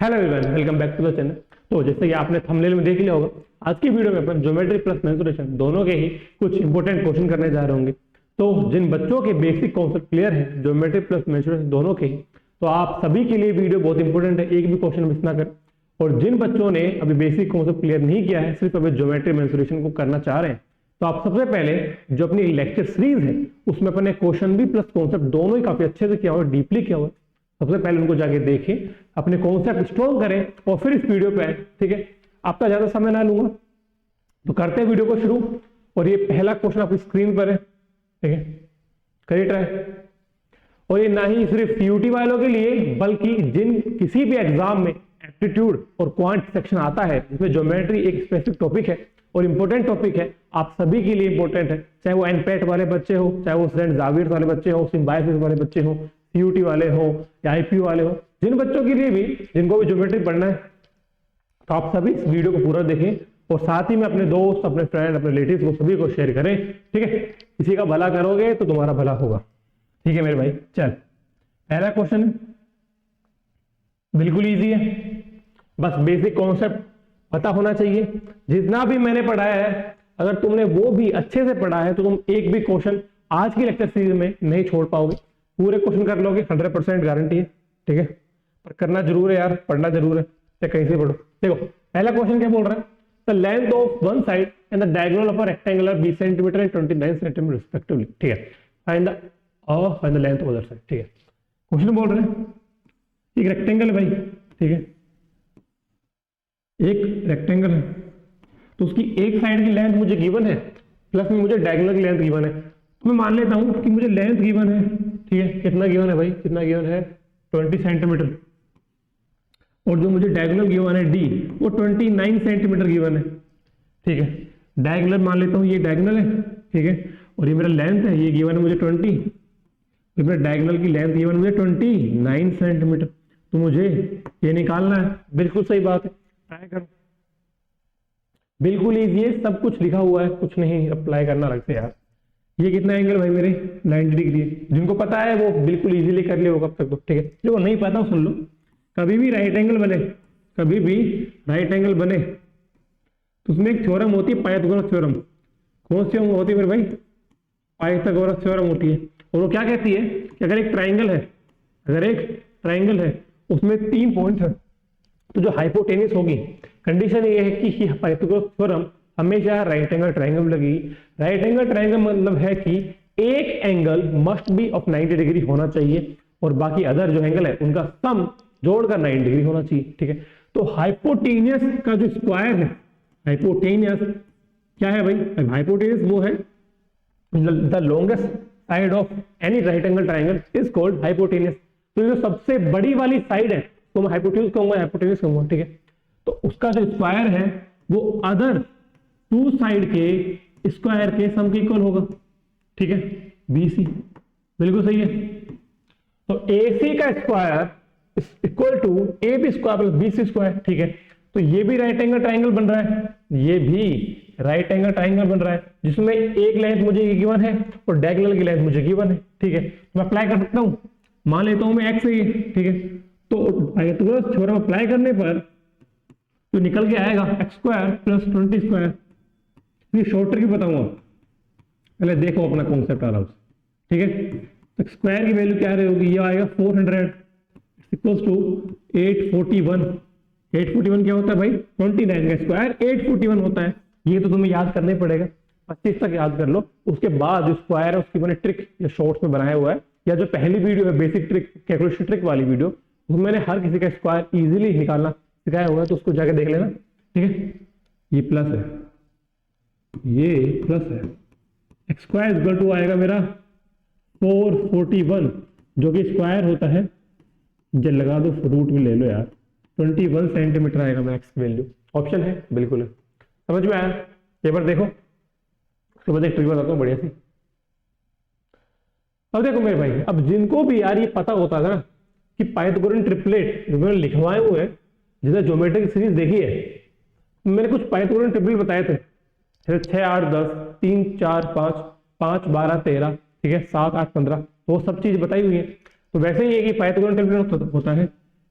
Hello everyone, welcome back to the channel. तो जैसे कि आपने थंबनेल में देख लिया होगा, आज की वीडियो में अपन ज्योमेट्री प्लस मेंसुरेशन दोनों के ही कुछ इंपॉर्टेंट क्वेश्चन करने जा रहे होंगे। तो जिन बच्चों के बेसिक कॉन्सेप्ट क्लियर है ज्योमेट्री प्लस मेंसुरेशन दोनों के ही, तो आप सभी के लिए वीडियो बहुत इंपॉर्टेंट है, एक भी क्वेश्चन मिस ना करें। और जिन बच्चों ने अभी बेसिक कॉन्सेप्ट क्लियर नहीं किया है, सिर्फ अभी ज्योमेट्री मेंसुरेशन को करना चाह रहे हैं, तो आप सबसे पहले जो अपनी लेक्चर सीरीज है उसमें अपने क्वेश्चन भी प्लस कॉन्सेप्ट दोनों ही काफी अच्छे से किया हुआ है, डीपली किया हुआ है। सबसे पहले उनको जाके देखें, अपने कॉन्सेप्ट स्ट्रॉन्ग करें और फिर इस वीडियो पे आए। ठीक है, आपका ज्यादा समय ना लूंगा, तो करते हैं वीडियो को शुरू। और ये पहला क्वेश्चन आपकी स्क्रीन पर है, ठीक है, करिए ट्राई। और ये ना ही सिर्फ सीयूटी वालों के लिए, बल्कि जिन किसी भी एग्जाम में एप्टीट्यूड और क्वांट सेक्शन आता है जिसमें ज्योमेट्री एक स्पेसिफिक टॉपिक है और इंपॉर्टेंट टॉपिक है, आप सभी के लिए इंपॉर्टेंट है। चाहे वो एनपेट वाले बच्चे हो, चाहे वो सेंट जावियर वाले बच्चे हो, सिम्बायोसिस वाले बच्चे हो, सीयूटी वाले हो या आईपीयू वाले हो, जिन बच्चों के लिए भी जिनको भी ज्योमेट्री पढ़ना है, तो आप सभी इस वीडियो को पूरा देखें और साथ ही में अपने दोस्त, अपने फ्रेंड, अपने रिलेटिव्स को सभी को शेयर करें। ठीक है, किसी का भला करोगे तो तुम्हारा भला होगा। ठीक है मेरे भाई, चल पहला क्वेश्चन बिल्कुल इजी है, बस बेसिक कॉन्सेप्ट पता होना चाहिए। जितना भी मैंने पढ़ाया है, अगर तुमने वो भी अच्छे से पढ़ा है तो तुम एक भी क्वेश्चन आज की लेक्चर सीरीज में नहीं छोड़ पाओगे, पूरे क्वेश्चन कर लोगे, 100% गारंटी है। ठीक है, पर करना जरूर है यार, पढ़ना जरूर है, चाहे कहीं से पढ़ो। देखो पहला क्वेश्चन क्या बोल रहा है, the length of one side and the diagonal of a rectangular 20 centimetre and 29 centimetre respectively. ठीक है, find the length of other side. ठीक है, क्वेश्चन बोल रहे हैं एक रेक्टेंगल है भाई, ठीक है, एक रेक्टेंगल है, तो उसकी एक साइड की लेंथ मुझे गिवन है, प्लस में मुझे डायगोनल की लेंथ गिवन है। तो मैं मान लेता हूं कि मुझे लेंथ गिवन है, ठीक है, कितना गिवन है भाई, कितना गिवन है 20 सेंटीमीटर, और जो मुझे डायगोनल गिवन है डी वो 29 सेंटीमीटर गिवन है। ठीक है, डायगोनल मान लेता हूं, ये डायगोनल है, ठीक है, और ये मेरा लेंथ है, ये गिवन है मुझे 20, तो मेरा डायगोनल की लेंथ गिवन मुझे 29 सेंटीमीटर। तो मुझे ये निकालना है। बिल्कुल सही बात है, ट्राई करो, बिल्कुल इजी है, सब कुछ लिखा हुआ है, कुछ नहीं अप्लाई करना अलग से यार। ये कितना एंगल भाई मेरे 90 डिग्री है, जिनको पता है वो बिल्कुल इजीली कर लियो कब तक तो। ठीक है, जो नहीं पता सुन लो, कभी भी राइट एंगल बने, कभी भी राइट एंगल बने तो उसमें एक थ्योरम होती है, पाइथागोरस थ्योरम। कौन सी होती है मेरे भाई, पाइथागोरस थ्योरम होती है। और वो क्या कहती है कि अगर एक ट्राइंगल है, अगर एक ट्राइंगल है उसमें 3 पॉइंट है, तो जो हाइपोटेनियस होगी, कंडीशन ये है कि पाइथागोरस थ्योरम हमेशा राइट एंगल ट्राइंगल लगेगी। राइट एंगल ट्राइंगल मतलब है कि एक angle must be of 90 degree होना चाहिए और बाकी अदर जो एंगल है उनका सम जोड़कर 90 डिग्री होना चाहिए। ठीक है, तो हाइपोटेनियस का जो स्क्वायर है, हाइपोटेनियस क्या है भाई, हाइपोटेनियस वो है the longest side of any right angle triangle is called hypotenuse. तो जो सबसे बड़ी वाली साइड है तो मैं हाइपोटेनियस कहूंगा, हाइपोटेनियस कहूंगा। ठीक है, तो उसका जो स्क्वायर है वो अदर 2 साइड के स्क्वायर के सम के इक्वल होगा। ठीक है, BC बिल्कुल सही है। तो AC का square equal to AB square plus BC square. ठीक है, तो ये भी राइट एंगल ट्राइंगल बन रहा है, ये भी राइट एंगल ट्राइंगल बन रहा है, जिसमें एक लेंथ मुझे गिवन है और डायगोनल की लेंथ मुझे गिवन है। ठीक है, मैं अप्लाई कर सकता हूं, मान लेता हूं मैं x है ये। ठीक है, तो पाइथागोरस थ्योरम अप्लाई करने पर तो निकल के आएगा x स्क्वायर प्लस 20 स्क्वायर। ये शॉर्टर की बताऊंगा, पहले देखो अपना कॉन्सेप्ट आराम से। ठीक है, तो स्क्वायर की वैल्यू क्या रहेगी, ये आएगा 400 इक्वल्स टू 841। 841 क्या होता है भाई, 29 का स्क्वायर 841 होता है। ये तो तुम्हें याद करना ही पड़ेगा, 25 तक याद कर लो। उसके बाद जो स्क्वायर है उसकी मैंने ट्रिक या शॉर्ट्स में बनाया हुआ है, या जो पहली वीडियो है बेसिक ट्रिक कैलकुलेशन ट्रिक वाली वीडियो, उसमें मैंने हर किसी का स्क्वायर इजीली निकालना सिखाया हुआ है, तो उसको जाके देख लेना। ठीक है, ये प्लस है, ये प्लस है, एक्स स्क्वायर इक्वल टू आएगा मेरा 441, जो कि स्क्वायर होता है, जब लगा दो रूट भी ले लो यार, 21 सेंटीमीटर आएगा मैक्स वैल्यू। ऑप्शन है, बिल्कुल है, समझ में आया। पेपर देखो, उसके बाद एक ट्रिक बताता हूँ बढ़िया सी। अब देखो मेरे भाई, अब जिनको भी यार ये पता होता था ना कि पाइथागोरन ट्रिपलेट जो मैंने लिखवाए हुए हैं, जिसने ज्योमेट्री की सीरीज देखी है, मैंने कुछ पाइथागोरन ट्रिपलेट बताए थे, 6 8 10 3 4 5 5 12 13, ठीक है, 7 8 15, वो सब चीज बताई हुई है। तो वैसे ही है कि पाइथागोरन ट्रिपलेट होता है,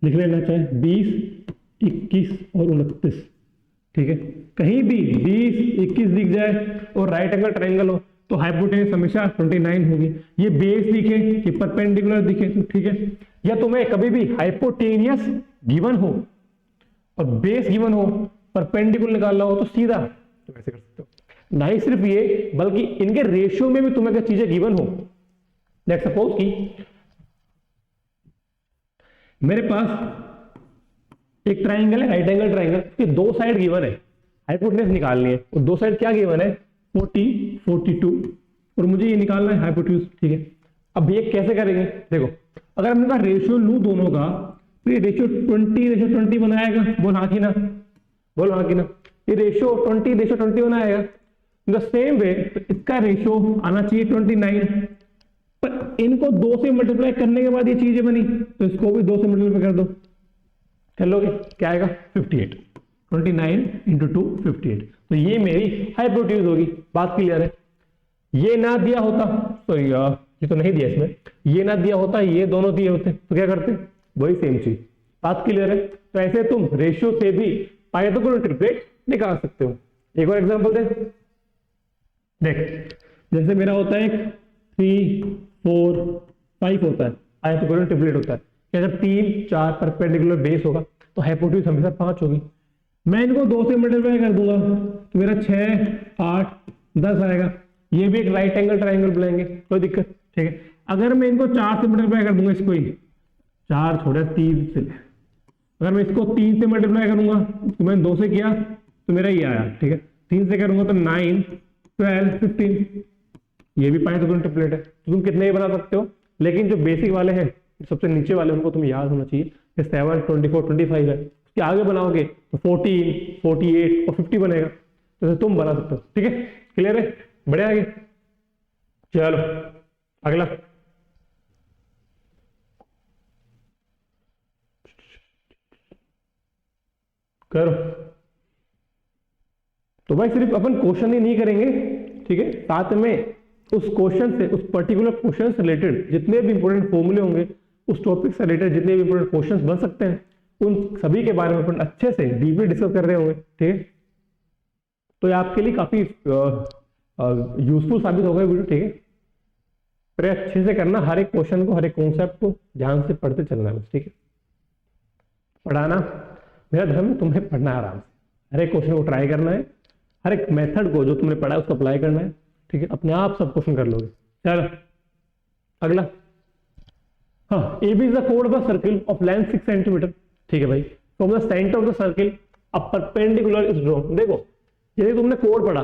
लिख लेना, चाहे 20, 21 और 29, ठीक है। कहीं भी 20, 21 दिख जाए और राइट एंगल ट्रायंगल हो तो हाइपोटेन्यूज हमेशा 29 होगी। ये बेस दिखे, ये परपेंडिकुलर दिखे, तो ठीक है। या तुम्हें कभी भी हाइपोटेनियस गिवन हो और बेस गिवन हो, परपेंडिकुलर निकालना हो तो सीधा तो ऐसे कर सकते हो। ना ही सिर्फ ये, बल्कि इनके रेशियो में भी तुम्हें अगर चीजें गिवन हो, लेट सपोज कि मेरे पास एक ट्राइंगल है, राइट एंगल ट्राइंगल, इसके दो साइड गिवन है, हाइपोटेन्यूज निकालनी है और दो साइड क्या गिवन है, 40, 42, और मुझे ये निकालना है हाइपोटेन्यूज, ठीक है। अब ये कैसे करेंगे, देखो अगर हम इनका रेशियो लूं दोनों का तो ये रेशियो 20:20 बनाएगा, बोल हाँ कि ना, बोल हाँ कि ना। ये रेशियो 20:20 बनाएगा। द सेम वे इसका रेशियो आना चाहिए 29, पर इनको 2 से मल्टीप्लाई करने के बाद ये चीजें बनी तो इसको भी 2 से मल्टीप्लाई कर दो, कर लोगे, क्या आएगा 58, 29 × 2 58। तो ये मेरी हाइपोटेन्यूज होगी। बात क्लियर है। ये ना दिया होता तो ये तो नहीं दिया इसमें, ये ना दिया होता, ये दोनों दिए होते तो क्या करते, वही सेम चीज। बात क्लियर है। तो ऐसे तुम रेशियो से भी पाइथागोरस ट्रिपलेट निकाल सकते हो। एक और एग्जांपल दे, देख जैसे मेरा होता है 3, 4, 5 होता है, पाइथागोरस ट्रिपलेट होता है कि अगर 3, 4 परपेंडिकुलर बेस होगा तो हाइपोटेन्यूज हमेशा 5 होगी। मैं इनको 2 से मल्टीप्लाई कर दूंगा तो मेरा 6, 8, 10 आएगा। ये भी एक राइट एंगल ट्राइंगल बनाएंगे, कोई दिक्कत, ठीक है। अगर मैं इनको 4 से मल्टीप्लाई कर दूंगा, इसको ही 4 छोड़ा 3 से, अगर मैं इसको 3 से मल्टीप्लाई करूंगा तो मैंने 2 से किया तो मेरा ये आया, ठीक है। 3 से करूंगा तो 9, 12, 15, ये भी पाइथागोरस ट्रिपलेट है। तो तुम कितने ही बना सकते हो, लेकिन जो बेसिक वाले हैं, सबसे नीचे वाले, उनको तुम याद होना चाहिए। 7, 24, 25 है, उसके आगे बनाओगे तो 14, 48 और 50 बनेगा, तो तुम बना सकते हो, ठीक है। क्लियर है, बढ़िया आगे चलो अगला। करो। तो भाई सिर्फ अपन क्वेश्चन ही नहीं करेंगे, ठीक है, साथ में उस क्वेश्चन से, उस पर्टिकुलर क्वेश्चन से रिलेटेड जितने भी इंपॉर्टेंट फॉर्मूले होंगे, उस टॉपिक से रिलेटेड जितने भी इंपॉर्टेंट क्वेश्चंस बन सकते हैं, उन सभी के बारे में अपन अच्छे से डीपली डिस्कस कर रहे होंगे, ठीक है। तो ये आपके लिए काफी यूजफुल साबित होगा वीडियो, ठीक है। पर अच्छे से करना, हर एक क्वेश्चन को, हर एक कॉन्सेप्ट को ध्यान से पढ़ते चलना है, ठीक है। पढ़ाना मेरा धर्म है, तुम्हें पढ़ना है आराम से, हर एक क्वेश्चन को ट्राई करना है, हर एक मेथड को जो तुमने पढ़ा है उसको अप्लाई करना है, ठीक है। अपने आप सब क्वेश्चन कर लोगे। चलो अगला। हाँ, ए बी इज द कोड of the circle of length 6 centimetre, ठीक है भाई। From the centre of the circle a perpendicular is drawn. देखो यदि तुमने कोड पढ़ा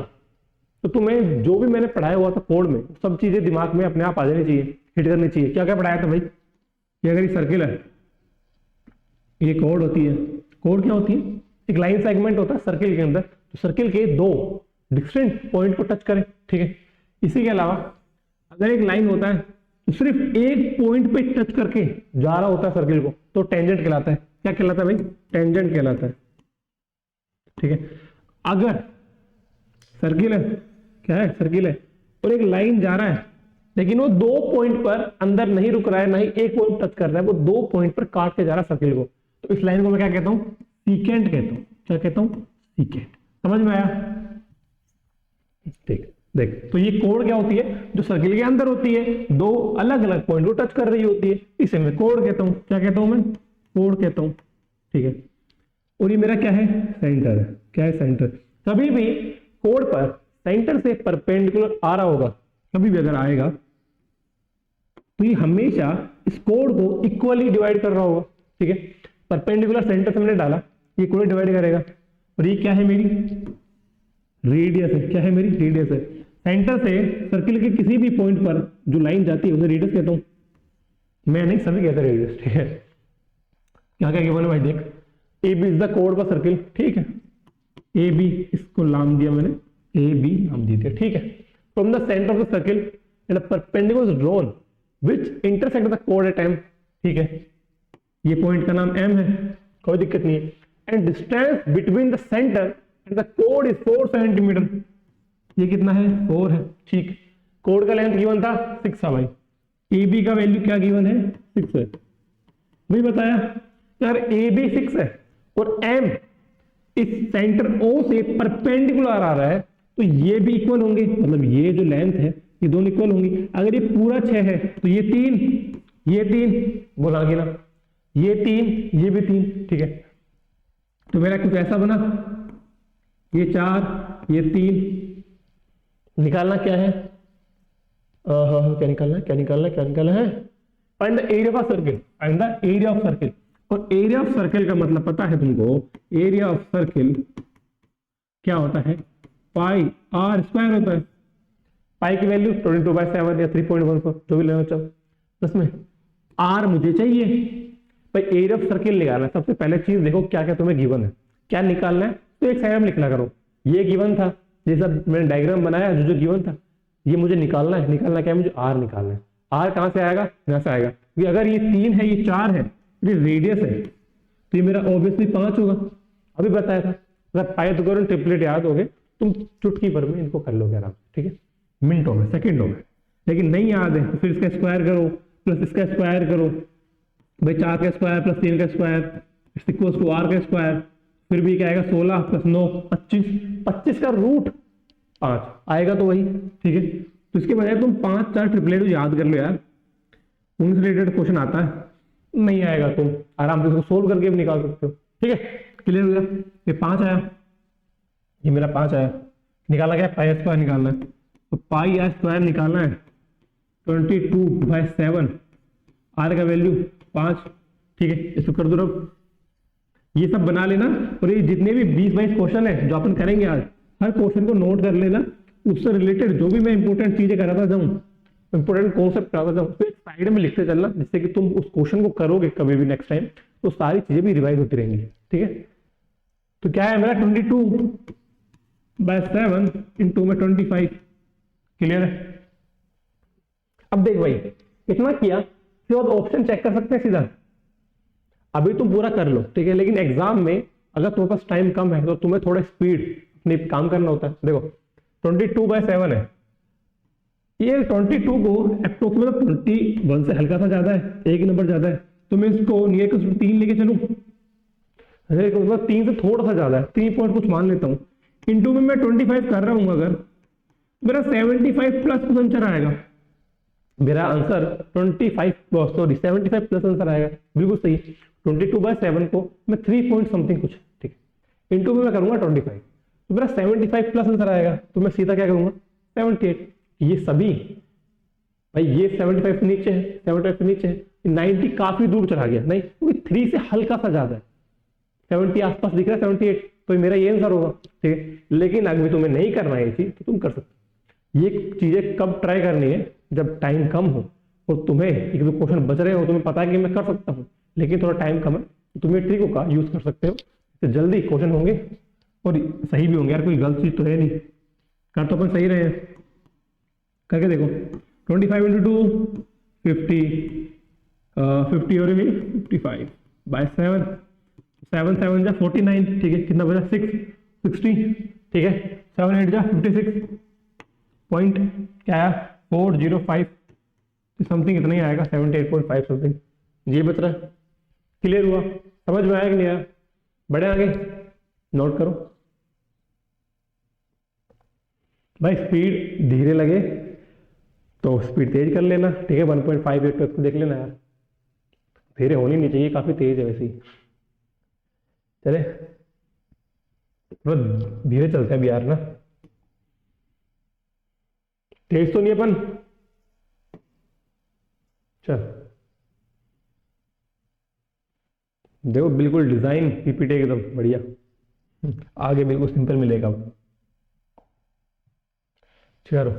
तो तुम्हें जो भी मैंने पढ़ाया हुआ था कोड में, सब चीजें दिमाग में अपने आप आ जानी चाहिए, हिट करनी चाहिए। क्या क्या पढ़ाया था भाई, ये अगर ये सर्किल है, ये कोड होती है। कोड क्या होती है, एक लाइन सेगमेंट होता है सर्किल के अंदर, तो सर्किल के 2 डिफरेंट पॉइंट को टच करें, ठीक है। इसी के अलावा अगर एक लाइन होता है तो सिर्फ एक पॉइंट पे टच करके जा रहा होता है सर्किल को, तो टेंजेंट कहलाता है। क्या कहलाता है भाई, टेंजेंट कहलाता है, ठीक है। अगर सर्किल है, क्या है, सर्किल है और एक लाइन जा रहा है लेकिन वो 2 पॉइंट पर अंदर नहीं रुक रहा है, ना ही एक पॉइंट टच कर रहा है, वो 2 पॉइंट पर काट के जा रहा है सर्किल को, तो इस लाइन को मैं क्या कहता हूं, सीकेंट कहता हूं। क्या कहता हूं, सीकेंट। समझ में आया, ठीक। देख तो ये कोड क्या होती है, जो सर्किल के अंदर होती है, 2 अलग अलग पॉइंट को टच कर रही होती है, इसे मैं कोड कहता हूं। क्या कहता हूं मैं, कोड कहता हूं, ठीक है। और ये मेरा क्या है, सेंटर है। क्या है, सेंटर। कभी भी कोड पर सेंटर से परपेंडिकुलर आ रहा होगा, कभी भी अगर आएगा तो ये हमेशा इस कोड को इक्वली डिवाइड कर रहा होगा, ठीक है। परपेंडिकुलर सेंटर से मैंने डाला, ये कोड डिवाइड करेगा। और ये क्या है, मेरी रेडियस है। क्या है, मेरी रेडियस है। सेंटर से सर्किल के किसी भी पॉइंट पर जो लाइन जाती है उसे रेडियस कहता हूं मैं, नहीं सभी कहते हैं रेडियस, ठीक है। क्या क्या गिवन है भाई, देख ए बी इज द कोड ऑफ सर्किल, ठीक है। ए बी, इसको नाम दिया मैंने, ए बी नाम दिया, ठीक है। From the centre of the circle and a perpendicular is drawn which intersect the कोड एट एम, ठीक है। ये पॉइंट का नाम एम है, कोई दिक्कत नहीं है। And distance between the centre and the code is 4 centimetre. ये कितना है, 4 है, ठीक। कोड का लेंथ गिवन था 6 था भाई। ए बी का वैल्यू क्या गिवन है, 6 है। वही बताया अगर ए बी 6 है और एम इस सेंटर ओ से परपेंडिकुलर आ रहा है तो ये भी इक्वल होंगे, मतलब ये जो लेंथ है ये दोनों इक्वल होंगी। अगर ये पूरा 6 है तो ये 3 बोला ना, ये 3 ये भी 3, ठीक है। तो मेरा कुछ ऐसा बना, ये 4 ये 3, निकालना क्या है, क्या निकालना है, find the area of circle, find the area of circle. और एरिया ऑफ सर्किल का मतलब पता है तुमको, एरिया ऑफ सर्किल क्या होता है, पाई आर स्क्वायर होता है। पाई की वैल्यू 22/7 या 3.14 जो भी लेना चाहो, इसमें आर मुझे चाहिए भाई। एरिया ऑफ सर्किल निकालना है, सबसे पहले चीज देखो क्या क्या तुम्हें गिवन है, क्या निकालना है तो एक साइड में लिखना करो, ये गिवन था, जैसा मैंने डायग्राम बनाया जो गिवन था ये मुझे निकालना है। निकालना क्या है, मुझे आर निकालना है। आर कहां से आएगा, यहां से आएगा, क्योंकि अगर ये 3 है ये 4 है, ये रेडियस है तो ये मेरा ऑब्वियसली 5 होगा, अभी बताया था। अगर पाइथागोरस ट्रिपलेट याद हो गए तुम चुटकी भर में इनको कर लोगे आराम से, ठीक है, मिनटों में सेकंडों में। लेकिन नहीं याद है तो फिर इसका स्क्वायर करो प्लस इसका स्क्वायर करो, भाई 4 का स्क्वायर प्लस 3 का स्क्वायर इक्वल्स टू आर का स्क्वायर, फिर भी क्या आएगा 16 प्लस 9 25, 25 का रूट 5 आएगा तो वही, ठीक है। तो इसके बजाय तुम 5 4 ट्रिपलेट याद कर लो यार, उनसे रिलेटेड क्वेश्चन आता है, नहीं आएगा तुम आराम से उसको सोल्व करके भी निकाल सकते हो, ठीक है। क्लियर हो गया, ये 5 आया, ये मेरा 5 आया, निकालना क्या है, पाई स्क्वायर निकालना है। तो पाई आर स्क्वायर निकालना है 22/7, आर का वैल्यू 5, ठीक है। इसको कर दो रब, ये सब बना लेना। और ये जितने भी 20-22 क्वेश्चन है जो अपन करेंगे आज, हर क्वेश्चन को नोट कर लेना, उससे रिलेटेड जो भी मैं इंपॉर्टेंट चीजें कराता जाऊँ, इंपॉर्टेंट कॉन्सेप्ट कराता जाऊँ, तो एक साइड में लिखते चलना, जिससे कि तुम उस क्वेश्चन को करोगे कभी भी नेक्स्ट टाइम तो सारी चीजें भी रिवाइज होती रहेंगी, ठीक है। तो क्या है मेरा 22/7 इंटू में 25, क्लियर है। अब देख भाई इतना किया, फिर ऑप्शन चेक कर सकते हैं सीधा, अभी तुम पूरा कर लो, ठीक है। लेकिन एग्जाम में अगर तुम्हारे पास टाइम कम है तो तुम्हें थोड़ा स्पीड अपनी काम करना होता है। देखो 22/7 है, ये 22 को अप्रोक्सीमेट 21 से हल्का सा ज्यादा है, एक ही नंबर ज्यादा है, तो मैं इसको नियर टू 3 लेके चलूं, 3 से थोड़ा सा ज्यादा है, 3 पॉइंट कुछ मान लेता हूं, इंटू में मैं 25 कर रहा हूं, अगर मेरा 75 प्लस कुछ आंसर आएगा, मेरा आंसर 75 प्लस आंसर आएगा, बिल्कुल सही। 22/7 को मैं 3 पॉइंट समथिंग कुछ, ठीक है, इंटू में मैं करूंगा 25, तो मेरा 75 प्लस आंसर आएगा, तो मैं सीधा क्या करूंगा 78। ये सभी भाई ये 75 से नीचे है, 75 से नीचे है, 90 काफी दूर चला गया, नहीं क्योंकि 3 से हल्का सा ज्यादा है, 70 आसपास दिख रहा है, 78, तो मेरा ये आंसर होगा, ठीक है। लेकिन अगर तुम्हें नहीं करना है ये चीज तो तुम कर सकते हो। ये चीजें कब ट्राई करनी है, जब टाइम कम हो और तुम्हें एक दो क्वेश्चन बच रहे हो, तुम्हें पता है कि मैं कर सकता हूँ लेकिन थोड़ा टाइम कम है, तो तुम्हें ट्रिकों का यूज कर सकते हो, तो जल्दी क्वेश्चन होंगे और सही भी होंगे यार, कोई गलत चीज तो है नहीं, कर तो अपन सही रहे हैं। करके देखो 25 × 2 50, 50 और 55/7, 7 7 जा 49, ठीक है, कितना बचा 60, ठीक है, 7 8 जा 56, पॉइंट क्या आया 405 समथिंग, इतना ही आएगा 78.5 समथिंग, ये बच रहा है। क्लियर हुआ, समझ में आया कि नहीं आया, बढ़े आगे, नोट करो भाई, स्पीड धीरे लगे तो स्पीड तेज कर लेना, ठीक है। 1.58 तक देख लेना यार, धीरे होनी नहीं चाहिए, काफी तेज है वैसे ही, चले थोड़ा धीरे चलते हैं अभी यार ना, तेज तो नहीं अपन, चल देखो बिल्कुल डिजाइन पीपीटी एकदम बढ़िया, आगे बिल्कुल सिंपल मिलेगा। चलो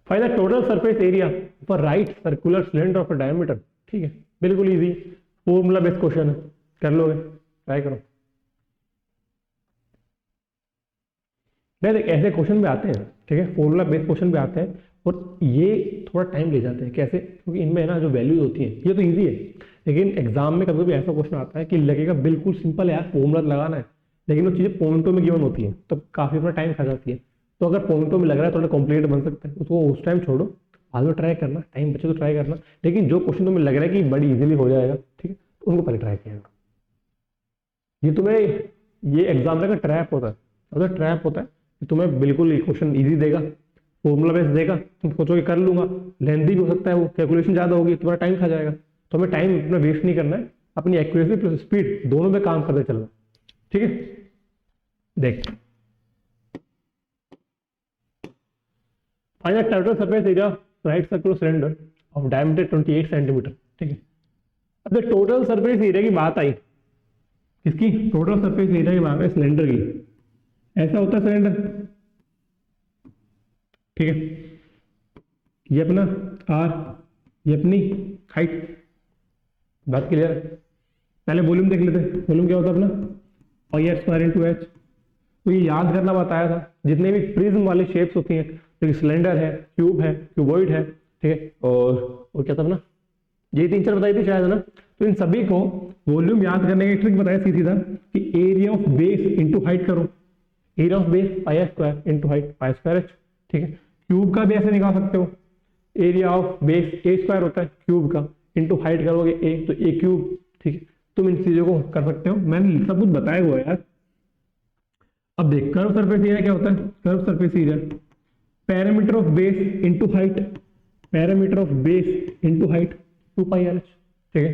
find the total surface area for right circular cylinder of diameter, ठीक है, बिल्कुल इजी फॉर्मूला बेस्ड क्वेश्चन है, कर लोगे, ट्राई करो। ऐसे क्वेश्चन भी आते हैं, ठीक है, फॉर्मूला बेस्ड क्वेश्चन भी आते हैं और ये थोड़ा टाइम ले जाते हैं, कैसे, क्योंकि इनमें ना जो वैल्यूज होती हैं ये तो इजी है, लेकिन एग्जाम में कभी भी ऐसा क्वेश्चन आता है कि लगेगा बिल्कुल सिंपल है यार, फॉर्मूला लगाना है, लेकिन वो चीजें पॉइंटों में गिवन होती है, तो काफी अपना टाइम खा जाती है। तो अगर पॉइंटों में लग रहा है थोड़ा कॉम्प्लिकेट बन सकता है, उसको उस टाइम छोड़ो, बाद में ट्राई करना, टाइम बचे तो ट्राई करना, लेकिन जो क्वेश्चन तुम्हें लग रहा है कि बड़ी इजीली हो जाएगा, ठीक है, तो उनको पहले ट्राई किया। ये तुम्हें ये एग्जामिनर का ट्रैप होता है, अगर ट्रैप होता है कि तुम्हें बिल्कुल क्वेश्चन इजी देगा, फॉर्मूला बेस देगा, तुम सोचोगे कर लूंगा, लेंथी भी हो सकता है, वो कैलकुलेशन ज्यादा होगी, तुम्हारा टाइम खा जाएगा। तो हमें टाइम अपना वेस्ट नहीं करना है, अपनी एक्यूरेसी प्लस स्पीड दोनों पे काम करते चलना, ठीक है। देख find the total surface area right circular cylinder of diameter 28 centimetre, ठीक है। अब जब टोटल सरफेस एरिया की बात आई, किसकी? टोटल सरफेस एरिया की बात है सिलेंडर की। ऐसा होता है सिलेंडर, ठीक है। ये अपना आर, ये अपनी हाइट, बात क्लियर है। पहले वॉल्यूम देख लेते हैं। वॉल्यूम क्या होता है अपना? पाई आर स्क्वायर इनटू एच। तो ये याद करना बताया था, जितने भी प्रिज्म वाले शेप्स होती हैं, तो सिलेंडर है, क्यूब है, क्यूबॉइड है, ठीक है, और क्या था अपना, ये 3-4 बताई थी शायद, है ना। तो इन सभी को वॉल्यूम याद करने की ट्रिक बताया सीधा कि area of base into height करो। Area of base pi are square into height pi square h, ठीक है। क्यूब का भी ऐसे निकाल सकते हो, area of base A square होता है क्यूब का, इनटू हाइट करोगे ए, तो ए क्यूब, ठीक है। तुम इन चीजों को कर सकते हो, मैंने सब कुछ बताया हुआ है यार। अब देख कर्व सरफेस एरिया क्या होता है? Curve surface area parameter of base into height, parameter of base into height 2 pi R H, ठीक है।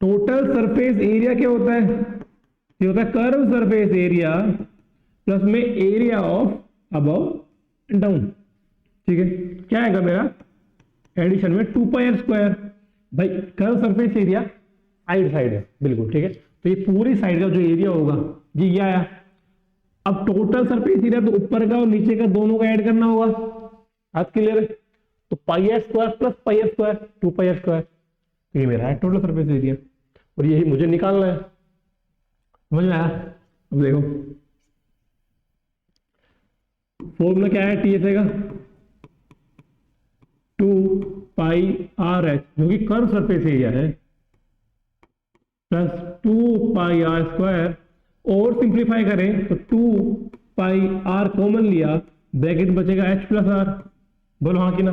टोटल सरफेस एरिया क्या होता है? ये होता है कर्व सरफेस एरिया प्लस में area of above and down, ठीक है। क्या आएगा मेरा एडिशन में 2 पाई आर स्क्वायर। भाई curve surface area side side है बिल्कुल, ठीक है। तो ये पूरी साइड का जो एरिया होगा जी ये आया। अब टोटल सरफेस एरिया तो ऊपर का और नीचे का दोनों का ऐड करना होगा, बात क्लियर है। तो pi are square plus pi are square 2 pi are square, ये मेरा है टोटल सरफेस एरिया, और यही मुझे निकालना है, समझ में आया? अब देखो फॉर्मूला क्या है टीएसए का, 2 पाई आर एच जो कि कर्व सरफेस एरिया है, प्लस 2 पाई आर स्क्वायर, और सिंप्लीफाई करें तो 2 पाई आर कॉमन लिया, ब्रैकेट बचेगा एच प्लस आर। बोलो हाँ कि ना,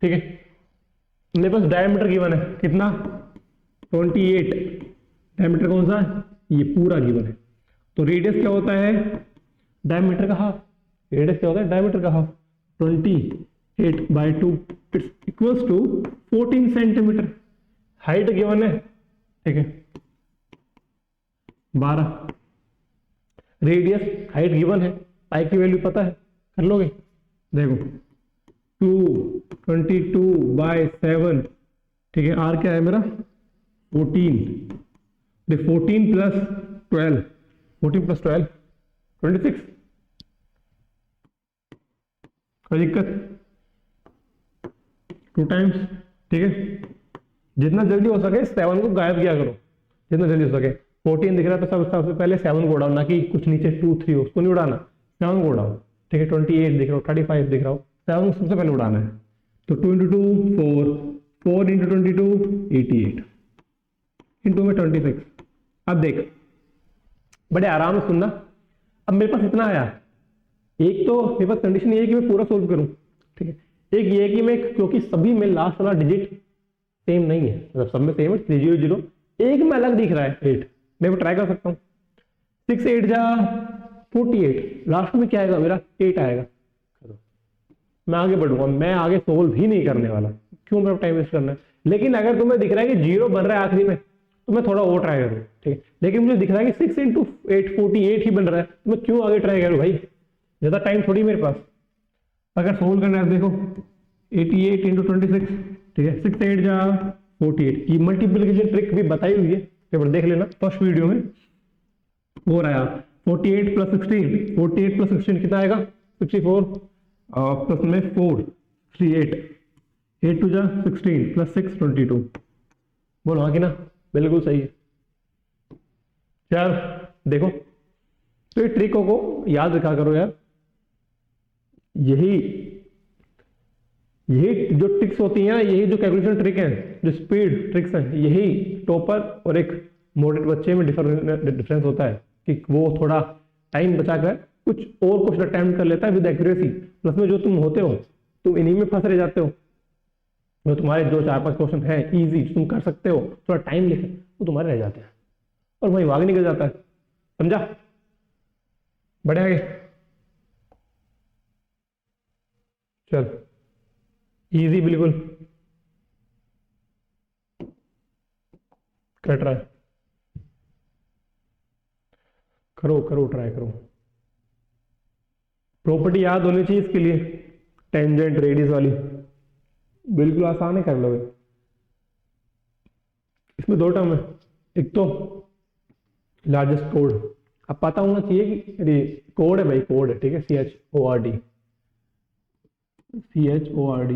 ठीक है। मेरे पास डायमीटर गिवन है कितना? 28। डायमीटर कौन सा है? ये पूरा गिवन है। तो रेडियस क्या होता है? डायमीटर का हाफ। रेडियस क्या होता है? डायमीटर का half. 28/2 it's equals to 14 centimetre. Height given है, ठीक है, 12। रेडियस हाइट गिवन है, पाई की वैल्यू पता है, कर लोगे? देखो 222/7, ठीक है। आर क्या है मेरा? 14। 14 प्लस 12, 14 प्लस 12 26। कोई दिक्कत? 2 टाइम्स, ठीक है। जितना जल्दी हो सके 7 को गायब किया करो, जितना जल्दी हो सके। 14 दिख रहा है तो सबसे पहले 7 को उड़ाओ, ना कि कुछ नीचे 2 3 उसको नहीं उड़ाना, 7 को उड़ाओ, ठीक है। 28 दिख रहा हो, 35 दिख रहा हो, 7 को सबसे पहले उड़ाना है। तो 2 × 2 4, 4 × 22 88, इंटू में 26। अब देख बड़े आराम से सुनना। अब मेरे पास इतना आया, एक तो मेरे पास कंडीशन ये है कि मैं पूरा सोल्व करूं, ठीक है। एक ये है कि मैं, क्योंकि सभी में लास्ट वाला डिजिट सेम नहीं है, मतलब सब में सेम है 300, एक में अलग दिख रहा है 8, मैं वो ट्राई कर सकता हूँ। 6 8 जा 48, लास्ट में क्या आएगा मेरा? 8 आएगा। मैं आगे बढ़ूंगा, मैं आगे सोल्व ही नहीं करने वाला, क्यों मेरा टाइम वेस्ट करना है। लेकिन अगर तुम्हें दिख रहा है कि 0 बन रहा है आखिरी में, तो मैं थोड़ा और ट्राई करूँ, ठीक है। लेकिन मुझे दिख रहा है कि 6 × 8 48 ही बन रहा है, तो मैं क्यों आगे ट्राई करूँ भाई, ज्यादा टाइम थोड़ी मेरे पास। अगर सोल्व करना है देखो 88 × 26, ठीक है। 6 8 जा 48 की मल्टीप्लिकेशन ट्रिक भी बताई हुई है, पेपर देख लेना फर्स्ट वीडियो में। और आया 48 + 16, 48 + 16 कितना आएगा? 64, प्लस में 4 68, 8 2 जा 16 + 6 22। बोलो हाँ कि ना, बिल्कुल सही है। यार देखो, तो ये ट्रिकों को याद रखा करो यार, यही जो ट्रिक्स होती हैं, यही जो कैलकुलेशन ट्रिक है, जो स्पीड ट्रिक्स हैं, यही टॉपर और एक मॉडरेट बच्चे में डिफरेंस होता है कि वो थोड़ा टाइम बचाकर कुछ और क्वेश्चन अटेम्प्ट कर लेता है विद एक्यूरेसी। प्लस में जो तुम होते हो, तुम इन्हीं में फंस रह जाते हो। जो तुम्हारे 2 4 5 क्वेश्चन हैं इजी, तुम कर सकते हो, थोड़ा टाइम लेकर, वो तुम्हारे रह जाते हैं। और वहीं भाग निकल जाता है, समझा? बढ़े आगे, चल इजी बिल्कुल, कर ट्राई करो, करो ट्राई करो। प्रॉपर्टी याद होनी चाहिए इसके लिए, टेंजेंट रेडियस वाली, बिल्कुल आसान है, कर लोगे। इसमें दो टर्म है, एक तो लार्जेस्ट कोड, अब पता होना चाहिए कि अरे कोड है भाई, कोड है, ठीक है, CHORD, CHORD,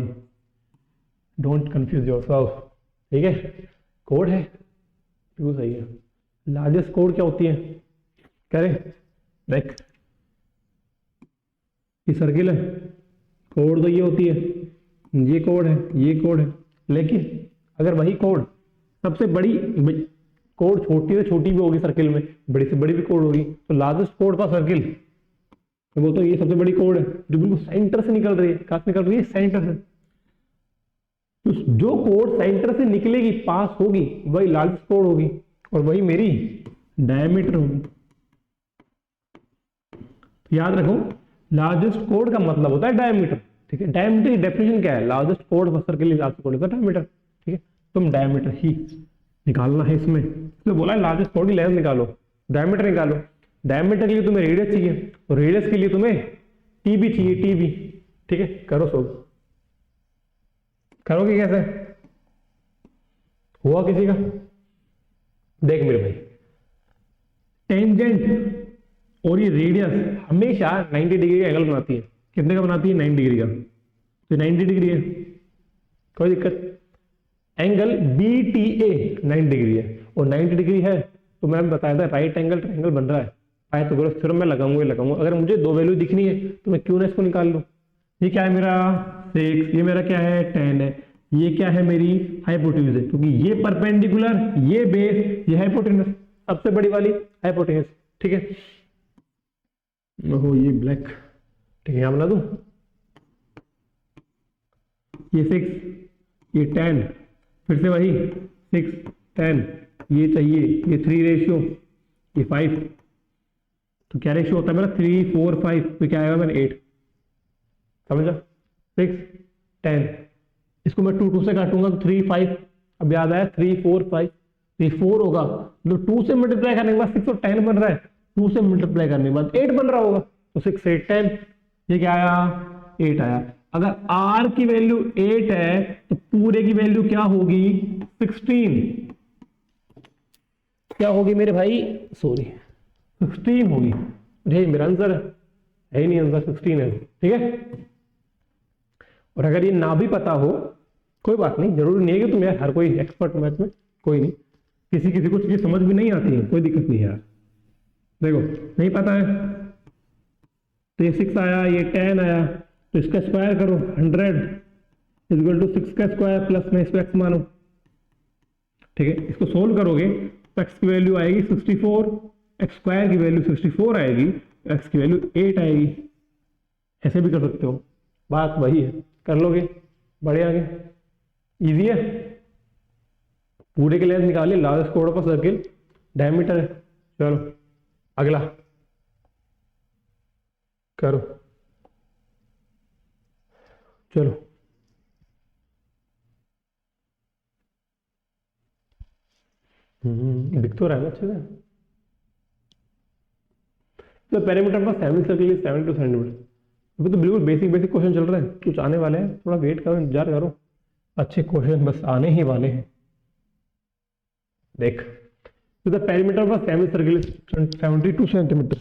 don't confuse yourself, ठीक है, कोड है, बिल्कुल सही है। लार्जेस्ट कोड क्या होती है, कह रहे देख, ये सर्किल है, कोड तो ये होती है, ये कोड है, ये कोड है, लेकिन अगर वही कोड सबसे बड़ी कोड छोटी से छोटी भी होगी सर्किल में, बड़ी से बड़ी भी कोड होगी, तो लार्जेस्ट कोड का सर्किल, मैं बोलता हूँ ये सबसे बड़ी कोड है जो बिल्कुल सेंटर से निकल रही है। कहाँ से निकल रही है? सेंटर से। तो जो कोड सेंटर से निकलेगी, पास होगी, वही लार्जेस्ट कोड होगी और वही मेरी डायमीटर होगी। याद रखो, लार्जेस्ट कोड का मतलब होता है डायमीटर, ठीक है। डायमीटर की डेफिनेशन क्या है? Largest code for circle is also called diameter, ठीक है। तुम डायमीटर ही निकालना है इसमें, इसलिए बोला है लार्जेस्ट कोड की लेंथ निकालो, डायमीटर निकालो। डायमीटर के लिए तुम्हें रेडियस चाहिए, तो रेडियस के लिए तुम्हें टीबी चाहिए, टीबी, ठीक है। करो सोल्व, करोगे कैसे? हुआ किसी का? देख मेरे भाई, टेंजेंट और ये रेडियस हमेशा 90 डिग्री का एंगल बनाती है। कितने का बनाती है? 90 डिग्री का। तो 90 डिग्री है, कोई दिक्कत? एंगल BTA 90 डिग्री है और 90 डिग्री है तो मैं बताया था राइट एंगल ट्रायंगल बन रहा है। पाइथागोरस थ्योरम में लगाऊंगा। अगर मुझे दो वैल्यू दिखनी है तो मैं क्यूनेस को निकाल लूं। ये क्या है मेरा 6, ये मेरा क्या है 10 है, ये क्या है मेरी हाइपोटेन्यूज है, क्योंकि ये परपेंडिकुलर, ये बेस, ये हाइपोटेन्यूज, सबसे बड़ी वाली हाइपोटेन्यूज, ठीक है। ओहो ये ब्लैक, ठीक है, यहां बना दूं। ये 6, ये 10, फिर से वही 6 10, ये चाहिए, ये 3 रेशियो, ये 5, तो क्या रेशियो होता है मेरा 3 4 5, तो क्या आएगा मेरा 8, समझा? 6 10, इसको मैं 2 2 से काटूंगा तो 3 5, अब याद आया 3 4 5, ये 4 होगा, तो 2 से मल्टीप्लाई करने के बाद 6 और 10 बन रहा है, 2 से मल्टीप्लाई करने के बाद 8 बन रहा होगा, तो 6 8 10, ये क्या आया 8 आया। अगर R की वैल्यू 8 है तो पूरे की वैल्यू क्या होगी 16, क्या होगी मेरे भाई, सॉरी 16 होगी। ये मेरा आंसर है ही नहीं, आंसर 16 है, ठीक है। और अगर ये ना भी पता हो कोई बात नहीं, जरूरी नहीं है कि तुम यार हर कोई एक्सपर्ट मैथ में, कोई नहीं, किसी किसी को चीजें समझ भी नहीं आती है, कोई दिक्कत नहीं है यार। देखो नहीं पता है तो ये 6 आया, ये 10 आया, तो इसका स्क्वायर करो, 100 इक्वल टू 6 का स्क्वायर प्लस में इसको x मानो, ठीक है। इसको सोल्व करोगे तो x की वैल्यू आएगी 64, एक्स स्क्वायर की वैल्यू 64 आएगी, x की वैल्यू 8 आएगी। ऐसे भी कर सकते हो, बात वही है, कर लोगे, बढ़े आगे, इजी है। पूरे के लेंथ निकालिए, largest code of circle diameter है। चलो अगला करो, चलो दिख तो रहा है ना अच्छे से। तो पैरामीटर का सेमी सर्किल 72 सेंटीमीटर, अभी तो बिल्कुल बेसिक बेसिक क्वेश्चन चल रहे हैं, कुछ आने वाले हैं, थोड़ा वेट करो, इंतजार करो, अच्छे क्वेश्चन बस आने ही वाले हैं। देख, तो the parameter of semi circle 72 centimetre.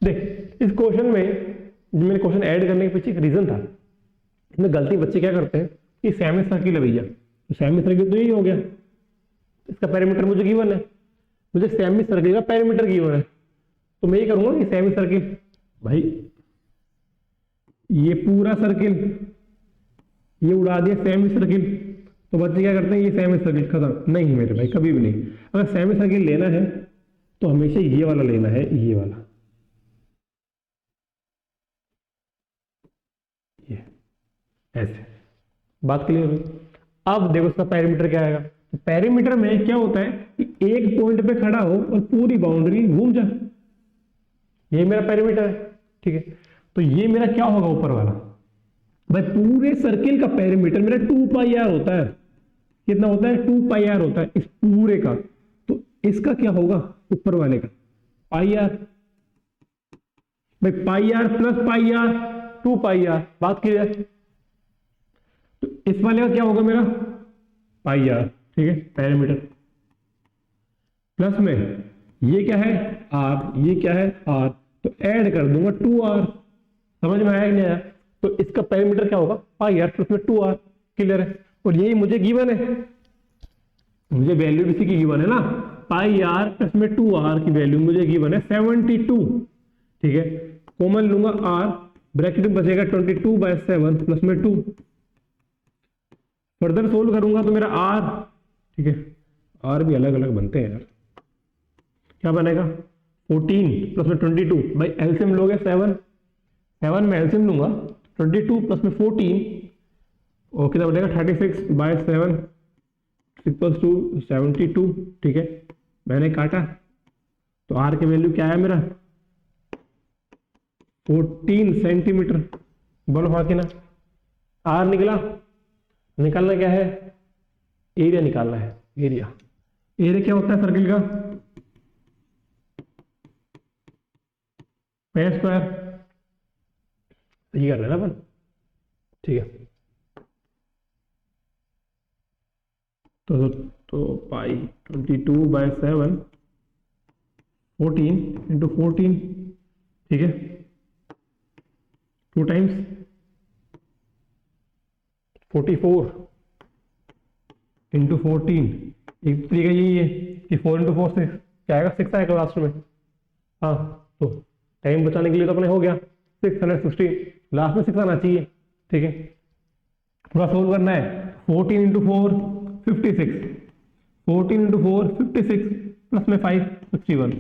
देख इस क्वेश्चन में मैंने क्वेश्चन ऐड करने के पीछे एक रीजन था। इसमें गलती बच्चे क्या करते हैं कि सेमी सर्किल है भैया, तो सेमी सर्किल तो यही हो गया, इसका पैरामीटर मुझे गिवन है, मुझे सेमी सर्किल का पैरामीटर गिवन है, तो मैं ये करूंगा कि सेमी सर्किल भाई ये पूरा सर्किल ये उड़ा दिया सेमी सर्किल, तो बच्चे क्या करते हैं ये सेमी सर्किल खत्म। नहीं मेरे भाई कभी भी नहीं, अगर सेमी सर्किल लेना है तो हमेशा ये वाला लेना है, ये वाला, ये ऐसे, बात क्लियर हुई। अब देखो इसका पैरामीटर क्या आएगा, तो पेरीमीटर में क्या होता है कि एक पॉइंट पे खड़ा हो और पूरी बाउंड्री घूम जा, ये मेरा पेरीमीटर है, ठीक है। तो ये मेरा क्या होगा ऊपर वाला, भाई पूरे सर्किल का पेरीमीटर मेरा 2 पाई आर होता है। कितना होता है, 2 पाई आर होता है इस पूरे का। तो इसका क्या होगा ऊपर वाले का, पाई आर। भाई pi r plus pi r 2 pi r, बात की जाए तो इस वाले का क्या होगा मेरा पाई आर, ठीक है, पेरीमीटर। प्लस में ये क्या है आर, ये क्या है आर, तो ऐड कर दूंगा 2 आर। समझ में आया कि नहीं आया? तो इसका पेरीमीटर क्या होगा पाई आर प्लस में 2 आर। क्लियर है? और यही मुझे गिवन है, मुझे वैल्यू इसी की गिवन है ना, पाई आर प्लस में 2 आर की वैल्यू मुझे गिवन है 72, ठीक है। कॉमन लूंगा आर, ब्रैकेट में बचेगा 22/7 प्लस में 2। फर्दर सोल्व करूंगा तो मेरा आर, ठीक है, आर भी अलग अलग बनते हैं यार, क्या बनेगा 14 प्लस में 22। भाई एलसीएम लोगे 7 में एलसीएम लूंगा 22 प्लस में 14 और कितना बनेगा 36/7 इक्वल्स टू 72, ठीक है। मैंने काटा तो आर की वैल्यू क्या है मेरा 14 सेंटीमीटर। बोलो हाँ कि ना, आर निकला। निकालना क्या है, एरिया निकालना है। एरिया क्या होता है सर्किल का, पाई स्क्वायर। ये कर रहे हैं ना अपन, ठीक है। तो पाई 22/7 14 इंटू 14, ठीक है, 2 टाइम्स 44 इंटू 14। एक तरीका यही है कि 4 इंटू 4 6 क्या आएगा, 6 आएगा लास्ट में। हाँ, तो टाइम बचाने के लिए तो अपने हो गया 616, लास्ट में 6 आना चाहिए, ठीक है। थोड़ा सोल्व करना है, 14 इंटू 4 56, 14 इंटू 4 56 प्लस में 5 61।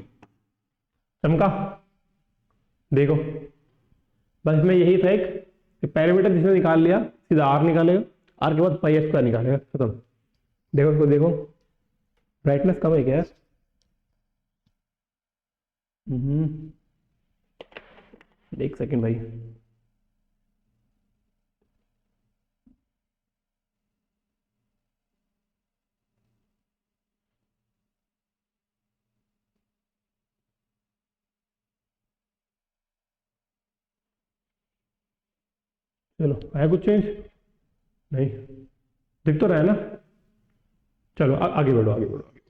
चमका? देखो बस इसमें यही था एक पैरामीटर, जिसने निकाल लिया सीधा आर निकालेगा, आर के बाद पाई स्क्वायर निकालेगा, खत्म। देखो इसको, देखो ब्राइटनेस कम है क्या? एक सेकेंड भाई, चलो है कुछ चेंज? नहीं दिख तो रहा है ना। चलो आगे बढ़ो, आगे बढ़ो, आगे।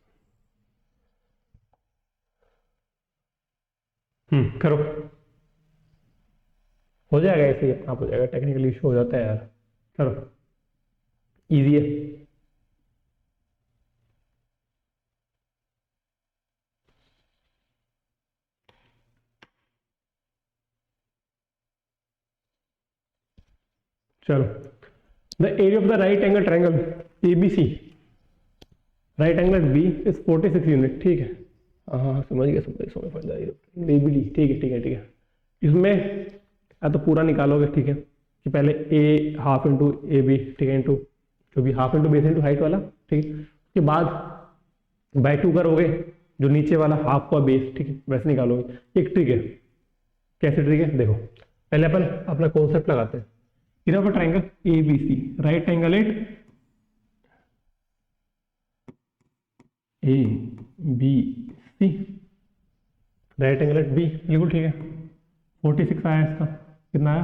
करो, हो जाएगा ऐसे ही अपना आप, हो जाएगा। टेक्निकल इशू हो जाता है यार, करो, इजी है। चलो, the area of the right angle triangle ABC, right angle B is 46 unit, ठीक है। हाँ समझ गया, समझ पड़ जाएगा, ABD, ठीक है, ठीक है, ठीक है। इसमें या तो पूरा निकालोगे, ठीक है, कि पहले A हाफ इंटू AB, ठीक है, इंटू जो भी half into base into height वाला, ठीक है। उसके बाद बाय 2 करोगे, जो नीचे वाला हाफ का बेस, ठीक है, वैसे निकालोगे। एक ट्रिक है, कैसे ट्रिक है देखो, पहले अपन अपना कॉन्सेप्ट लगाते हैं। इधर पर triangle ABC, right angle at ABC, right angle at B, बिल्कुल ठीक है। 46 आया इसका, कितना आया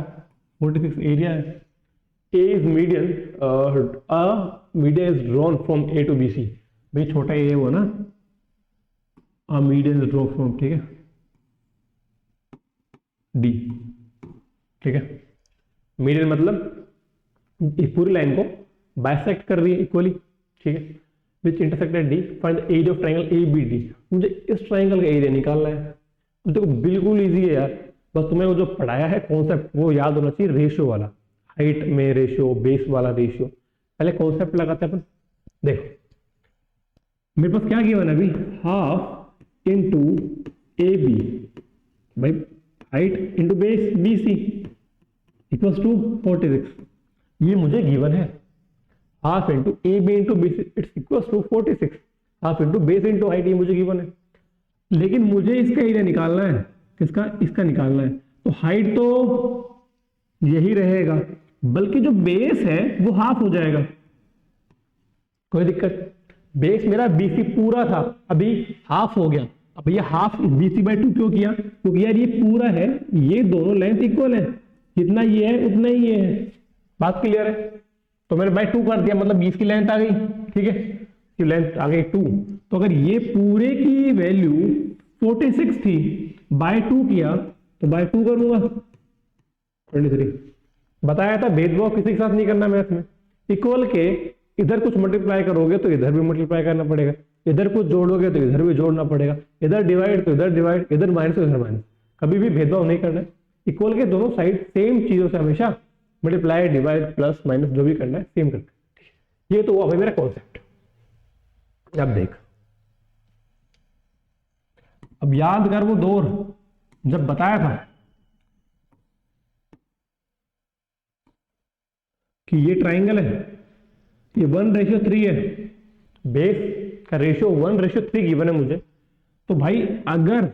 46। एरिया है A is median, median is drawn from A to BC। भाई छोटा एरिया हुआ ना, मीडियन इज ड्रॉन फ्रॉम, ठीक है, D, ठीक है। मीडियन मतलब इस पूरी लाइन को बाइसेक्ट कर रही है इक्वली, ठीक है, which intersected D, find the area of triangle ABD। मुझे इस ट्रायंगल का एरिया निकालना है। देखो बिल्कुल इजी है यार, बस तुम्हें वो जो पढ़ाया है कॉन्सेप्ट वो याद होना चाहिए, रेशियो वाला, हाइट में रेशियो, बेस वाला रेशियो। पहले कॉन्सेप्ट लगाते हैं अपन। देखो मेरे पास क्या गिवन है अभी, हाफ इंटू AB, भाई height into base BC equals to 46। ये मुझे गिवन है, half into A B into B C it's equal to 46, half into base into height, ये मुझे गिवन है। लेकिन मुझे इसका एरिया निकालना है, किसका, इसका निकालना है। तो हाइट तो यही रहेगा, बल्कि जो बेस है वो हाफ हो जाएगा, कोई दिक्कत। बेस मेरा बीसी पूरा था, अभी हाफ हो गया। अब ये हाफ बीसी बाई 2 क्यों किया, क्योंकि यार ये पूरा है, ये दोनों लेंथ इक्वल है, जितना ये है उतना ही ये है। बात क्लियर है? तो मैंने बाई 2 कर दिया, मतलब 20 की लेंथ आ गई, ठीक है, की लेंथ आ गई 2। तो अगर ये पूरे की वैल्यू 46 थी, बाय 2 किया तो बाय 2 करूंगा 23। बताया था भेदभाव किसी के साथ नहीं करना मैथ में। इक्वल के इधर कुछ मल्टीप्लाई करोगे तो इधर भी मल्टीप्लाई करना पड़ेगा, इधर कुछ जोड़ोगे तो इधर भी जोड़ना पड़ेगा, इधर डिवाइड तो इधर डिवाइड, इधर माइनस तो इधर माइनस, कभी भी भेदभाव नहीं करना है। इक्वल के दोनों साइड सेम चीजों से हमेशा मल्टीप्लाई डिवाइड प्लस माइनस जो भी करना है सेम करना है। ये तो हुआ भाई मेरा कॉन्सेप्ट। अब देख, अब याद कर वो दौर जब बताया था कि ये ट्राइंगल है, ये 1:3 है, बेस का रेशियो 1:3 गिवन है मुझे। तो भाई अगर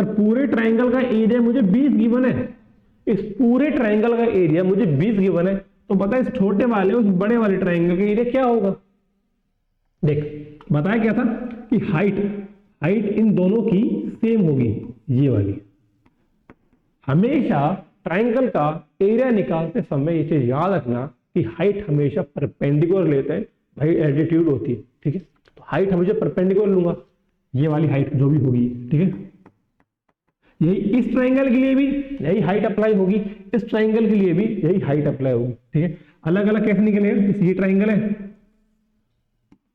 पूरे ट्राइंगल का एरिया मुझे 20 गिवन है, इस पूरे ट्राइंगल का एरिया मुझे 20 गिवन है, तो बता इस छोटे वाले उस बड़े वाले ट्राइंगल का एरिया क्या होगा। देख बताया क्या था कि हाइट इन दोनों की सेम होगी, ये वाली। हमेशा ट्राइंगल का एरिया निकालते समय ये चीज याद रखना कि हाइट हमेशा परपेंडिकुलर लेते हैं, भाई एल्टीट्यूड होती है, ठीक है। तो हाइट हमेशा परपेंडिकुलर लूंगा, ये वाली हाइट जो भी होगी, ठीक है। यही इस ट्राइंगल के लिए भी यही हाइट अप्लाई होगी, इस ट्राइंगल के लिए भी यही हाइट अप्लाई होगी, ठीक है। अलग अलग कैसे निकलेगा, ये ट्राइंगल है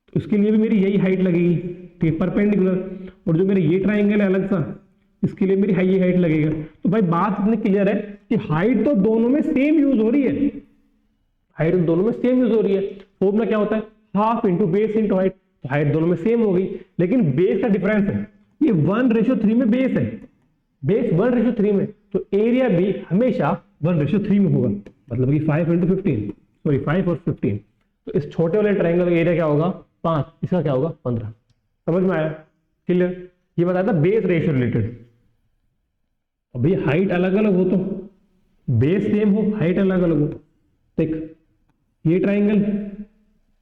तो उसके लिए भी मेरी यही हाइट लगेगी, ठीक है, परपेंडिकुलर। और जो मेरा ये ट्राइंगल है अलग सा, इसके लिए मेरी हाई हाइट लगेगा। तो भाई बात इतनी क्लियर है कि हाइट तो दोनों में सेम यूज हो रही है, हाइट तो दोनों में सेम यूज हो रही है। फॉर्मूला क्या होता है, half into base into height. तो हाइट दोनों में सेम हो गई, लेकिन बेस का डिफरेंस है, ये 1:3 में बेस है, बेस 1:3 में, तो एरिया भी हमेशा 1:3 में होगा, मतलब कि 5 इंटू 15, सॉरी 5 और 15। तो इस छोटे वाले ट्राइंगल का एरिया क्या होगा 5, इसका क्या होगा 15। समझ में आया, क्लियर। ये बताया था बेस रेशियो रिलेटेड। अभी हाइट अलग अलग हो तो बेस सेम हो, हाइट अलग अलग हो। देख ये ट्राइंगल,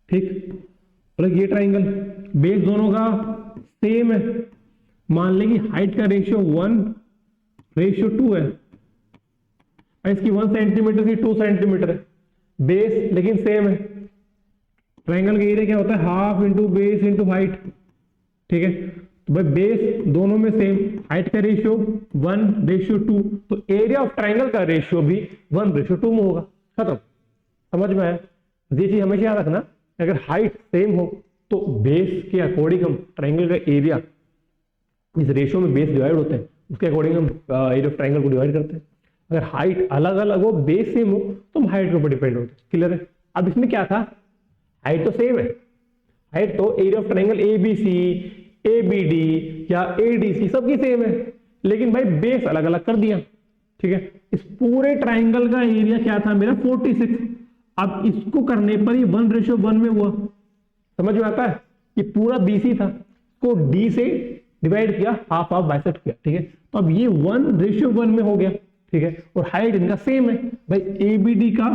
ठीक, और ये ट्राइंगल, बेस दोनों का सेम है। मान लें कि हाइट का रेशियो 1:2 है, इसकी 1 सेंटीमीटर की 2 सेंटीमीटर है, बेस लेकिन सेम है। ट्राइंगल का एरिया क्या होता है, half into base into height, ठीक है। तो भाई बेस दोनों में सेम, हाइट का रेशियो 1:2, तो एरिया ऑफ ट्राइंगल का रेशियो भी 1:2 में होगा। खत्म, समझ में आया। ये चीज हमेशा याद रखना, अगर हाइट सेम हो तो बेस के अकॉर्डिंग हम ट्राइंगल का एरिया, इस रेशियो में बेस डिवाइड होते हैं, उसके अकॉर्डिंग हम एरिया ऑफ ट्राइंगल को डिवाइड करते हैं। अगर हाइट अलग अलग हो, बेस सेम हो, तो हम हाइट के ऊपर डिपेंड होते हैं। क्लियर है। अब इसमें क्या था, हाइट तो सेम है, हाइट तो area of triangle ABC, ABD या ADC सबकी सेम है, लेकिन भाई बेस अलग अलग कर दिया, ठीक है। इस पूरे ट्राइंगल का एरिया क्या था मेरा 46। अब इसको करने पर ये 1:1 में हुआ, समझ में आता है। ये पूरा BC था, को D से डिवाइड किया, हाफ हाफ बाइसेक्ट किया, ठीक है। तो अब ये 1:1 में हो गया, ठीक है। और हाइट इनका सेम है, भाई ABD का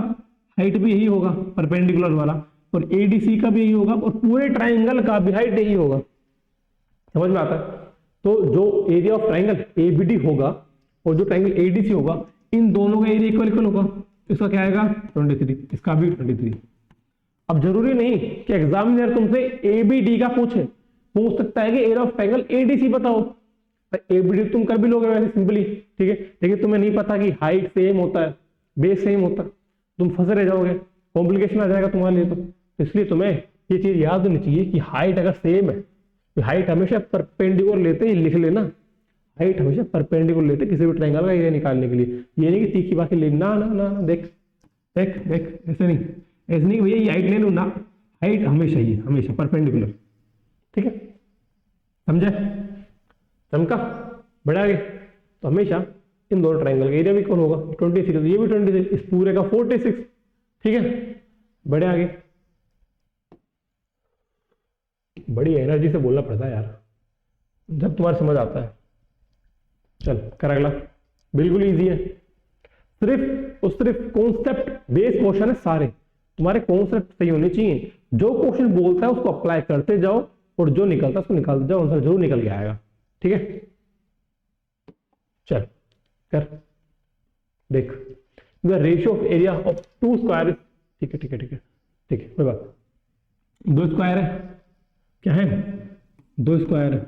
हाइट भी यही होगा परपेंडिकुलर वाला, और ADC का भी यही होगा, और पूरे ट्राइंगल का भी हाइट यही होगा। समझ में आता है। तो जो एरिया ऑफ ट्राइंगल ABD होगा और जो ट्राइंगल ADC होगा, इन दोनों का एरिया इक्वल होगा। इसका क्या आएगा 23, इसका भी 23। अब जरूरी नहीं कि एग्जामिनर तुमसे ABD का पूछ सकता है कि एरिया ऑफ ट्राइंगल ADC बताओ। ABD तुम कर भी लोगे वैसे सिंपली, ठीक है, लेकिन तुम्हें नहीं पता कि हाइट सेम होता है, बेस सेम होता है, तुम फंसे रह जाओगे, कॉम्प्लिकेशन आ जाएगा तुम्हारे लिए। तो इसलिए तुम्हें ये चीज याद होनी चाहिए कि हाइट अगर सेम है, हाइट हमेशा परपेंडिकुलर लेते हैं, लिख लेना, हाइट हमेशा परपेंडिकुलर लेते किसी भी ट्राइंगल का एरिया निकालने के लिए। ये नहीं कि तीखी बाकी ले, ना ना ना, देख देख देख, ऐसे नहीं भैया ये हाइट ले लो ना, हाइट हमेशा ही हमेशा परपेंडिकुलर, ठीक है, समझे, चमका, बढ़ा गए। तो हमेशा इन दोनों ट्राइंगल का एरिया भी कौन होगा 26, ये भी 26, इस पूरे का 46, ठीक है, बड़े आगे, बड़ी एनर्जी से बोलना पड़ता है यार जब तुम्हारा समझ आता है। चल कर अगला, बिल्कुल इजी है, सिर्फ कॉन्सेप्ट बेस क्वेश्चन है सारे, तुम्हारे कॉन्सेप्ट सही होने चाहिए, जो क्वेश्चन बोलता है उसको अप्लाई करते जाओ और जो निकलता है उसको निकालते जाओ, आंसर जरूर निकल के आएगा। ठीक है, चल कर देख, the ratio of area of two square, ठीक है ठीक है ठीक है ठीक है, कोई बात, दो स्क्वायर है, क्या है, दो स्क्वायर है,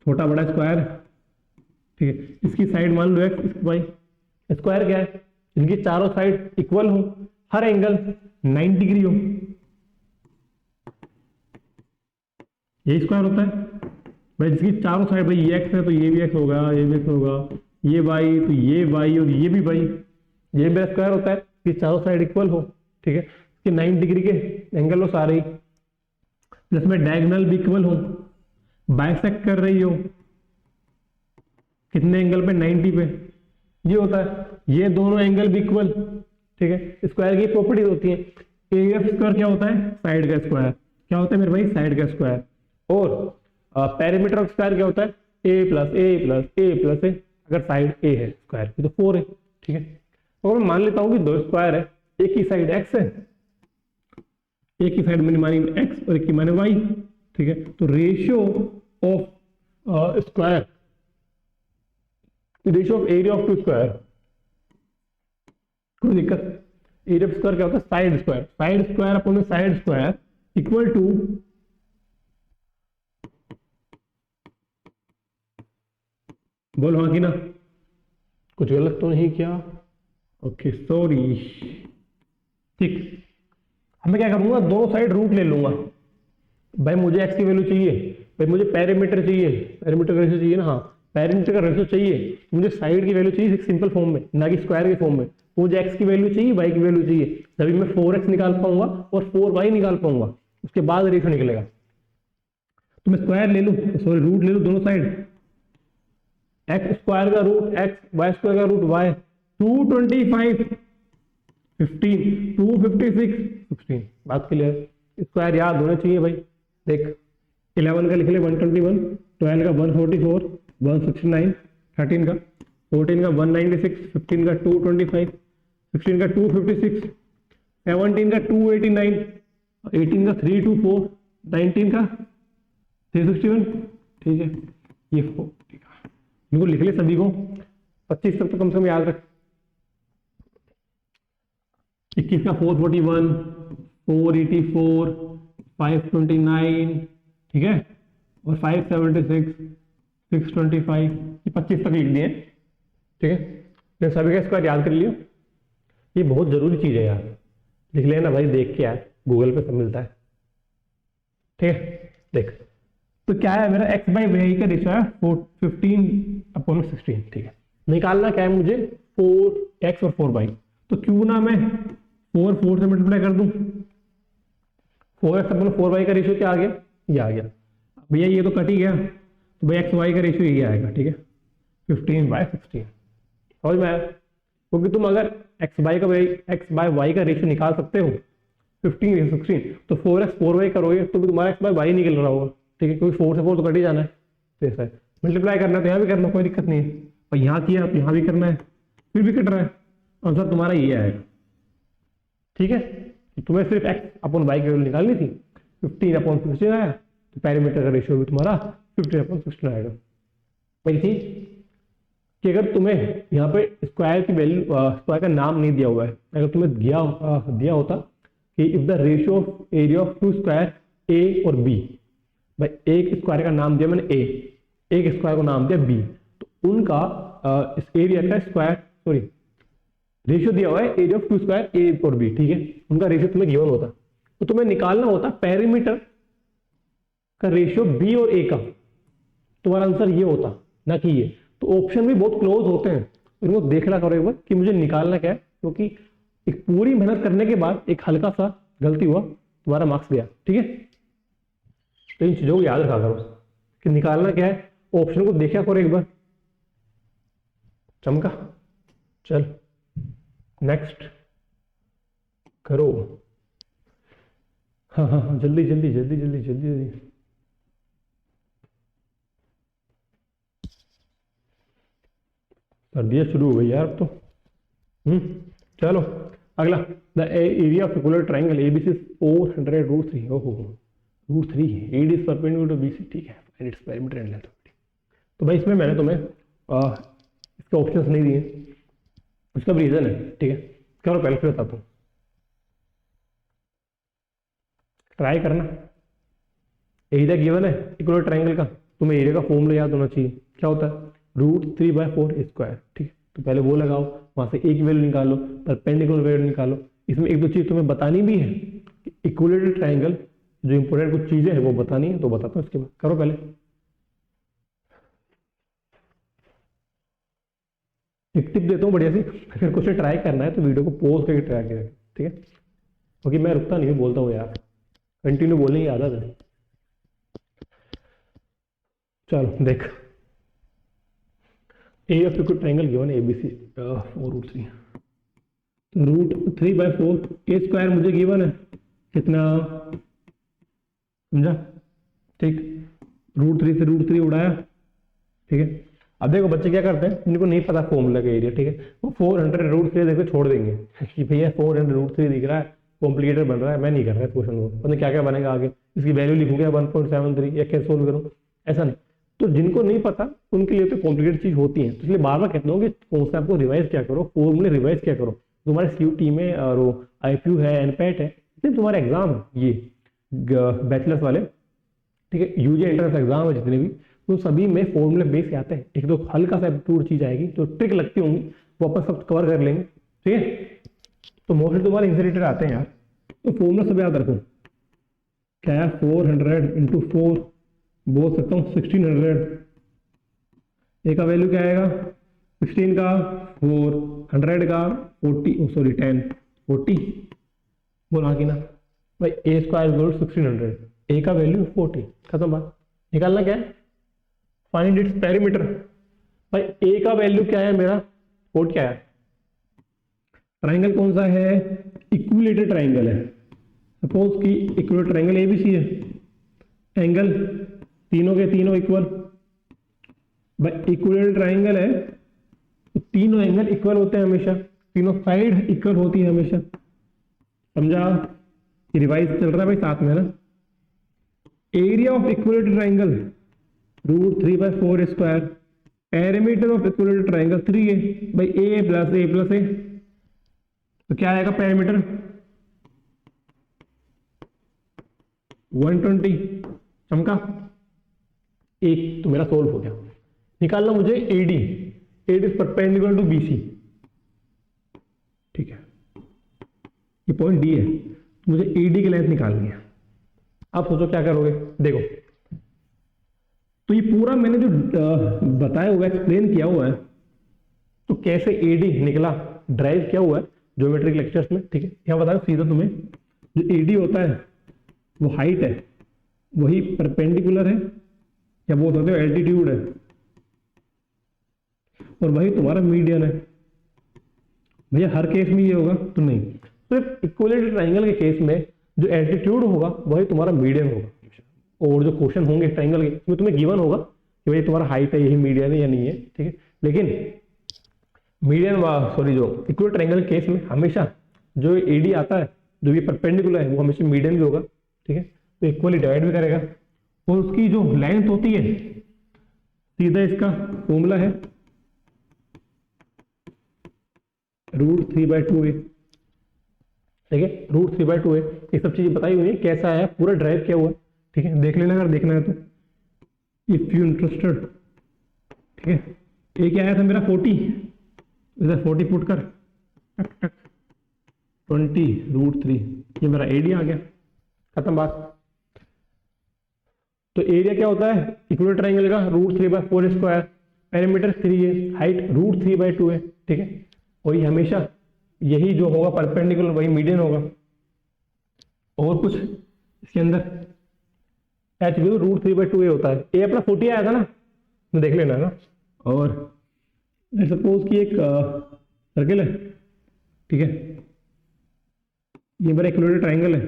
छोटा बड़ा स्क्वायर, ठीक है, इसकी साइड मान लो एक्स, इसकी वाई, स्क्वायर क्या है, इनकी चारों साइड इक्वल हो, हर एंगल 90 डिग्री हो, यही स्क्वायर होता है भाई, जिसकी चारों साइड, भाई ये एक्स है तो ये भी एक्स होगा, ये भी एक्स होगा, ये वाई तो ये वाई और ये भी वाई, ये मेरा स्क्वायर होता है, ये चारों साइड इक्वल हो, ठीक है, इसके 90 डिग्री के एंगल हो सारे, प्लस में डायगोनल भी इक्वल हो, बाइसेक्ट कर रही हो कितने एंगल पे, 90 पे, ये होता है, ये दोनों एंगल भी इक्वल, ठीक है, स्क्वायर की प्रॉपर्टीज होती है, एरिया ऑफ स्क्वायर क्या होता है, साइड का स्क्वायर, क्या होता है मेरे भाई, साइड का स्क्वायर, और पेरीमीटर ऑफ स्क्वायर क्या होता है, ए प्लस ए प्लस ए प्लस ए, अगर साइड ए है स्क्वायर की तो 4 है, ठीक है, और मैं मान लेता हूं कि दो स्क्वायर है, एक की साइड एक्स है, एक की साइड मैंने मानी एक्स और एक की माने वाई, ठीक है, तो ratio of square, ratio of area of two square, कोई दिक्कत, एरिया ऑफ स्क्वायर क्या होता है, साइड स्क्वायर अपन में साइड स्क्वायर इक्वल टू बोल हाँ कि ना, कुछ गलत तो नहीं किया, ओके सॉरी, ठीक, मैं क्या करूंगा, दोनों साइड रूट ले लूंगा, भाई मुझे एक्स की वैल्यू चाहिए, भाई मुझे पैरामीटर चाहिए, पैरामीटर का रेशियो चाहिए ना, हाँ पैरामीटर का रेशियो चाहिए, मुझे साइड की वैल्यू चाहिए सिंपल फॉर्म में, ना कि स्क्वायर के फॉर्म में, मुझे एक्स की वैल्यू चाहिए, वाई की वैल्यू चाहिए, तभी मैं 4x निकाल पाऊंगा और 4y निकाल पाऊंगा, उसके बाद रेशियो निकलेगा, तो मैं स्क्वायर ले लूं, सॉरी रूट ले लूं दोनों साइड, एक्स स्क्वायर का रूट एक्स, वाई स्क्वायर का रूट वाई, 225 15 256 16, बात क्लियर, स्क्वायर याद होने चाहिए भाई, देख 11 का लिख ले 121, 12 का 144, 169, 13 का 14 का 196, 15 का 225, 16 का 256, 17 का 289, 18 का 324, 19 का 361, ठीक है, ये 4, ठीक है, इनको लिख ले सभी को, 25 तक तो कम से कम याद रख, 21 का 441, 484, 529, ठीक है, और 576, 625, ये 25 तक लिख दिए, ठीक है, तो सभी का स्क्वायर याद कर लियो, ये बहुत जरूरी चीज है यार, लिख लेना भाई, देख के यार गूगल पे सब मिलता है, ठीक है, देख तो क्या है मेरा x बाई वाई का रेशियो है 15/16, ठीक है, निकालना क्या है मुझे, 4x और 4y, तो क्यों ना मैं 4 से मल्टीप्लाई कर दूं, 4x अपन 4y का रेशियो क्या आ गया, ये आ गया, भैया ये तो कट ही गया, तो भाई x y का रेशियो ये आएगा, ठीक है, 15/16, समझ में आया, क्योंकि तुम अगर x बाय y का रेशियो निकाल सकते हो 15/16, तो 4x 4y करोगे तो भी तुम्हारा x बाय y निकल रहा होगा, ठीक है, क्योंकि 4 से 4 तो कट ही जाना है, तो ऐसा है, मल्टीप्लाई करना है तो यहाँ भी करना, कोई दिक्कत नहीं है, और यहाँ किया तो यहाँ भी करना है, फिर भी कट रहा है, आंसर तुम्हारा ये आएगा, ठीक है, तुम्हें सिर्फ x अपॉन y की वैल्यू निकालनी थी, 15/16 आया, तो पैरामीटर का रेशियो भी तुम्हारा 15/16 आएगा, वही थी कि अगर तुम्हें यहाँ पे स्क्वायर की वैल्यू, स्क्वायर का नाम नहीं दिया हुआ है, अगर तुम्हें दिया होता कि if the ratio of area of two square A और बी, भाई एक स्क्वायर का नाम दिया मैंने ए, एक स्क्वायर को नाम दिया बी, तो उनका इस एरिया का स्क्वायर, सॉरी रेशियो दिया हुआ है area of two square A और बी, ठीक है, उनका रेशियो तुम्हें गिवन होता, तो तुम्हें निकालना होता पेरीमीटर का रेशियो बी और ए का, तुम्हारा आंसर ये होता, ना कि ये, तो ऑप्शन भी बहुत क्लोज होते हैं, इनको देखना करो एक बार कि मुझे निकालना क्या है, क्योंकि एक पूरी मेहनत करने के बाद एक हल्का सा गलती हुआ, तुम्हारा मार्क्स गया, ठीक है, तो इन चीजों को याद रखा करो कि निकालना क्या है, ऑप्शन को देखा करो एक बार, चमका, चल नेक्स्ट, करो। हाँ हाँ हाँ, जल्दी जल्दी जल्दी जल्दी जल्दी जल्दी। सर्दियाँ शुरू हो गई यार अब तो। चलो अगला। The area of equal triangle A B C 400√3। ओहो, √3 AD is perpendicular to B C. ठीक है, find its perimeter and length. तो भाई इसमें मैंने तुम्हें इसके ऑप्शंस नहीं दिए, उसका भी रीजन है। ठीक है, करो पहले फिर बताता हूँ। ट्राई करना। एरिया गिवन है इक्वल ट्राइंगल का, तुम्हें एरिया का फॉर्मूला याद होना चाहिए। क्या होता है? √3/4²। ठीक है, तो पहले वो लगाओ, वहां से एक वैल्यू निकालो, परपेंडिकुलर वैल्यू निकालो। इसमें एक दो चीज तुम्हें बतानी भी है कि इक्विलेटरल ट्राइंगल जो इंपोर्टेंट कुछ चीजें हैं वो बतानी है, तो बताता हूँ। इसके बाद करो पहले। एक टिप देता हूँ बढ़िया सी, अगर कुछ ट्राई करना है तो वीडियो को पॉज करके ट्राई करें। ठीक है, क्योंकि मैं रुकता नहीं हूँ, बोलता हूँ यार, कंटिन्यू बोलने की आदत है। चलो देख, area of equal triangle given है एबीसी 4√3। √3/4 A² मुझे गिवन है कितना, समझा? ठीक, √3 से √3 उड़ाया। ठीक है, अब देखो बच्चे क्या करते हैं, इनको नहीं पता फॉर्मूला का एरिया। ठीक है, वो 400√3 देखो छोड़ देंगे कि भैया 400√3 दिख रहा है, कॉम्प्लिकेटेड बन रहा है, मैं नहीं कर रहा क्वेश्चन को, पता क्या क्या बनेगा आगे, इसकी वैल्यू लिखूंगा 1.73 या कैसे सोल्व करूँ, ऐसा नहीं। तो जिनको नहीं पता उनके लिए तो कॉम्प्लिकेटेड चीज होती है, तो इसलिए बार बार कहता हूँ कि कॉन्सेप्ट को रिवाइज क्या करो, फॉर्मूले रिवाइज क्या करो। तुम्हारे CUT में और IPU है, NPAT है, सिर्फ तुम्हारे एग्जाम ये बैचलर्स वाले, ठीक है, UG एंट्रेंस एग्जाम है जितने भी, तो सभी में फॉर्मूले बेस आते हैं। एक तो हल्का सा एप्टीट्यूड चीज आएगी, तो ट्रिक लगती होंगी, वो अपन सब कवर कर लेंगे। ठीक है, तो मोस्टली तुम्हारे इंसरिटेड आते हैं यार, तो फॉर्मूला सब याद रखो। क्या है? 400 × 4 बोल सकता हूँ 1600। ए का वैल्यू क्या आएगा? 16 का 4, 100 का 40, सॉरी 10, 40 बोला कि ना भाई। A² 1600, ए का वैल्यू 40, खत्म बात। निकालना क्या है? Find its perimeter. भाई ए का वैल्यू क्या है मेरा? 40 क्या है? ट्राइंगल कौन सा है? इक्विलेटरल ट्राइंगल है। सपोज कि इक्विलेटरल ट्राइंगल ABC है, एंगल तीनों के तीनों इक्वल। भाई इक्विलेटरल ट्राइंगल है तो तीनों एंगल इक्वल होते हैं हमेशा, तीनों साइड इक्वल होती है हमेशा, समझा? रिवाइज चल रहा है भाई साथ में ना। Area of equilateral triangle √3/4²। Perimeter of equilateral triangle 3 है भाई, A + A + A, तो क्या आएगा पेरीमीटर? 120। चमका एक, तो मेरा सोल्व हो गया। निकालना मुझे AD। AD is perpendicular to BC। ठीक है, ये पॉइंट D है, तो मुझे AD की लेंथ निकालनी है। आप सोचो क्या करोगे। देखो, तो ये पूरा मैंने जो बताया हुआ है, एक्सप्लेन किया हुआ है, तो कैसे AD निकला, ड्राइव किया हुआ है ज्योमेट्रिक लेक्चर्स में। ठीक है, यहाँ बताओ सीधा तुम्हें, जो AD होता है वो हाइट है, वही परपेंडिकुलर है, या बोल सकते हो एल्टीट्यूड है, और वही तुम्हारा मीडियन है। भैया हर केस में ये होगा तो नहीं, सिर्फ इक्विलेटरल ट्राइंगल के केस में जो एल्टीट्यूड होगा वही तुम्हारा मीडियन होगा। और जो क्वेश्चन होंगे ट्राइंगल के, उसमें तुम्हें गिवन होगा कि भाई तुम्हारा हाइट है, यही मीडियन है या नहीं है। ठीक है, लेकिन मीडियन सॉरी जो इक्विलेटरल ट्राइंगल के केस में हमेशा जो AD आता है, जो ये परपेंडिकुलर है, वो हमेशा मीडियन भी होगा। ठीक है, तो इक्वली डिवाइड भी करेगा, और उसकी जो लेंथ होती है, सीधा इसका फॉर्मूला है √3/2A। ठीक है, √3/2A। ये सब चीजें बताई हुई है, कैसा है पूरा ड्राइव किया हुआ है। ठीक है, देख लेना अगर देखना है तो, इफ यू इंटरेस्टेड। ठीक है, ये क्या आया था मेरा 40, इधर 40 पुट कर, टक टक 20√3, ये मेरा AD आ गया, खत्म बात। तो एरिया क्या होता है इक्विलेटरल ट्राइंगल का? √3/4²। पेरीमीटर 3 है, हाइट √3/2 है। ठीक है, और ये हमेशा यही जो होगा परपेंडिकुलर वही मीडियन होगा। और कुछ इसके अंदर H भी √3/2A होता है। A अपना 40 आया था ना, तो देख लेना ना। और सपोज कि एक सर्किल है, ठीक है, ये मेरा इक्विलेटरल ट्राइंगल है,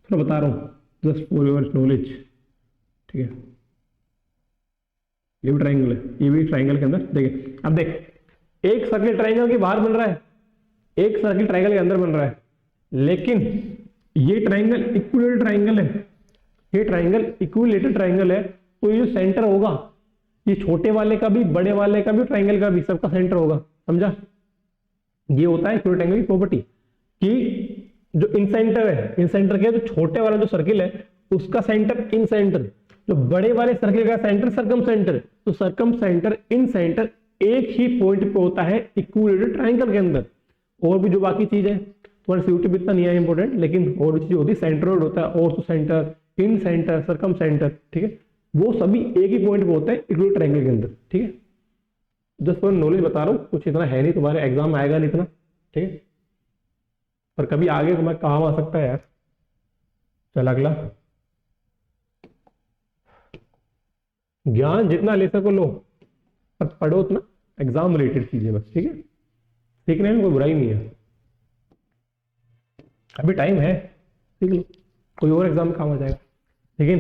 थोड़ा बता रहा हूँ जस्ट फॉर योर नॉलेज, ठीक है। ये भी ट्राइंगल है, ये भी ट्राइंगल के अंदर देखिए। अब देख, एक सर्किल ट्राइंगल के बाहर बन रहा है, एक सर्किल ट्राइंगल के अंदर बन रहा है, लेकिन ये ट्राइंगल इक्विलेटरल ट्राइंगल है, ये ट्राइंगल इक्विलेटरल ट्राइंगल है। तो ये जो सेंटर होगा, ये छोटे वाले का भी, बड़े वाले का भी, ट्राइंगल का भी, सबका सेंटर होगा, समझा। ये होता है इक्विलेटरल ट्राइंगल की प्रॉपर्टी कि जो इन सेंटर है, इन सेंटर के जो छोटे वाला जो सर्किल है उसका सेंटर इन सेंटर, जो बड़े वाले सर्किल का सेंटर सर्कम सेंटर, तो सर्कम सेंटर इन सेंटर एक ही पॉइंट पे होता है इक्विलेटरल ट्राइंगल के अंदर। और भी जो बाकी चीज है तुम्हारे सीयूटी में इतना नहीं है इंपॉर्टेंट, लेकिन और भी चीज होती है, सेंट्रोइड होता है, ऑर्थो सेंटर, इन सेंटर, सर्कम सेंटर, ठीक है, वो सभी एक ही पॉइंट पे होता है इक्विलेटरल ट्राइंगल के अंदर, ठीक है। जस्ट फॉर नॉलेज बता रहा हूँ, कुछ इतना है नहीं, तुम्हारे एग्जाम में आएगा नहीं इतना, ठीक है, पर कभी आगे तुम्हारे काम आ सकता है यार। चल अगला, ज्ञान जितना ले सको लो, पर पढ़ो उतना एग्जाम रिलेटेड चीजें बस, ठीक है। सीखने में कोई बुराई नहीं है, अभी टाइम है, सीख लो, कोई और एग्जाम में काम आ जाएगा। लेकिन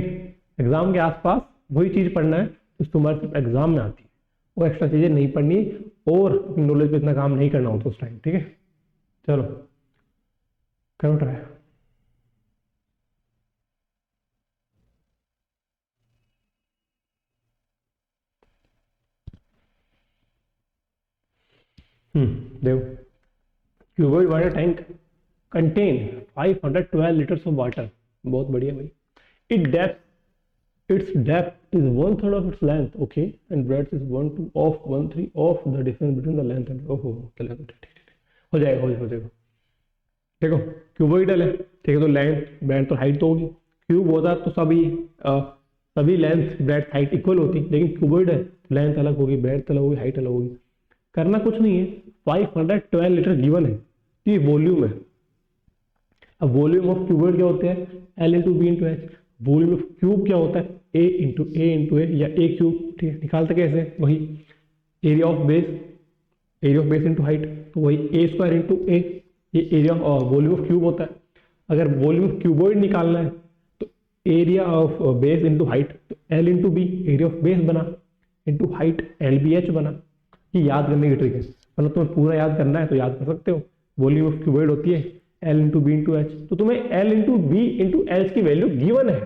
एग्जाम के आसपास वही चीज पढ़ना है जो तुम्हारे सिर्फ एग्जाम में आती है, वो एक्स्ट्रा चीजें नहीं पढ़नी और नॉलेज पे इतना काम नहीं करना होता उस टाइम, ठीक है। चलो करो ट्राई। देखो, cuboid water tank contain 512 litres of water, बहुत बढ़िया भाई। its depth is 1/3 of its length, okay, and breadth is 1/3 of the difference between the length and हो जाएगा। देखो क्यूबॉइडल है, ठीक है, तो लेंथ ब्रेड्थ तो हाइट तो होगी, क्यूब होता तो सभी लेंथ ब्रेड्थ हाइट इक्वल होती, लेकिन क्यूबॉइड है, लेंथ अलग होगी, ब्रेड्थ अलग होगी, हाइट अलग होगी। करना कुछ नहीं है, 512 लीटर गिवन है, ये वॉल्यूम है। अब वॉल्यूम ऑफ क्यूबॉइड क्या होते हैं, L into B into H. Volume of cube क्या होता है, A इंटू ए या ए क्यूब, ठीक है। निकालते कैसे, वही area of base into height, तो वही ए स्क्वायर इंटू ए, ये एरिया और वॉल्यूम ऑफ क्यूब होता है। अगर वॉल्यूम ऑफ क्यूबॉइड निकालना है तो area of base into height, तो L into B, area of base बना, इंटू हाइट LBH बना। ये याद करने की ट्रिक है, मतलब तुम्हें पूरा याद करना है तो याद कर सकते हो। वॉल्यूम ऑफ क्यूबॉइड होती है L into B into H, तो तुम्हें L into B into H की वैल्यू गिवन है।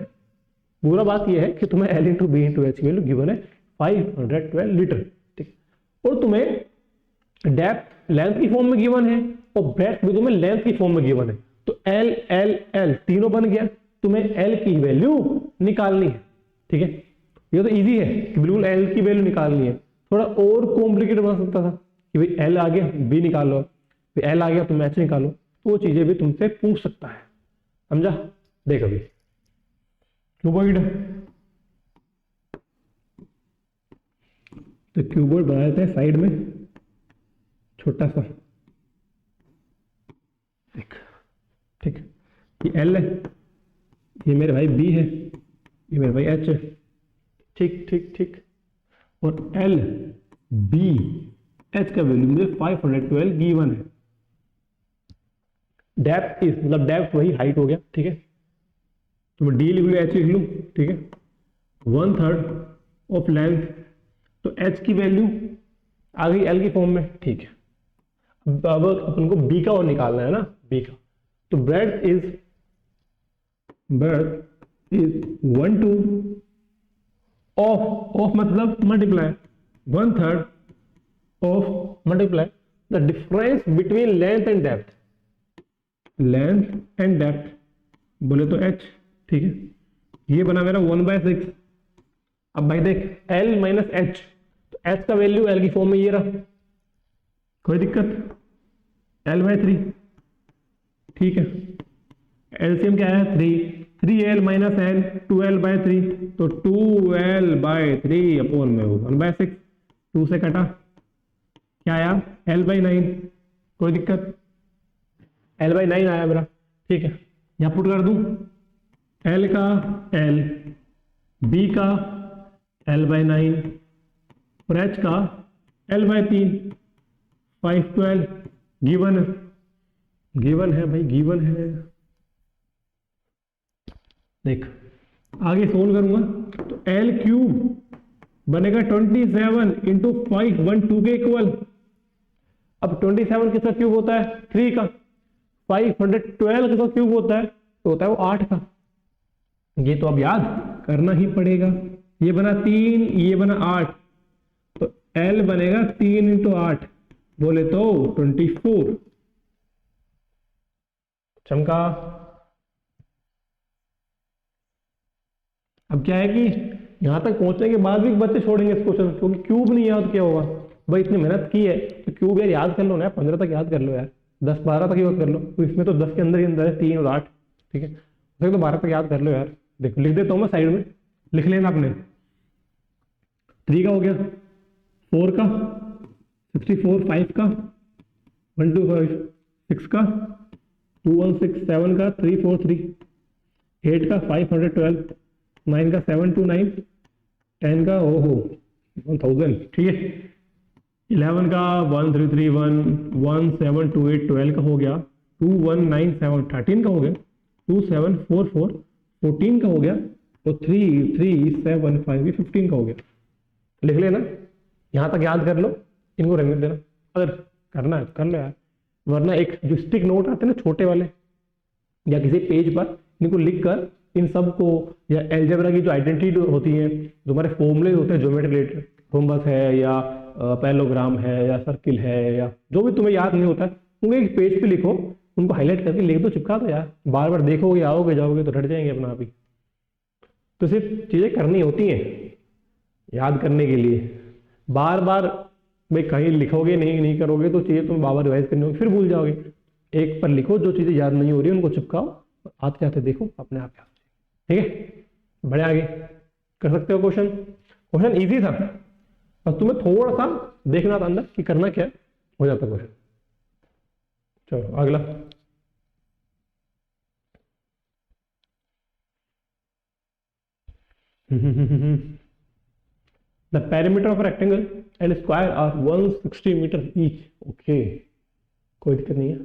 पूरा बात यह है कि तुम्हें L into B into H की वैल्यू गिवन है 512 लीटर, ठीक। और तुम्हें डेप्थ लेंथ की फॉर्म में गिवन है और ब्रेड्थ भी तुम्हें लेंथ की फॉर्म में गिवन है, तो L L L तीनों बन गया, तुम्हें L की वैल्यू निकालनी है, ठीक है। ये तो इजी है कि बिल्कुल L की वैल्यू निकालनी है। थोड़ा और कॉम्प्लिकेटेड बन सकता था कि भाई L आ गया B निकालो, फिर L आ गया तुम H निकालो, तो वो चीजें भी तुमसे पूछ सकता है, समझा। देख अभी क्यूबॉइड, तो क्यूबॉइड बना देते हैं साइड में छोटा सा, ठीक। ये L है, ये मेरे भाई B है, ये मेरे भाई H है, ठीक ठीक ठीक। और L B H का वैल्यू मुझे 512 गिवन है। डेप्थ इज, मतलब डेप्थ वही हाइट हो गया, ठीक है, तो मैं D लिख लूँ, H लिख लूँ, ठीक है। 1/3 ऑफ लेंथ, तो H की वैल्यू आ गई L की फॉर्म में, ठीक है। अब अपन को B का और निकालना है ना, B का, तो ब्रेड्थ इज 1/2 ऑफ मतलब multiply 1/3 of multiply the difference between length and depth, length and depth बोले तो H, ठीक है। ये बना मेरा 1/6। अब भाई देख L माइनस H, तो H का वैल्यू L की फॉर्म में ये रहा, कोई दिक्कत, L/3, ठीक है। एलसीएम क्या है 3L माइनस L 2L/3, तो 2L/3 अपॉन में 1/6, 2 से कटा क्या आया L/9, कोई दिक्कत, L/9 आया मेरा, ठीक है। यहाँ पुट कर दूं L का L, B का L/9 और H का L/3, 512 गिवन गिवन है भाई, गिवन है। देख आगे सोल्व करूंगा तो एल क्यूब बनेगा 27 इंटू 512 के इक्वल। अब 27 किसका क्यूब होता है? 3 का। 512 किसका क्यूब होता है? तो होता है वो 8 का। ये तो अब याद करना ही पड़ेगा। ये बना 3, ये बना 8, तो एल बनेगा 3 इंटू 8 बोले तो 24। चमका। अब क्या है कि यहां तक पहुंचने के बाद भी बच्चे छोड़ेंगे इस क्वेश्चन, क्योंकि क्यूब नहीं याद क्या होगा। भाई इतनी मेहनत की है तो क्यूब यार याद कर लो ना, 15 तक याद कर लो यार, 10 12 तक याद कर लो। तो इसमें तो 10 के अंदर ही अंदर है 3 और 8, ठीक है, तो 12 तक याद कर लो यार। देखो लिख देता हूँ मैं साइड में, लिख लेना अपने। 3 का हो गया, 4 का, 64, 5 का, 125, 6 का, 216, 7 का, 343, 8 का, 512, 9 का, 729, 10 का ओहो 1000, ठीक है। 11 का 1331, 1728, 12 का हो गया 2197, 13 का हो गया 2744, 14 का हो गया तो 3375, ये 15 का हो गया। लिख लेना, यहां तक याद कर लो, इनको रहने देना। अगर करना है कर लो यार, वरना एक जो स्टिक नोट आते हैं ना छोटे वाले, या किसी पेज पर इनको लिख कर इन सब को, या एल्जेब्रा की जो आइडेंटिटी होती है, जो हमारे फॉर्मूले होते हैं ज्योमेट्री रिलेटेड, रोम्बस है या पैरेललोग्राम है या सर्किल है या जो भी तुम्हें याद नहीं होता, उनको एक पेज पे लिखो, उनको हाईलाइट करके लिख दो, चिपका दो यार। बार बार देखोगे आओगे जाओगे तो रट जाएंगे अपना आप ही। तो सिर्फ चीजें करनी होती हैं याद करने के लिए, बार बार भाई कहीं लिखोगे नहीं करोगे तो चीजें तुम्हें बार बार रिवाइज करनी होगी, फिर भूल जाओगे। एक पर लिखो, जो चीजें याद नहीं हो रही उनको चिपकाओ, आते जाते देखो अपने आप याद, ठीक है। बड़े आगे कर सकते हो क्वेश्चन। क्वेश्चन इजी था, बस तुम्हें थोड़ा सा देखना था अंदर कि करना क्या है, हो जाता क्वेश्चन। चलो अगला। The perimeter of a rectangle and square are 160 meter each. Okay, कोई दिक्कत नहीं है।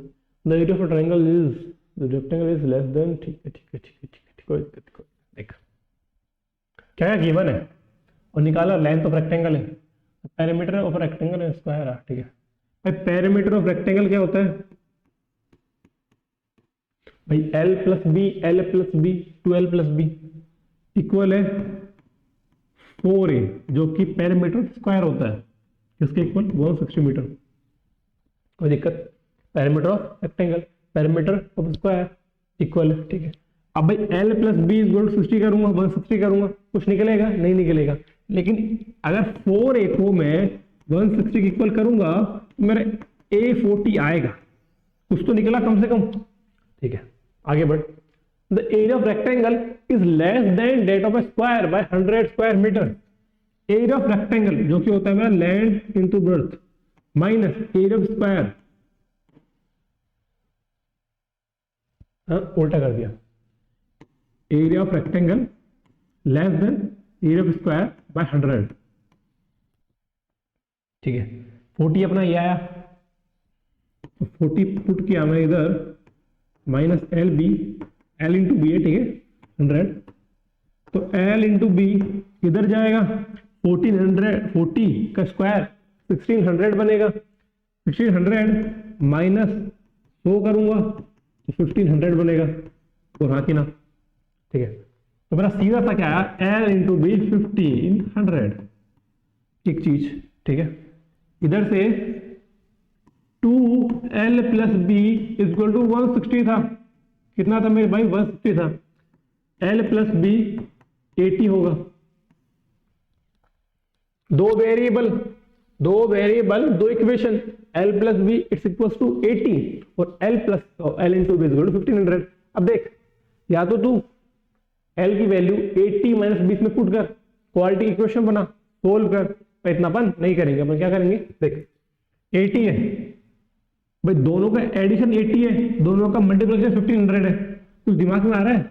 The area of a triangle is, the rectangle is less than, ठीक है कोई दिक्कत नहीं। देख क्या गिवन है और निकाला लेंथ ऑफ रेक्टेंगल है, perimeter of rectangle and square है, ठीक है। भाई पेरीमीटर ऑफ रेक्टेंगल क्या होता है भाई? L plus B, L plus B, 12 plus B equal है 4a, जो कि पेरीमीटर स्क्वायर होता है, किसके इक्वल? 160 मीटर। कोई दिक्कत? Perimeter of rectangle, perimeter of square equal है, ठीक है। अब भाई L plus B is equal to 60 करूंगा, 160 करूंगा, कुछ निकलेगा? नहीं निकलेगा। लेकिन अगर 4a को मैं 160 के इक्वल करूंगा तो मेरा A40 आएगा, कुछ तो निकला कम से कम, ठीक है। आगे बढ़। The area of rectangle is less than that of a square by 100 square metre. Area of rectangle जो कि होता है मेरा length into breadth minus area of square, उल्टा कर दिया, area of rectangle less than area of square by 100, ठीक है। 40 अपना ये आया, तो 40 पुट किया मैं इधर, minus L B, L into B है, ठीक है, 100, तो एल इंटू बी इधर जाएगा, 40 का स्क्वायर 1600 बनेगा, 1600 माइनस 100 करूंगा तो 1500 बनेगा, और हाँ कि ना, ठीक है। तो मेरा सीधा सा क्या आया, एल इंटू बी 1500, एक चीज, ठीक है। इधर से 2l plus B is equal to 160 था, कितना था मेरे भाई? 160 था। l प्लस बी 80 होगा। दो वेरिएबल, दो equation, l plus B it's equal to 80 और l into B is equal to 1500। अब देख, या तो तू l की वैल्यू 80 माइनस 20 में पुट कर, क्वालिटी इक्वेशन बना, सोल्व कर। इतना अपन नहीं करेंगे, अपन क्या करेंगे, देख 80 है भाई, दोनों का एडिशन 80 है, दोनों का मल्टीप्लिकेशन 1500 है। कुछ दिमाग में आ रहा है?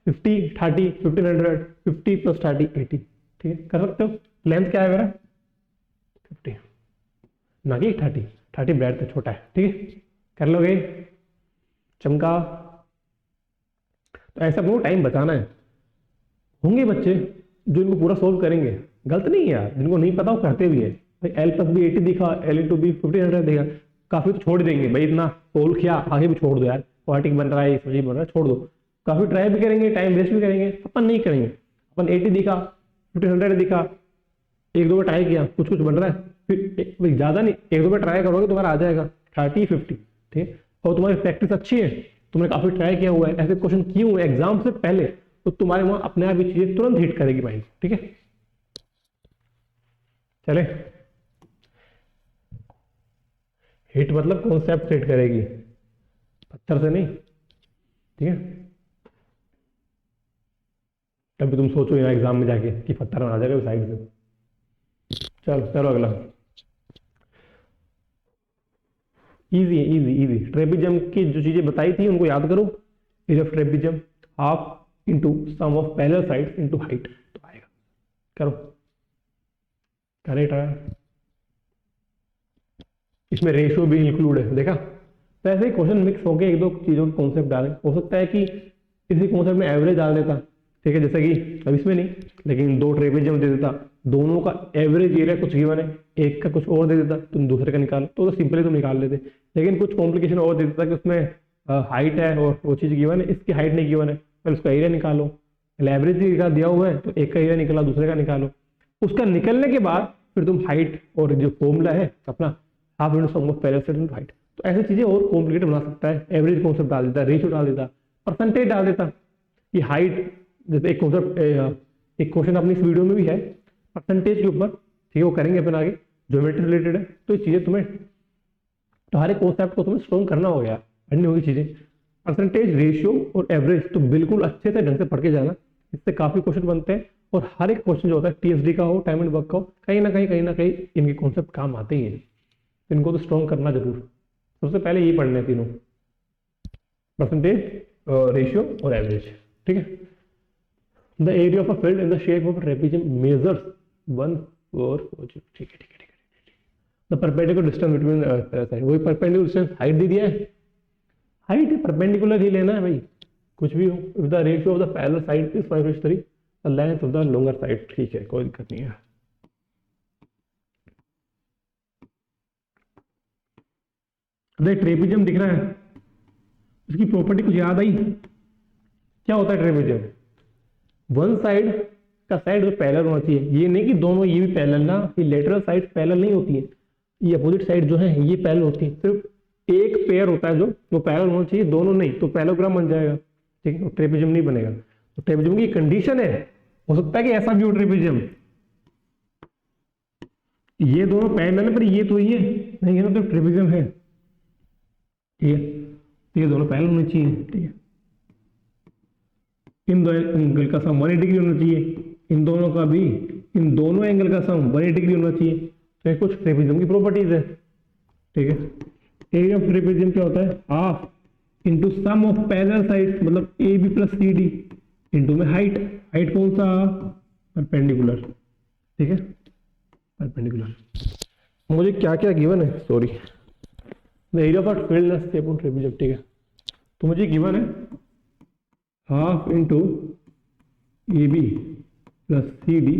50 30 1500, 50 प्लस 30 80, ठीक है, कर सकते हो। लेंथ क्या है मेरा? 50। ना कि 30 ब्रैड तो छोटा है, ठीक है, कर लोगे चमका। तो ऐसा आपको टाइम बचाना है। होंगे बच्चे जो इनको पूरा सोल्व करेंगे, गलत नहीं है यार, जिनको नहीं पता वो करते भी है। भाई एल प्लस बी 80 दिखा, एल इंटू बी 1500 दिखा, काफी तो छोड़ देंगे भाई, इतना सोल्व किया आगे भी छोड़ दो यार, क्वाड्रेटिक बन रहा है, सब्जी बन रहा है, छोड़ दो। काफी ट्राई भी करेंगे, टाइम वेस्ट भी करेंगे, अपन नहीं करेंगे। अपन 80 दिखा, 1500 दिखा, एक दो बार ट्राई किया, कुछ कुछ बन रहा है, फिर ज्यादा नहीं, एक दो बार ट्राई करोगे तुम्हारा आ जाएगा 30-50, ठीक है। और तुम्हारी प्रैक्टिस अच्छी है, तुमने काफी ट्राई किया हुआ है, ऐसे क्वेश्चन किए हुए एग्जाम से पहले, तो तुम्हारे वहां अपने आप ये चीजें तुरंत हिट करेगी भाई, ठीक है। चले, हिट मतलब कॉन्सेप्ट हिट करेगी, पत्थर से नहीं, ठीक है। तभी तुम सोचो यहाँ एग्जाम में जाके कि पत्थर आ जाएगा साइड से। चलो चलो अगला, इजी है, इजी इजी। ट्रेपेजियम की जो चीजें बताई थी उनको याद करो। Area of trapezium half into sum of parallel sides into height, तो आएगा। करो, करेक्ट है। इसमें रेशियो भी इंक्लूड है, देखा। तो ऐसे ही क्वेश्चन मिक्स होकर एक दो चीजों के कॉन्सेप्ट डालें, हो सकता है कि इसी कॉन्सेप्ट में एवरेज डाल देता, ठीक है, जैसे कि अब इसमें नहीं, लेकिन दो ट्रेपेजियम दे देता, दोनों का एवरेज एरिया कुछ गिवन है, एक का कुछ और दे देता, तुम दूसरे का निकालो, तो सिंपली तुम निकाल लेते। लेकिन कुछ कॉम्प्लिकेशन और दे देता कि उसमें हाइट है और वो चीज गिवन है, इसकी हाइट नहीं गिवन है, फिर उसका एरिया निकालो। एवरेज दिया हुआ है तो एक का एरिया निकला, दूसरे का निकालो। उसका निकलने के बाद फिर तुम हाइट और जो फॉर्मूला है अपना half into sum of parallel sides into height, तो ऐसी चीजें और कॉम्प्लिकेटेड बना सकता है। एवरेज कॉन्सेप्ट डाल देता, रेशियो डाल देता, परसेंटेज डाल देता कि हाइट, जैसे एक कॉन्सेप्ट, एक क्वेश्चन अपनी इस वीडियो में भी है परसेंटेज के ऊपर, ठीक है, वो करेंगे अपन आगे, ज्योमेट्री रिलेटेड है। तो ये चीजें तुम्हें, तुम्हारे कॉन्सेप्ट को तुम्हें स्ट्रॉन्ग करना हो गया, पढ़नी होगी चीजें। परसेंटेज, रेशियो और एवरेज तो बिल्कुल अच्छे से ढंग से पढ़ के जाना, इससे काफी क्वेश्चन बनते हैं। और हर एक क्वेश्चन जो होता है टीएसडी का हो, टाइम एंड वर्क का हो, कहीं ना कहीं इनके कॉन्सेप्ट काम आते ही है। इनको तो स्ट्रॉन्ग करना जरूर। सबसे पहले ये पढ़ने तीनों, परसेंटेज, रेशियो और एवरेज, ठीक है। The area of a field in the shape of trapezium measures 1/4, ठीक है ठीक है ठीक है। द परपेंडिकुलर डिस्टेंस बिटवीन, वही परपेंडिकुलर डिस्टेंस, हाइट दे दिया है, हाइट परपेंडिकुलर ही लेना है भाई, कुछ भी हो। If the ratio of the parallel side is 5:3, the length of the longer side, ठीक है, कोई दिक्कत नहीं है। ट्रेपेजियम दिख रहा है, इसकी प्रॉपर्टी कुछ याद आई? क्या होता है ट्रेपेजियम? वन साइड का साइड जो पैरेलल होना चाहिए, ये नहीं कि दोनों ये भी पैरेलल ना, ये लेटरल साइड पैरेलल नहीं होती है, ये अपोजिट साइड जो है ये पैरेलल होती है। सिर्फ एक पेयर होता है जो वो पैरेलल होना चाहिए, दोनों नहीं तो पैरेललोग्राम बन जाएगा, ठीक है, ट्रेपेजियम नहीं बनेगा। तो ट्रेपेजियम की कंडीशन है, हो सकता है कि ऐसा भी हो ट्रेपेजियम, ये दोनों पैरेलल है पर ये तो ये नहीं है ना, तो ट्रेपेजियम है, ठीक है। ये दोनों पैरेलल होने चाहिए, ठीक है। इन दो एंगल का सम 180 डिग्री होना चाहिए, इन दोनों का भी, इन दोनों एंगल का सम 180 डिग्री होना चाहिए। तो ये कुछ ट्रेपेजियम की प्रॉपर्टीज है, ठीक है। एरिया ऑफ ट्रेपेजियम क्या होता है? Half into sum of parallel sides, मतलब A B plus C D into में हाइट, हाइट कौन सा? परपेंडिकुलर, ठीक है, परपेंडिकुलर। मुझे क्या क्या गिवन है, sorry, the area of field in shape of trapezium, ठीक है। तो मुझे गिवन है half into A B plus C D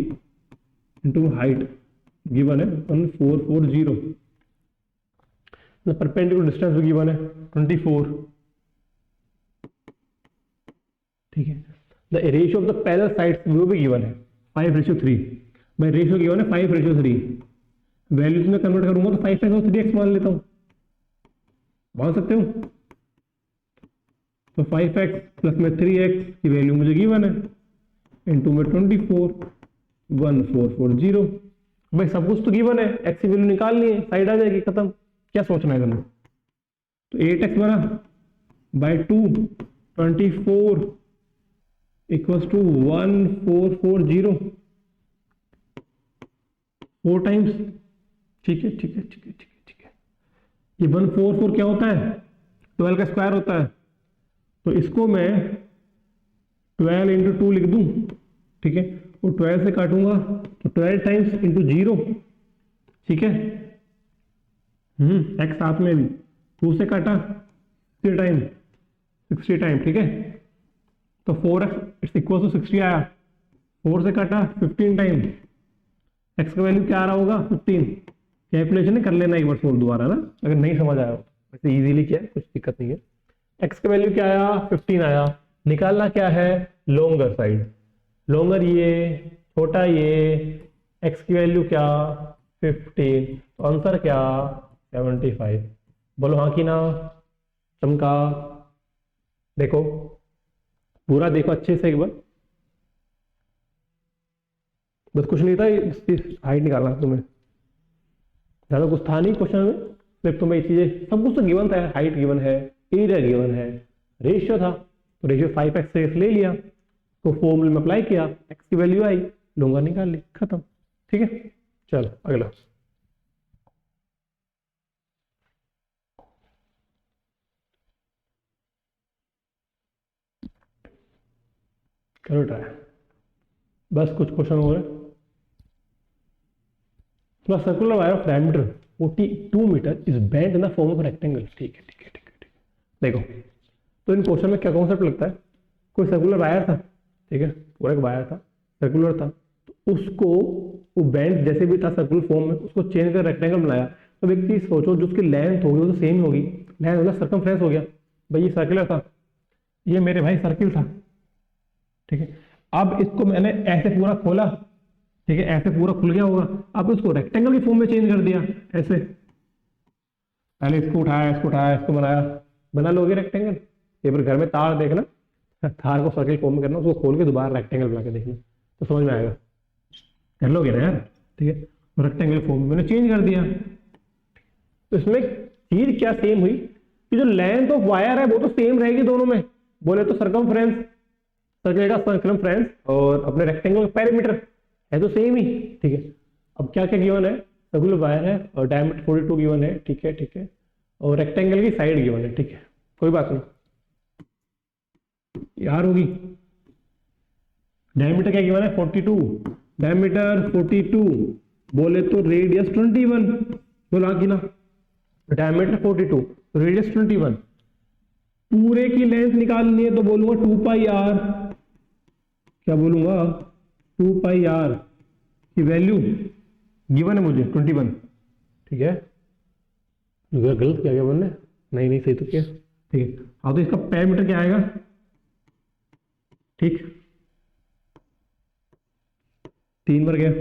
into height, given है 1440। परपेंडिकुलर डिस्टेंस भी गिवन है 24, ठीक है। The ratio of the parallel sides वो भी गिवन है 5:3, भाई रेशियो गिवन है 5:3। वैल्यूज में कन्वर्ट करूंगा तो 5x और 3x मान लेता हूं, मान सकते हो। तो 5x प्लस में 3x की वैल्यू मुझे गिवन है, इंटू में 24, 1440। भाई सब कुछ तो गिवन है, x की वैल्यू निकालनी है, साइड आ जाएगी, खत्म, क्या सोचना है तुमने। तो 8x बना बाई 2, 24 इक्वल्स टू 1440, 4 टाइम्स, ठीक है ठीक है ठीक है ठीक है ठीक है। ये 144 क्या होता है? 12 का स्क्वायर होता है, तो इसको मैं 12 इंटू 2 लिख दूं, ठीक है, और 12 से काटूंगा तो 12 टाइम्स इंटू 0, ठीक है, एक्स साथ में भी 2 से काटा 60 टाइम 60 टाइम, ठीक है। तो 4x इट्स इक्वल टू 60 आया, 4 से काटा 15 टाइम, एक्स का वैल्यू क्या आ रहा होगा 15। कैलकुलेशन कर लेना एक बार सोल्व दोबारा ना, अगर नहीं समझ आया हो। वैसे इजीली किया है, कुछ दिक्कत नहीं है। एक्स का वैल्यू क्या आया 15 आया, निकालना क्या है लॉन्गर साइड, लॉन्गर ये छोटा ये, एक्स की वैल्यू क्या 15, तो आंसर क्या 75। बोलो हाँ कि ना, चमका। देखो पूरा देखो अच्छे से एक बार, बस कुछ नहीं था, इसकी हाइट निकालना तुम्हें, ज्यादा कुछ था नहीं क्वेश्चन में। सिर्फ तुम्हें ये चीजें सब कुछ तो गिवन था, हाइट गिवन है, एरिया गिवन है, रेशियो था, तो रेशियो 5x से ले लिया, तो फॉर्मूले में अप्लाई किया, x की वैल्यू आई, लूंगा निकाल ली, खत्म। ठीक है, चलो अगला। करो ट्राई, बस कुछ क्वेश्चन हो रहे। Circular wire of diameter 42 metre is bent in the form of rectangle. ठीक है ठीक है ठीक है ठीक है। देखो तो इन क्वेश्चन में क्या कॉन्सेप्ट लगता है, कोई सर्कुलर वायर था, ठीक है, पूरा एक वायर था, सर्कुलर था, तो उसको वो बेंट जैसे भी था सर्कुलर फॉर्म में, उसको चेंज कर रेक्टेंगल बनाया। तो एक चीज सोचो, जो उसकी लेंथ होगी वो तो सेम होगी, लेंथ मतलब सर्कमफ्रेंस हो गया भाई, ये सर्कुलर था, ये मेरे भाई सर्किल था, ठीक है। अब इसको मैंने ऐसे पूरा खोला, ठीक है, ऐसे पूरा खुल गया होगा, अब उसको रेक्टेंगल की फॉर्म में चेंज कर दिया ऐसे, पहले इसको उठाया इसको उठाया इसको बनाया, बना लोगे रेक्टेंगल। ये पर घर में तार देखना, तार को सर्किल फॉर्म में करना, उसको खोल के दोबारा रेक्टेंगल बना के देखना, तो समझ में आएगा, कर लोगे ना यार, ठीक है। रेक्टेंगल फॉर्म में मैंने चेंज कर दिया, तो इसमें चीज क्या सेम हुई कि जो लेंथ ऑफ वायर है वो तो सेम रहेगी दोनों में, बोले तो सर्कमफ्रेंस, सर्कल का सर्कमफ्रेंस और अपने रेक्टेंगल का पेरीमीटर है तो सेम ही, ठीक है। अब क्या क्या गिवन है, सर्कुलर वायर है और डायमीटर 42 गिवन है, ठीक है ठीक है, और रेक्टेंगल की साइड गिवन है, ठीक है, कोई बात नहीं यार होगी। डायमीटर क्या गिवन है 42, डायमीटर 42, बोले तो रेडियस 21, बोला कि ना, डायमीटर 42 रेडियस 21, पूरे की लेंथ निकालनी है तो बोलूंगा 2 पाई आर, क्या बोलूंगा 2 पाई आर की वैल्यू गिवन है मुझे 21, ठीक है। गलत क्या गिवन है, नहीं नहीं सही तो क्या, ठीक है। हाँ तो इसका पैरामीटर क्या आएगा, ठीक 3 बार गया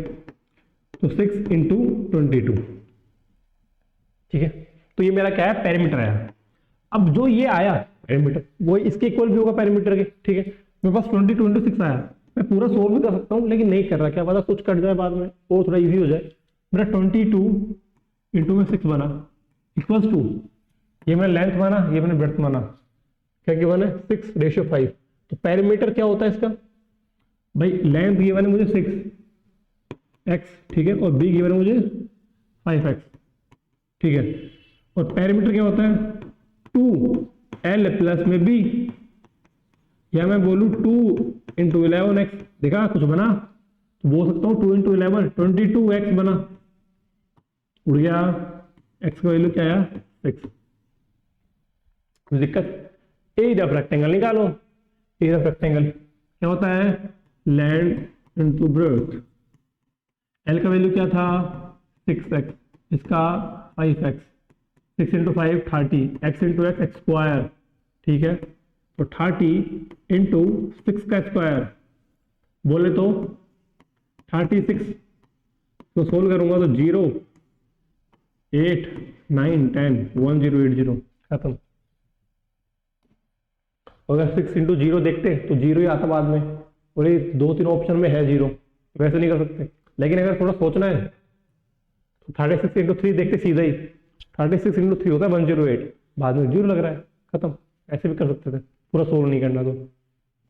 तो 6 इंटू 22, ठीक है। तो ये मेरा क्या है पैरामीटर आया। अब जो ये आया पैरामीटर वो इसके इक्वल भी होगा पैरामीटर के, ठीक है। मेरे पास 22 इंटू 6 आया, मैं पूरा सोल्व भी कर सकता हूँ लेकिन नहीं कर रहा, क्या पता कुछ कट जाए बाद में, वो थोड़ा इजी हो जाए। मेरा 22 इंटू में 6 बना इक्वल्स टू, ये मैंने लेंथ माना ये मैंने ब्रेड्थ माना, क्या गिवन है 6:5। तो पैरामीटर क्या होता है इसका भाई, लेंथ गिवन है मुझे 6x, ठीक है, और b गिवन है मुझे 5x, ठीक है, और पैरामीटर क्या होता है 2l प्लस में b, या मैं बोलूं 2 इंटू 11x, देखा कुछ बना तो बोल सकता हूँ 2 इंटू 11 22x बना, उड़ गया, x का वैल्यू क्या आया 6। दिक्कत, एरिया ऑफ रेक्टेंगल निकालो, एरिया ऑफ रेक्टेंगल क्या होता है लेंथ इंटू ब्रेड्थ, एल का वैल्यू क्या था 6x, इसका 5x, 6 into 5 30, x into x x square, ठीक है, तो 30 इंटू 6 का स्क्वायर, बोले तो 36, तो सोल्व करूंगा तो 0 8 9 10 1 0 8 0 खत्म। अगर 6 इंटू 0 देखते तो 0 ही आता बाद में, और ये 2-3 ऑप्शन में है 0, वैसे नहीं कर सकते। लेकिन अगर थोड़ा सोचना है तो 36 इंटू 3 देखते सीधा ही, 36 इंटू 3 होता है 108, बाद में 0 लग रहा है, खत्म। ऐसे भी कर सकते थे, पूरा सोल्व नहीं करना तो।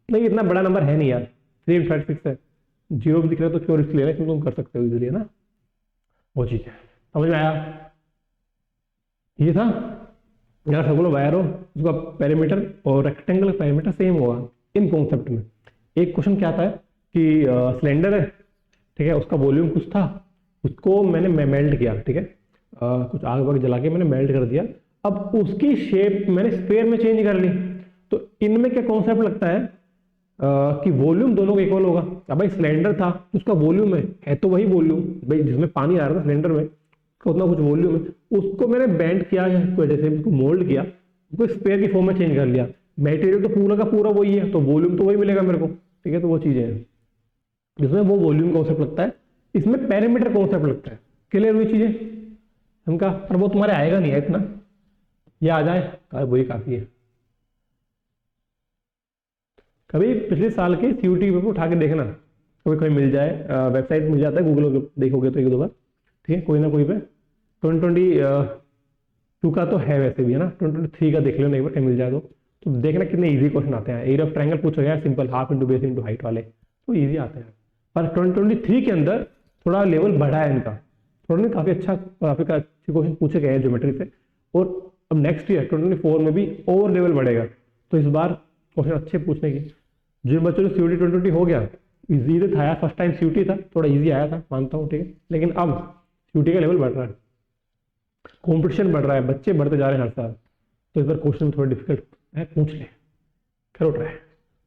नहीं इतना बड़ा नंबर है नहीं यार, 336 है, 0 भी दिख रहा है तो क्यों रिस्क ले रहे हैं, तुम कर सकते हो इजीली, है ना, वो चीज है। समझ में आया, ये था यार सर्कुलर वायर हो उसका पैरामीटर और रेक्टेंगल पैरामीटर सेम होगा इन कॉन्सेप्ट में। एक क्वेश्चन क्या आता है कि सिलेंडर है, ठीक है, उसका वॉल्यूम कुछ था, उसको मैंने मेल्ट किया, ठीक है, कुछ आग वाग जला के मैंने मेल्ट कर दिया, अब उसकी शेप मैंने स्फीयर में चेंज कर ली। तो इनमें क्या कॉन्सेप्ट लगता है कि वॉल्यूम दोनों का इक्वल होगा। अब भाई सिलेंडर था, उसका वॉल्यूम है तो वही वॉल्यूम भाई जिसमें पानी आ रहा था सिलेंडर में, उसका उतना कुछ वॉल्यूम है, उसको मैंने बेंड किया है जैसे उसको मोल्ड किया, उसको स्फीयर की फॉर्म में चेंज कर लिया। मटेरियल तो पूरा का पूरा वही है, तो वॉल्यूम तो वही मिलेगा मेरे को, ठीक है। तो वो चीजें हैं जिसमें वो वॉल्यूम कॉन्सेप्ट लगता है, इसमें पेरीमीटर कॉन्सेप्ट लगता है। क्लियर हुई चीजें हमका? पर वो तुम्हारे आएगा नहीं है इतना, ये आ जाए वही काफी है। कभी पिछले साल के सीयूटी पेपर उठा के देखना, कभी कोई मिल जाए, वेबसाइट मिल जाता है, गूगल देखोगे तो एक दो बार, ठीक है, कोई ना कोई पे। 2022 का तो है वैसे भी, है ना, 2023 का देख लेना एक बार कहीं मिल जाए तो देखना कितने इजी क्वेश्चन आते हैं। एरिया ऑफ ट्रायंगल पूछा गया simple, half into base into height वाले, तो इजी आते हैं। पर 2023 के अंदर थोड़ा लेवल बढ़ा है इनका, थोड़ा नहीं, काफी अच्छे क्वेश्चन पूछे गए हैं ज्योमेट्री से। और अब नेक्स्ट ईयर 2024 में भी और लेवल बढ़ेगा, तो इस बार क्वेश्चन अच्छे पूछने की। जिन बच्चों ने सीयूटी 2020 हो गया, इजी था यार, फर्स्ट टाइम सीयूटी था, थोड़ा इजी आया था मानता हूँ, ठीक है, लेकिन अब सीयूटी का लेवल बढ़ रहा है, कंपटीशन बढ़ रहा है, बच्चे बढ़ते जा रहे हैं हर साल, तो इस बार क्वेश्चन थोड़ा डिफिकल्ट है, पूछ ले, करो ट्राई।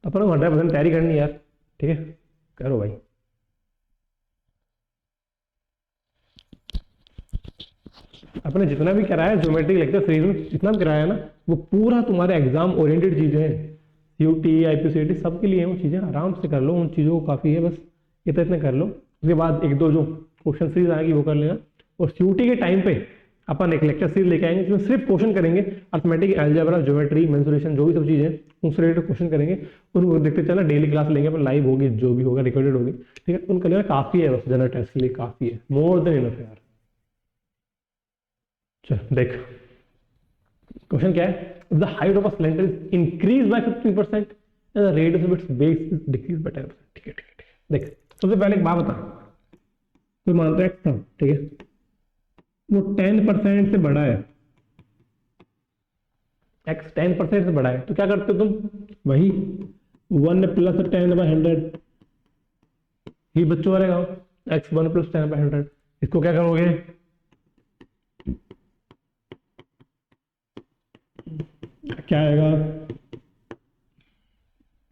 अपन को 100% तैयारी करनी है यार, ठीक है, करो भाई। अपने जितना भी कराया ज्योमेट्री लेक्चर सीरीज में, जितना भी कराया ना, वो पूरा तुम्हारे एग्जाम ओरिएंटेड चीजें हैं, सीयूटी आईपीसीटी सबके लिए वो चीजें, आराम से कर लो, उन चीजों को काफी है, बस इतने कर लो। उसके बाद एक दो जो क्वेश्चन सीरीज आएगी वो कर लेना। और सीयूटी के टाइम पे अपन एक लेक्चर सीरीज लेके आएंगे जिसमें सिर्फ क्वेश्चन करेंगे, अर्थमेटिक, अलजेब्रा, ज्योमेट्री, मेंसुरेशन, जो भी सब चीजें उनसे रिलेटेड क्वेश्चन करेंगे, उनको देखते चलना। डेली क्लास लेंगे अपन, लाइव होगी, जो भी होगा रिकॉर्डेड होगी, ठीक है, उनका लेना काफी है, बस जनरल टेस्ट के लिए काफी है, मोर देन इनफ यार। चल देख, क्वेश्चन क्या है, the height of a cylinder is increase by 15% and the radius of its base is decrease by 10%। ठीक है, देख सबसे पहले एक बात बता, कोई मानता है x था, ठीक है, वो 10% से बड़ा है, x 10% से बड़ा है, तो क्या करते हो तुम, वही 1 + 10/100 ही बच्चों रहेगा, x 1 + 10/100, इसको क्या करोगे, क्या आएगा,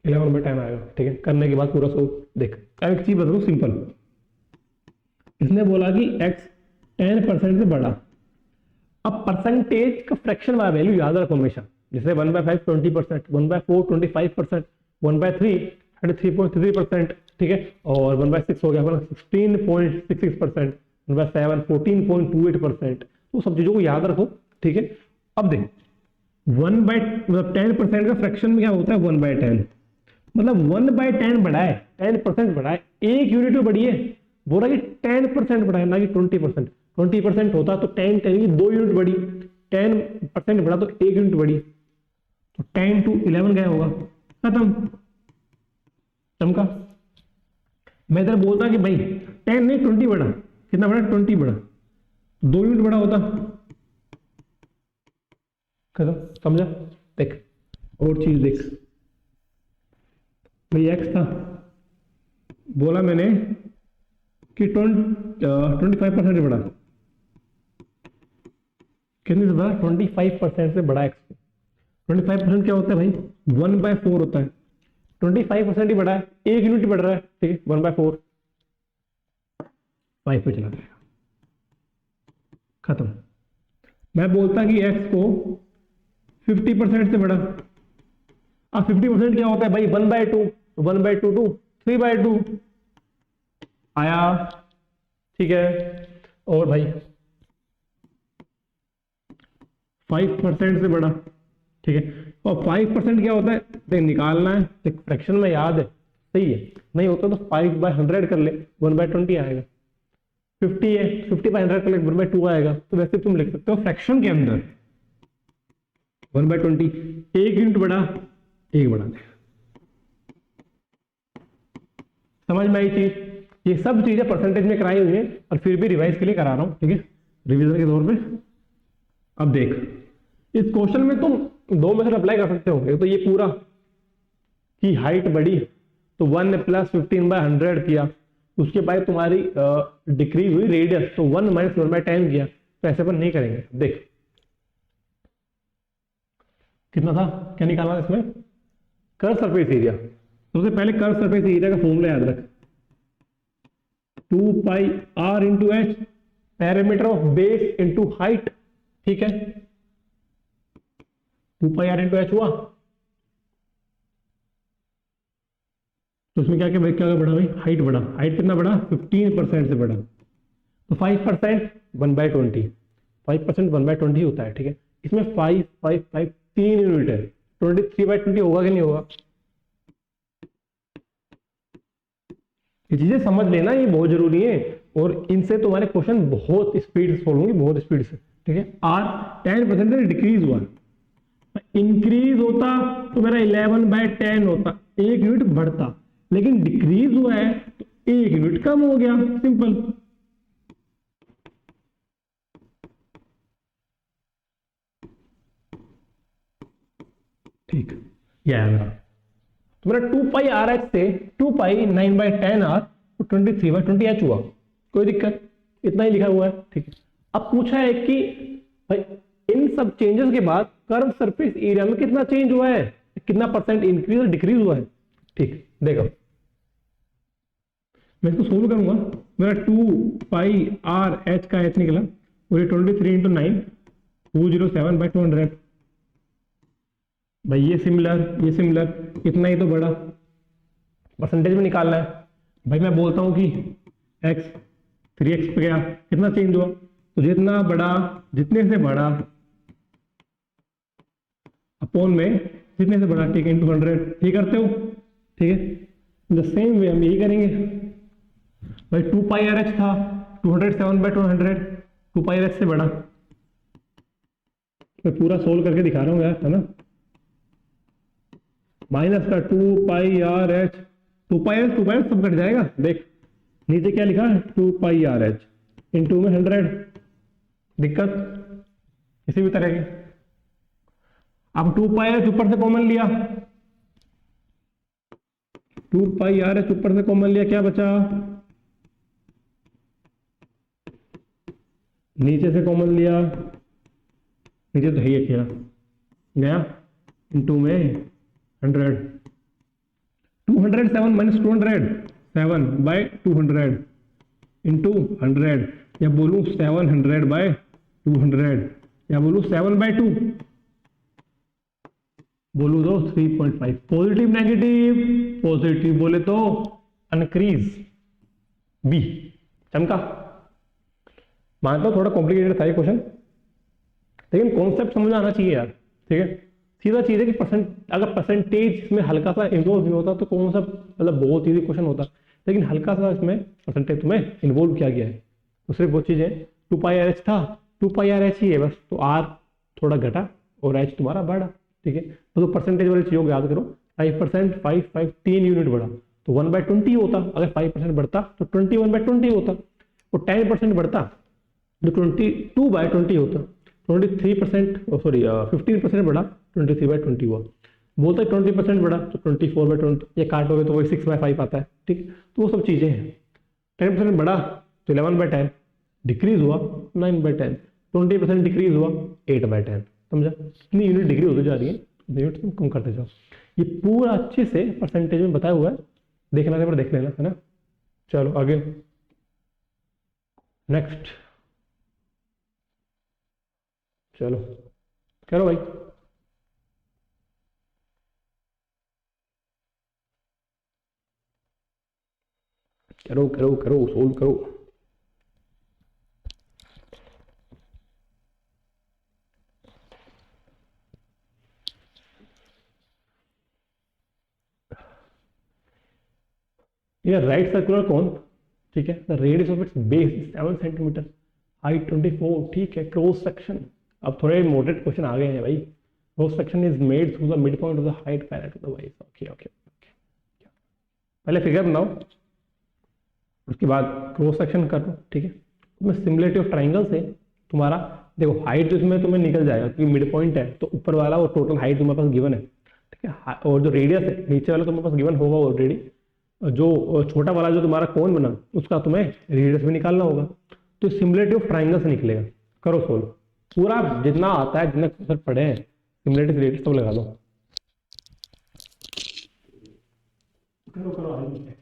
11/10 आएगा, ठीक है। करने के बाद पूरा सो देख, अब एक चीज बताऊं सिंपल, इसने बोला कि x 10% से बड़ा, अब परसेंटेज का फ्रैक्शन वाला वैल्यू याद रखो हमेशा, जैसे 1/5 20%, 1/4 25%, 1/3 33.3%, ठीक है, और 1/6 हो गया 16.66%, 1/7 14.28%, तो सब चीजों को याद रखो, ठीक है। अब देख 10% का फ्रैक्शन में क्या होता है, 1/10, मतलब 1/10 बढ़ा है, 10% बढ़ा है, एक यूनिट में बढ़ी है, बोला कि 10% बढ़ा है, ना कि 20%। 20% होता तो 10 2 यूनिट बढ़ी, 10% बढ़ा तो 1 यूनिट बढ़ी, तो 10 to 11 गया होगा, खत्म, चमका। मैं इधर बोलता कि भाई 10 नहीं 20 बढ़ा, कितना बढ़ा, 20 बढ़ा, 2 यूनिट बढ़ा होता, खत्म, समझा। देख और चीज देख, भाई x था, बोला मैंने कि 25% से बड़ा, कितने से बड़ा, 25% से बड़ा x। 25% क्या होता है भाई, 1/4 होता है, 25% ही बड़ा है, 1 यूनिट बढ़ रहा है, ठीक है, 1/4 5 पे चला जाएगा, खत्म। मैं बोलता कि x को 50% से बड़ा, अब 50% क्या होता है भाई, 1/2, 1/2 टू 3/2 आया, ठीक है। और भाई 5% से बड़ा, ठीक है, और 5% क्या होता है, देख निकालना है, देख फ्रैक्शन में याद है, सही है, नहीं होता तो 5/100 कर ले, 1/20 आएगा, 50 है 50/100 कर ले, 1/2 आएगा। तो वैसे तुम लिख सकते हो फ्रैक्शन के अंदर 1/20, 1 यूनिट बढ़ा, 1 बढ़ा दे, समझ में आई चीज। ये सब चीजें परसेंटेज में कराई हुई है, और फिर भी रिवाइज के लिए करा रहा हूं, ठीक है, रिवीजन के तौर पे। अब देख इस क्वेश्चन में तुम 2 मेथड अप्लाई कर सकते हो, तो ये पूरा कि हाइट बढ़ी तो 1 + 15/100 किया, उसके बाद तुम्हारी डिक्रीज हुई रेडियस, तो 1 - 1/10 किया, तो ऐसे अपन नहीं करेंगे। देख कितना था, क्या निकालना है इसमें, कर्व सरफेस एरिया। सबसे पहले कर्व सरफेस एरिया का फॉर्मूला याद रख, 2 पाई r into H, parameter of base into height, ठीक है। 2 पाई r इंटू एच हुआ, तो उसमें क्या क्या क्या बढ़ा भाई, हाइट बढ़ा। हाइट कितना बढ़ा, 15% से बढ़ा, तो 5% 1/20, 5% 1/20 होता है, ठीक है। इसमें 5 5 5 3 यूनिट है, 23/20 होगा कि नहीं होगा। ये चीजें समझ लेना, ये बहुत जरूरी है, और इनसे तुम्हारे क्वेश्चन बहुत स्पीड से सोल्व होंगे, बहुत स्पीड से, ठीक है। आर 10% डिक्रीज हुआ, इंक्रीज होता तो मेरा 11/10 होता, 1 यूनिट बढ़ता, लेकिन डिक्रीज हुआ है तो 1 यूनिट कम हो गया, सिंपल। ठीक, यह है मेरा, तो मेरा 2 पाई आर एच से 2 पाई 9/10 आर 23/20 हुआ, कोई दिक्कत, इतना ही लिखा हुआ है, ठीक है। अब पूछा है कि भाई इन सब चेंजेस के बाद कर्व सरफेस एरिया में कितना चेंज हुआ है, कितना परसेंट इंक्रीज और डिक्रीज हुआ है, ठीक। देखो मैं इसको सोल्व करूंगा, मेरा 2 पाई आर एच का एच निकला, और 23 इंटू 9 207/200, भाई ये सिमिलर, इतना ही तो बड़ा, परसेंटेज में निकालना है भाई। मैं बोलता हूं कि x 3x पे गया, कितना चेंज हुआ, तो जितना बड़ा, जितने से बड़ा अपॉन में जितने से बड़ा, ठीक है, इंटू 100, ये करते हो, ठीक है। द सेम वे हम यही करेंगे भाई। 2 पाई आर एच था 207/200, 2 पाई आर एच से बड़ा, मैं पूरा सोल्व करके दिखा रहा हूँ यार, है ना। माइनस का 2 पाई आर एच, 2 पाई एच सब कट जाएगा, देख नीचे क्या लिखा है, 2 पाई आर एच इंटू में 100, दिक्कत किसी भी तरह की। अब 2 पाई एच ऊपर से कॉमन लिया, 2 पाई आर एच ऊपर से कॉमन लिया, क्या बचा, नीचे से कॉमन लिया, नीचे तो है ही क्या गया, इंटू में 100, 207 माइनस 200, 7/200 इंटू 100, या बोलूं 700/200, या बोलूं 7/2, बोलूं तो 3.5। पॉजिटिव नेगेटिव, पॉजिटिव बोले तो अनक्रीज, बी चमका। मानता हूं थोड़ा कॉम्प्लिकेटेड था ये क्वेश्चन, लेकिन कॉन्सेप्ट समझ आना चाहिए यार, ठीक है। सीधा चीज है कि अगर परसेंटेज में हल्का सा इन्वॉल्व नहीं होता तो कौन सा मतलब बहुत इजी क्वेश्चन होता, लेकिन हल्का सा इसमें परसेंटेज तुम्हें इन्वॉल्व किया गया है, तो सिर्फ वो चीजें 2 पाई आर एच था, 2 पाई आर एच ही है बस, तो आर थोड़ा घटा और एच तुम्हारा बढ़ा, ठीक है। तो परसेंटेज वाली चीजों को याद करो, 5% 5 5 3 यूनिट बढ़ा तो 1/20 होता, अगर 5% बढ़ता तो 21/20 होता, और 10% बढ़ता तो 22/20 होता, 23% सॉरी 15% बढ़ा 23/20 हुआ, बोलते 20% बढ़ा तो 24/20, ये काटोगे तो वही 6/5 आता है, ठीक। तो वो सब चीजें हैं। 10% बढ़ा तो 11/10, डिक्रीज हुआ 9/10, 20% डिक्रीज हुआ 8/10, समझा। कितनी यूनिट डिग्री होती जा रही है, यूनिट तुम कम करते जाओ। ये पूरा अच्छे से परसेंटेज में बताया हुआ है, देखना है पर देख लेना, है ना। चलो आगे नेक्स्ट, चलो करो भाई। करो करो करो, सोल्व करो। ये राइट सर्कुलर कोन, ठीक है, the radius of its base 7 centimetre, height 24, ठीक है। क्रॉस सेक्शन, अब थोड़े मॉडरेट क्वेश्चन आ गए हैं भाई। Cross section is made through the mid point of the height parallel to the base, okay okay. पहले फिगर बनाओ, उसके बाद क्रॉस सेक्शन कर लो, ठीक है। तुम्हें सिमिलरिटी ऑफ ट्राइंगल से तुम्हारा देखो हाइट जो इसमें तुम्हें निकल जाएगा क्योंकि मिड पॉइंट है, तो ऊपर वाला वो टोटल हाइट तुम्हारे पास गिवन है, ठीक है। और जो रेडियस है नीचे वाला तुम्हारे पास गिवन होगा ऑलरेडी, जो छोटा वाला जो तुम्हारा कोन बना उसका तुम्हें रेडियस भी निकालना होगा, तो सिमिलरिटी ऑफ ट्राइंगल से निकलेगा। करो सोल्व, पूरा जितना आता है, जितना कॉन्सेप्ट पढ़े हैं सिमुलेटेड रेट सब लगा दो। करो करो आगे चेक।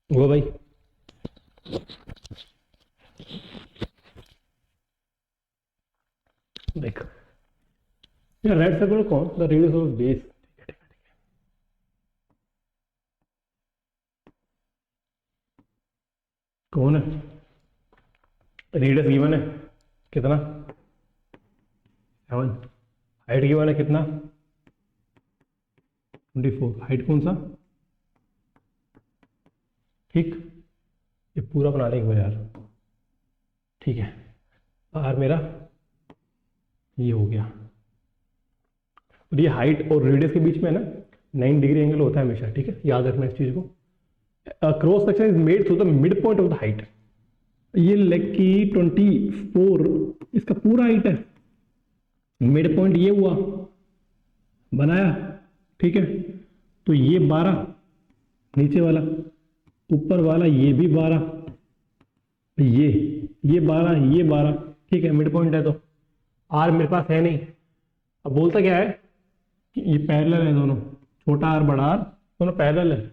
वो भाई देख, रेड सर्कल कौन, द रेडियस ऑफ बेस, कौन है, रेडियस गिवन है कितना 7, हाइट गिवन है कितना 24, हाइट कौन सा, ठीक, ये पूरा बना लेंगे यार, ठीक है। आर मेरा ये हो गया, और ये हाइट और रेडियस के बीच में है ना 9 डिग्री एंगल होता है हमेशा, ठीक है, याद रखना इस चीज को। Cross section is made through the mid point of the height, ये लेग की 24 इसका पूरा हाइट है, मिड पॉइंट ये हुआ बनाया, ठीक है, तो ये 12 नीचे वाला, ऊपर वाला ये भी 12, ये 12 ये 12, ठीक है, मिड पॉइंट है। तो आर मेरे पास है नहीं, अब बोलता क्या है कि ये पैरेलल है दोनों, छोटा आर बड़ा आर दोनों पैरेलल है,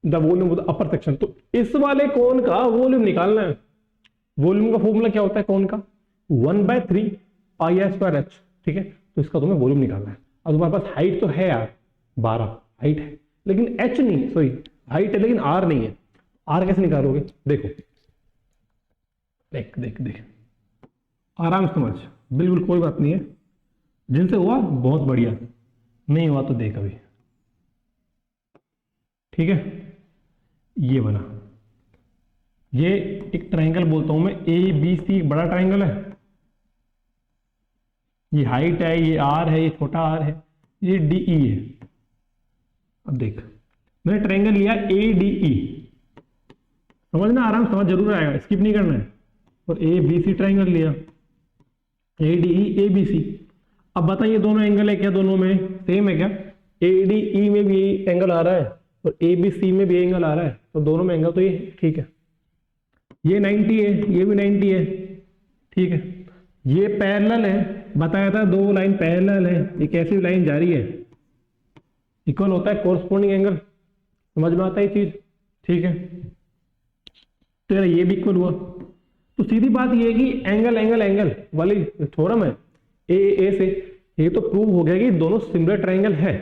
the volume of the upper section. तो इस वाले कोन का वॉल्यूम निकालना है। वॉल्यूम का फॉर्मूला क्या होता है कोन का, 1/3 पाई आर स्क्वायर एच, ठीक है, तो इसका तुम्हें वॉल्यूम निकालना है। अब तुम्हारे पास हाइट तो है यार 12 हाइट है, लेकिन एच नहीं, सॉरी हाइट है लेकिन आर नहीं है, आर कैसे निकालोगे, देखो देख देख देख आराम से समझ, बिल्कुल कोई बात नहीं है, जिनसे हुआ बहुत बढ़िया, नहीं हुआ तो देख अभी, ठीक है। ये बना, ये एक ट्रायंगल बोलता हूं मैं, ए बी सी बड़ा ट्रायंगल है, ये हाइट है, ये आर है, ये छोटा आर है, ये डी ई है। अब देख मैंने ट्रायंगल लिया ए डी ई, समझना, आराम समझ जरूर आएगा, स्किप नहीं करना है। और ए बी सी ट्रायंगल लिया, A D E A B सी। अब बताइए दोनों एंगल है क्या, दोनों में सेम है क्या, ए डी ई में भी एंगल आ रहा है और ए बी सी में भी एंगल आ रहा है, तो दोनों में एंगल तो ये ठीक है, ये 90 है, ये भी 90 है, ठीक है, ये पैरेलल है, बताया था दो लाइन पैरेलल है, ये कैसी लाइन जा रही है, इक्वल होता है कोरस्पोंडिंग एंगल, समझ में आता है ये चीज, ठीक है। तो ये भी इक्वल हुआ, तो सीधी बात ये है कि एंगल एंगल एंगल वाली थ्योरम है ए से, ये तो प्रूव हो गया कि दोनों सिमिलर ट्रायंगल है,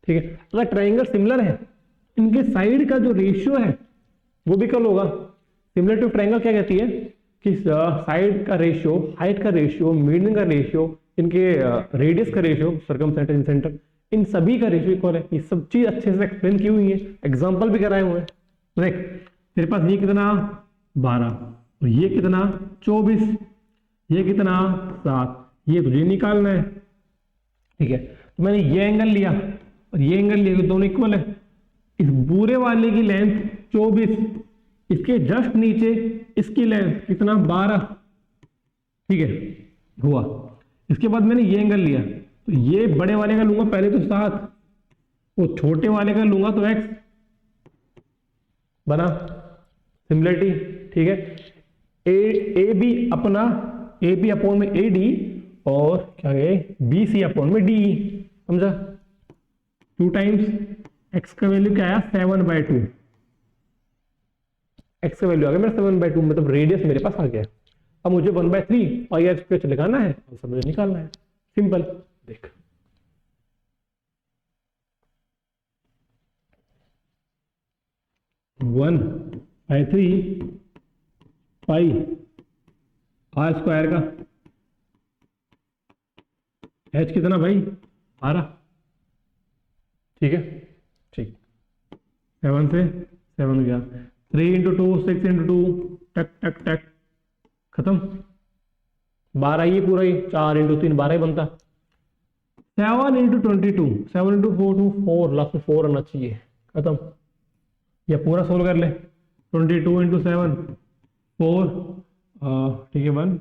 ठीक है। अगर ट्रायंगल सिमिलर है, इनके साइड का जो रेशियो है वो भी इक्वल होगा। सिमिलर टू ट्रायंगल क्या कहती है कि साइड का रेशियो, हाइट का रेशियो, मीडियन का रेशियो, इनके रेडियस का रेशियो, सर्कमसेंटर इंसेंटर, इन सभी का रेशियो इक्वल है। ये सब चीज अच्छे से एक्सप्लेन की हुई है, एग्जांपल भी कराए हुए हैं। देख तेरे पास ये कितना 12 और ये कितना 24, ये कितना 7, ये तुझे निकालना है, ठीक है। तो मैंने ये एंगल लिया और ये एंगल लिया, दोनों इक्वल है। इस पूरे वाले की लेंथ 24, इसके जस्ट नीचे इसकी लेंथ कितना 12, ठीक है हुआ। इसके बाद मैंने ये एंगल लिया, तो ये बड़े वाले का लूंगा पहले तो 7, वो छोटे वाले का लूंगा तो x, बना सिमिलरिटी, ठीक है। ए बी अपना ए बी अपॉन में ए डी और क्या है बी सी अपॉन में डी, समझा। 2 टाइम्स एक्स का वैल्यू क्या आया 7/2, एक्स का वैल्यू आ गया मेरा 7/2, मतलब रेडियस मेरे पास आ गया। अब मुझे 1/3 पाई आर स्क्वायर लगाना है और सब मुझे निकालना है, सिंपल। देख 1/3 पाई आर स्क्वायर का एच कितना भाई 12, ठीक है, ठीक 7 से 7 गया, 3 इंटू 2 6 इंटू 2 टक टक टक खत्म, 12 ही पूरा ही, 4 इंटू 3 12 ही बनता। 7 इंटू 22, 7 इंटू 4 टू 4, लास्ट में 4 आना चाहिए, खत्म। या पूरा सोल्व कर ले, 22 इंटू 7 4, ठीक है 1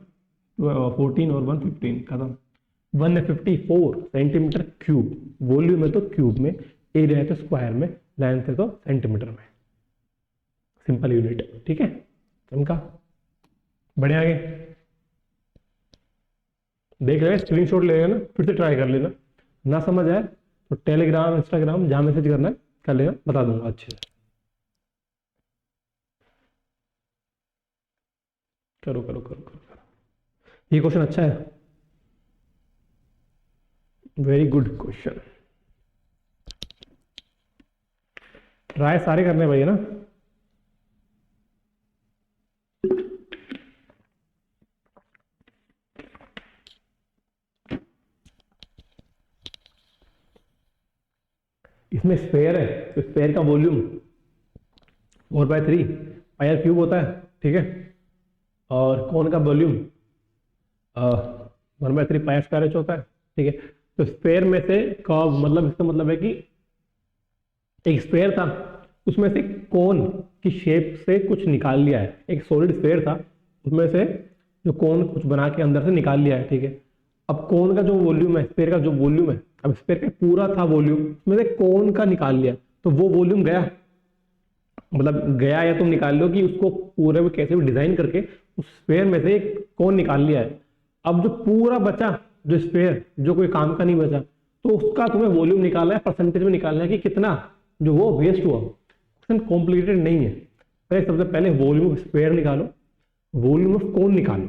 14 और 1 15, खत्म। 154 सेंटीमीटर क्यूब, वॉल्यूम है तो क्यूब में, एरिया है तो स्क्वायर में, लेंथ है तो सेंटीमीटर में, सिंपल यूनिट, ठीक है। चमका, बढ़िया। आगे देख लेना, स्क्रीनशॉट ले लेना, फिर से ट्राई कर लेना, ना समझ आए तो टेलीग्राम इंस्टाग्राम जहां मैसेज करना है कर लेना, बता दूंगा अच्छे से। करो करो करो करो करो, ये क्वेश्चन अच्छा है, वेरी गुड क्वेश्चन। ट्राई सारे करने भाई, है ना। इसमें स्फेयर है तो स्फेयर का वॉल्यूम 4/3 पाई आर क्यूब होता है, ठीक है। और कोन का volume 1/3 pi are square H होता है, ठीक है। तो स्फेयर में से कर्व, मतलब इसका मतलब है कि एक स्फेयर था, उसमें से कोन की शेप से कुछ निकाल लिया है, एक सॉलिड स्फेयर था, उसमें से जो कोन कुछ बना के अंदर से निकाल लिया है, ठीक है। अब कोन का जो वॉल्यूम है, स्फेयर का जो वॉल्यूम है, अब स्फेयर का पूरा था वॉल्यूम, उसमें से कोन का निकाल लिया, तो वो वॉल्यूम गया, मतलब गया, या तुम निकाल लो कि उसको पूरे में कैसे भी डिजाइन करके उस स्फेयर में से एक कोन निकाल लिया है। अब जो पूरा बचा, जो स्फेयर जो कोई काम का नहीं बचा, तो उसका तुम्हें वॉल्यूम निकालना है, परसेंटेज में निकालना है कि कितना जो वो वेस्ट हुआ। क्वेश्चन कॉम्प्लिकेटेड नहीं है, पहले सबसे पहले वॉल्यूम ऑफ स्फेयर निकालो, वॉल्यूम ऑफ कोन निकालो।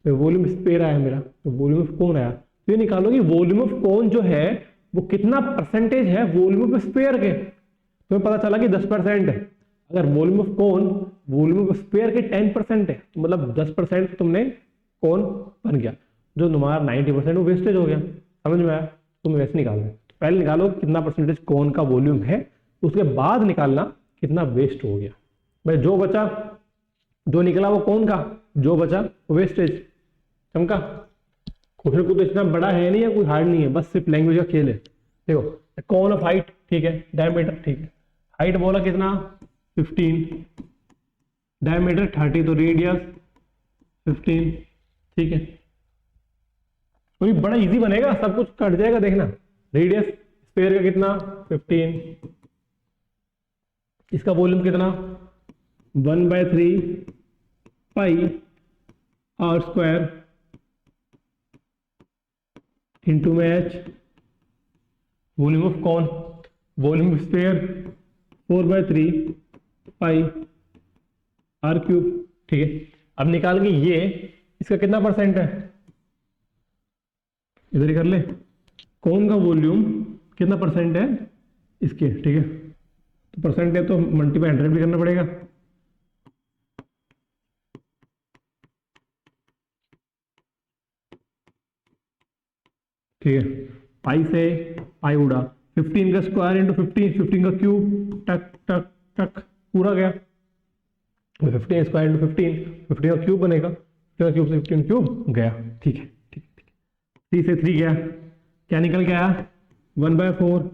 तो वॉल्यूम स्फेयर आया मेरा, तो वॉल्यूम ऑफ कोन आया, तो ये निकालो कि वॉल्यूम ऑफ कोन जो है वो कितना परसेंटेज है वॉल्यूम ऑफ स्फेयर के। तुम्हें पता चला कि 10% है। अगर volume of cone volume of sphere के 10% है, तो मतलब 10% तुमने कोन बन गया, जो तुम्हारा 90% वो वेस्टेज हो गया। समझ में आया? तुम्हें वैसे निकालना है, पहले निकालो कितना परसेंटेज कोन का वॉल्यूम है, उसके बाद निकालना कितना वेस्ट हो गया। भाई जो बचा, जो निकला वो कोन का, जो बचा वो वेस्टेज। चमका? क्वेश्चन को तो इतना बड़ा है नहीं, या कोई हार्ड नहीं है, बस सिर्फ लैंग्वेज का खेल है। देखो, कोन ऑफ हाइट, ठीक है, डायमीटर, ठीक है, हाइट बोला कितना 15, डायमीटर 30, तो रेडियस 15, ठीक है। और ये बड़ा इजी बनेगा, सब कुछ कट जाएगा, देखना। रेडियस स्फेयर का कितना 15, इसका वॉल्यूम कितना 1/3 पाई आर स्क्वायर इंटू में H, volume of cone, volume of sphere 4/3 pi R cube, ठीक है। अब निकाल के ये इसका कितना परसेंट है, इधर ही कर ले, कौन का वॉल्यूम कितना परसेंट है इसके, ठीक है। तो परसेंट है तो मल्टीप्लाई 100 भी करना पड़ेगा, ठीक है। पाई से पाई उड़ा, 15 का स्क्वायर इंटू 15, 15 का क्यूब, टक टक टक पूरा गया। 15 स्क्वायर इंटू 15, 15 का क्यूब बनेगा, 15 का क्यूब से 15 क्यूब गया, ठीक है, ठीक है। 3 से 3 गया, क्या निकल के आया 1/4।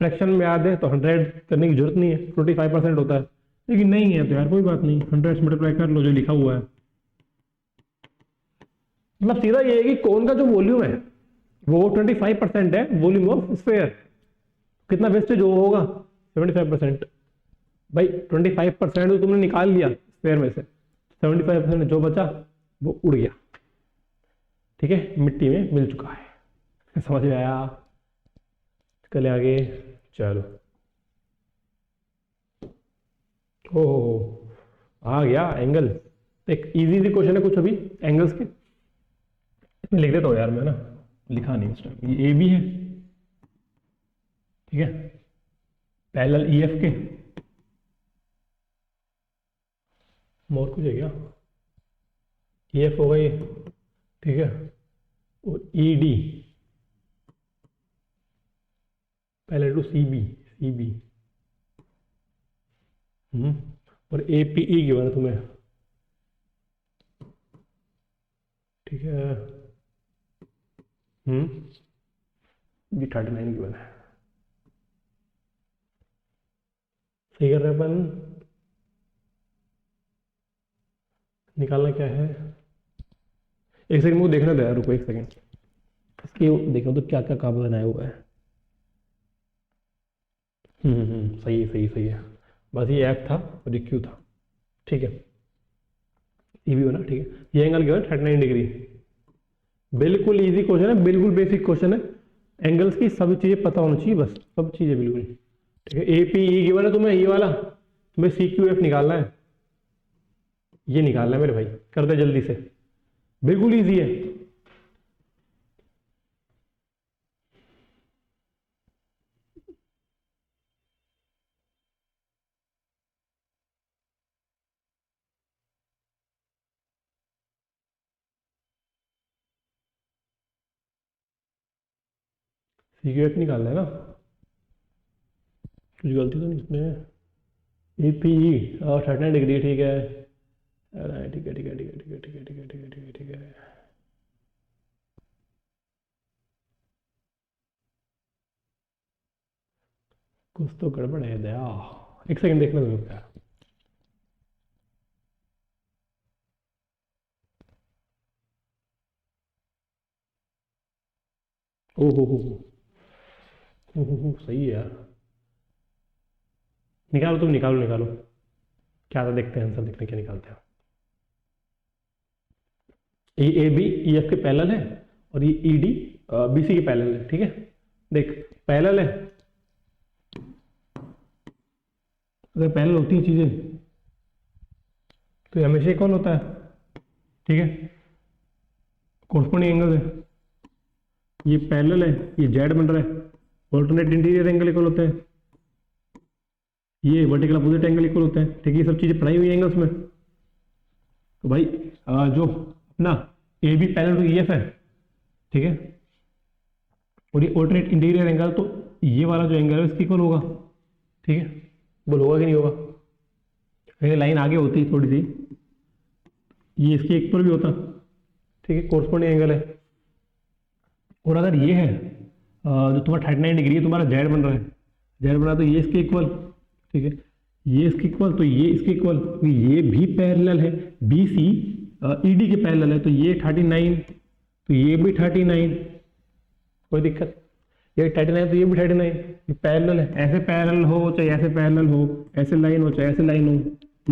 फ्रैक्शन में याद है तो 100 करने की जरूरत नहीं है, 25% होता है, लेकिन नहीं है तो यार कोई बात नहीं, 100 से मल्टीप्लाई कर लो जो लिखा हुआ है। मतलब सीधा ये है कि कौन का जो वॉल्यूम है वो 25% है वॉल्यूम ऑफ स्फेयर, कितना वेस्टेज होगा 75%। भाई 25% तो तुमने निकाल लिया स्फेयर में से, 75% जो बचा वो उड़ गया, ठीक है, मिट्टी में मिल चुका है। समझ में आया? चले आगे, चलो। ओ आ गया एंगल, एक इजी क्वेश्चन है कुछ अभी एंगल्स के, इसमें लिख देता हूँ यार मैं ना, लिखा नहीं उस टाइम। ये ए बी है, ठीक है, पैरेलल ई एफ के, और कुछ है क्या, ई एफ होगा ये, ठीक है, और E D parallel to C B, C B, और ए पी ई गिवन है तुम्हें, ठीक है। ये 39 गिवन है, सही कर रहे हैं अपन। निकालना क्या है, एक सेकंड मुझे देखना दे यार, रुको एक सेकंड, इसके देखो तो क्या क्या काम बनाया हुआ है। सही है सही सही है, बस ये एफ था और ये क्यू था, ठीक है। ये भी होना, ठीक है। ये एंगल गिवन 39 डिग्री, बिल्कुल इजी क्वेश्चन है, बिल्कुल बेसिक क्वेश्चन है। एंगल्स की सभी चीजें पता होनी चाहिए, बस सब चीजें बिल्कुल, ठीक है। ए पी ई गिवन है तुम्हें, ये वाला तुम्हें सी क्यू एफ निकालना है, ये निकालना है मेरे भाई, कर दे जल्दी से, बिल्कुल इजी है। सी क्यू एफ निकालना है ना, कुछ गलती तो नहीं इसमें। ए पी ई 39 डिग्री, ठीक है। अरे ठीक है ठीक है ठीक है ठीक है ठीक है ठीक है ठीक है ठीक है ठीक है। कुछ तो गड़बड़ है दया, एक सेकंड देखना तुम्हें क्या। ओ हो सही है यार, निकालो तुम, निकालो निकालो, क्या था देखते हैं आंसर, देखते हैं क्या निकालते हैं। ये ए बी ई एफ के पैरेलल है और ये ई डी बी सी के पैरेलल है, ठीक है। देख पैरेलल है, अगर पैरेलल होती हैं चीजें तो ये हमेशा कौन होता है, ठीक है। कोरस्पोंडिंग एंगल है, ये पैरेलल है, ये जेड बन रहा है, ऑल्टरनेट इंटीरियर एंगल इक्वल होते हैं, ये वर्टिकल अपोजिट एंगल इक्वल होते हैं, ठीक है। ये सब चीजें पढ़ाई हुई एंगल्स में। तो भाई जो अपना A B parallel to E F है, ठीक है, और ये ऑल्टरनेट इंटीरियर एंगल, तो ये वाला जो एंगल है इसकी इक्वल होगा, ठीक है। बोल होगा कि नहीं होगा, अगर लाइन आगे होती थोड़ी सी, ये इसके इक्वल भी होता, ठीक है, कोरस्पोंडिंग एंगल है। और अगर ये है जो तुम्हारा 39 डिग्री है, तुम्हारा जेड बन रहा है, जेड बन रहा है, तो ये इसके इक्वल, ठीक है, ये इसके इक्वल, तो ये इसके इक्वल, तो ये भी पैरेलल है, बी सी ई डी के पैरेलल है, तो ये 39, तो ये भी 39, कोई दिक्कत, ये 39 तो ये भी 39, ये पैरेलल है, ऐसे पैरेलल हो चाहे ऐसे पैरेलल हो, ऐसे लाइन हो चाहे ऐसे लाइन हो,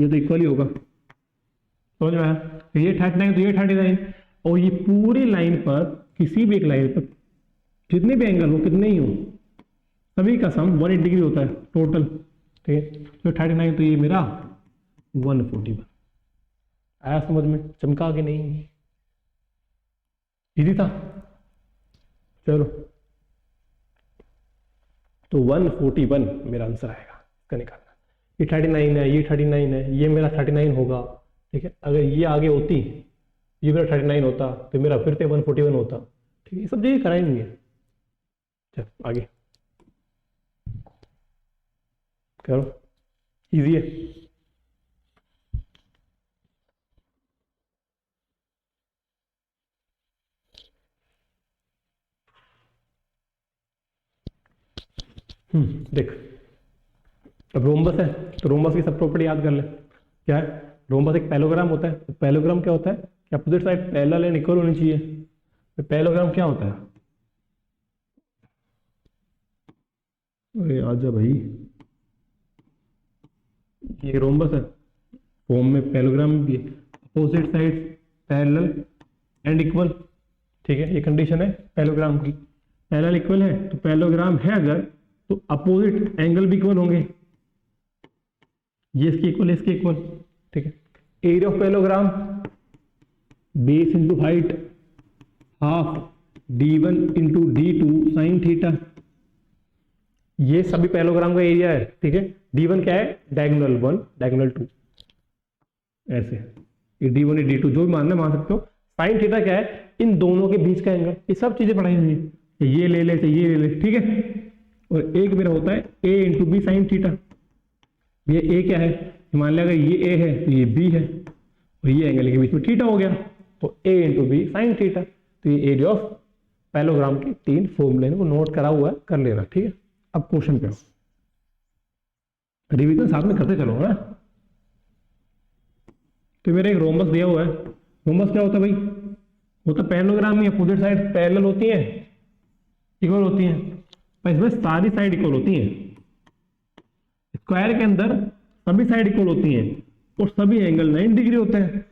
ये तो इक्वल ही होगा, समझ में आया। तो ये 39 तो ये 39, और ये पूरी लाइन पर, किसी भी एक लाइन पर जितने भी एंगल हो, कितने ही हो, सभी का सम 180 डिग्री होता है टोटल, ठीक है। तो 39 तो ये मेरा 141 आया समझ में, चमका के नहीं, इजी था। चलो तो 141 मेरा आंसर आएगा, इसका निकालना। ये 39 है, ये 39 है, ये मेरा 39 होगा, ठीक है। अगर ये आगे होती, ये मेरा 39 होता, तो मेरा फिर से 141 होता, ठीक है। ये सब चीजें कराएंगे। चल आगे करो, इजी है। देख, अब रोम्बस है तो रोम्बस की सब प्रॉपर्टी याद कर ले। क्या है, रोम्बस एक पैलोग्राम होता है। तो पैलोग्राम क्या होता है कि opposite side parallel and equal होनी चाहिए। तो पैलोग्राम क्या होता है, अरे आजा भाई, ये रोम्बस है, फॉर्म में पैलोग्राम भी है, opposite side parallel and equal, ठीक है। ये कंडीशन है पैलोग्राम की, पैरेलल इक्वल है, तो पैलोग्राम है अगर, तो अपोजिट एंगल भी इक्वल होंगे, ये इसके इक्वल, इसके इक्वल, ठीक है। Area of parallelogram base into height half d1 into d2 sign theta, ये सभी पैलोग्राम का एरिया है, ठीक है। d1 क्या है, डायगोनल 1 डायगोनल 2, ऐसे ये d1 d2 जो भी मानना मान सकते हो। साइन थीटा क्या है, इन दोनों के बीच का एंगल, ये सब चीजें पढ़ाई हुई है, ये ले ले, ये ले ले, ठीक है। और एक मेरा होता है a into B sine theta, ये ए क्या है, मान लिया अगर ये ए है तो ये बी है और ये एंगल के बीच में थीटा हो गया, तो ए इंटू बी साइन थीटा। तो ये एरिया ऑफ पैरेललोग्राम के 3 फॉर्मूले को नोट करा हुआ है, कर लेना। ठीक है, अब क्वेश्चन पे रिवीजन साथ में करते चलो ना। तो मेरा एक रोम्बस दिया हुआ है। रोम्बस क्या होता है भाई, वो तो पैरेललोग्राम में अपोजिट साइड पैरेलल होती है, इक्वल होती है, पर इसमें सारी साइड इक्वल होती है। स्क्वायर के अंदर सभी साइड इक्वल होती हैं और सभी एंगल 90 डिग्री होते हैं।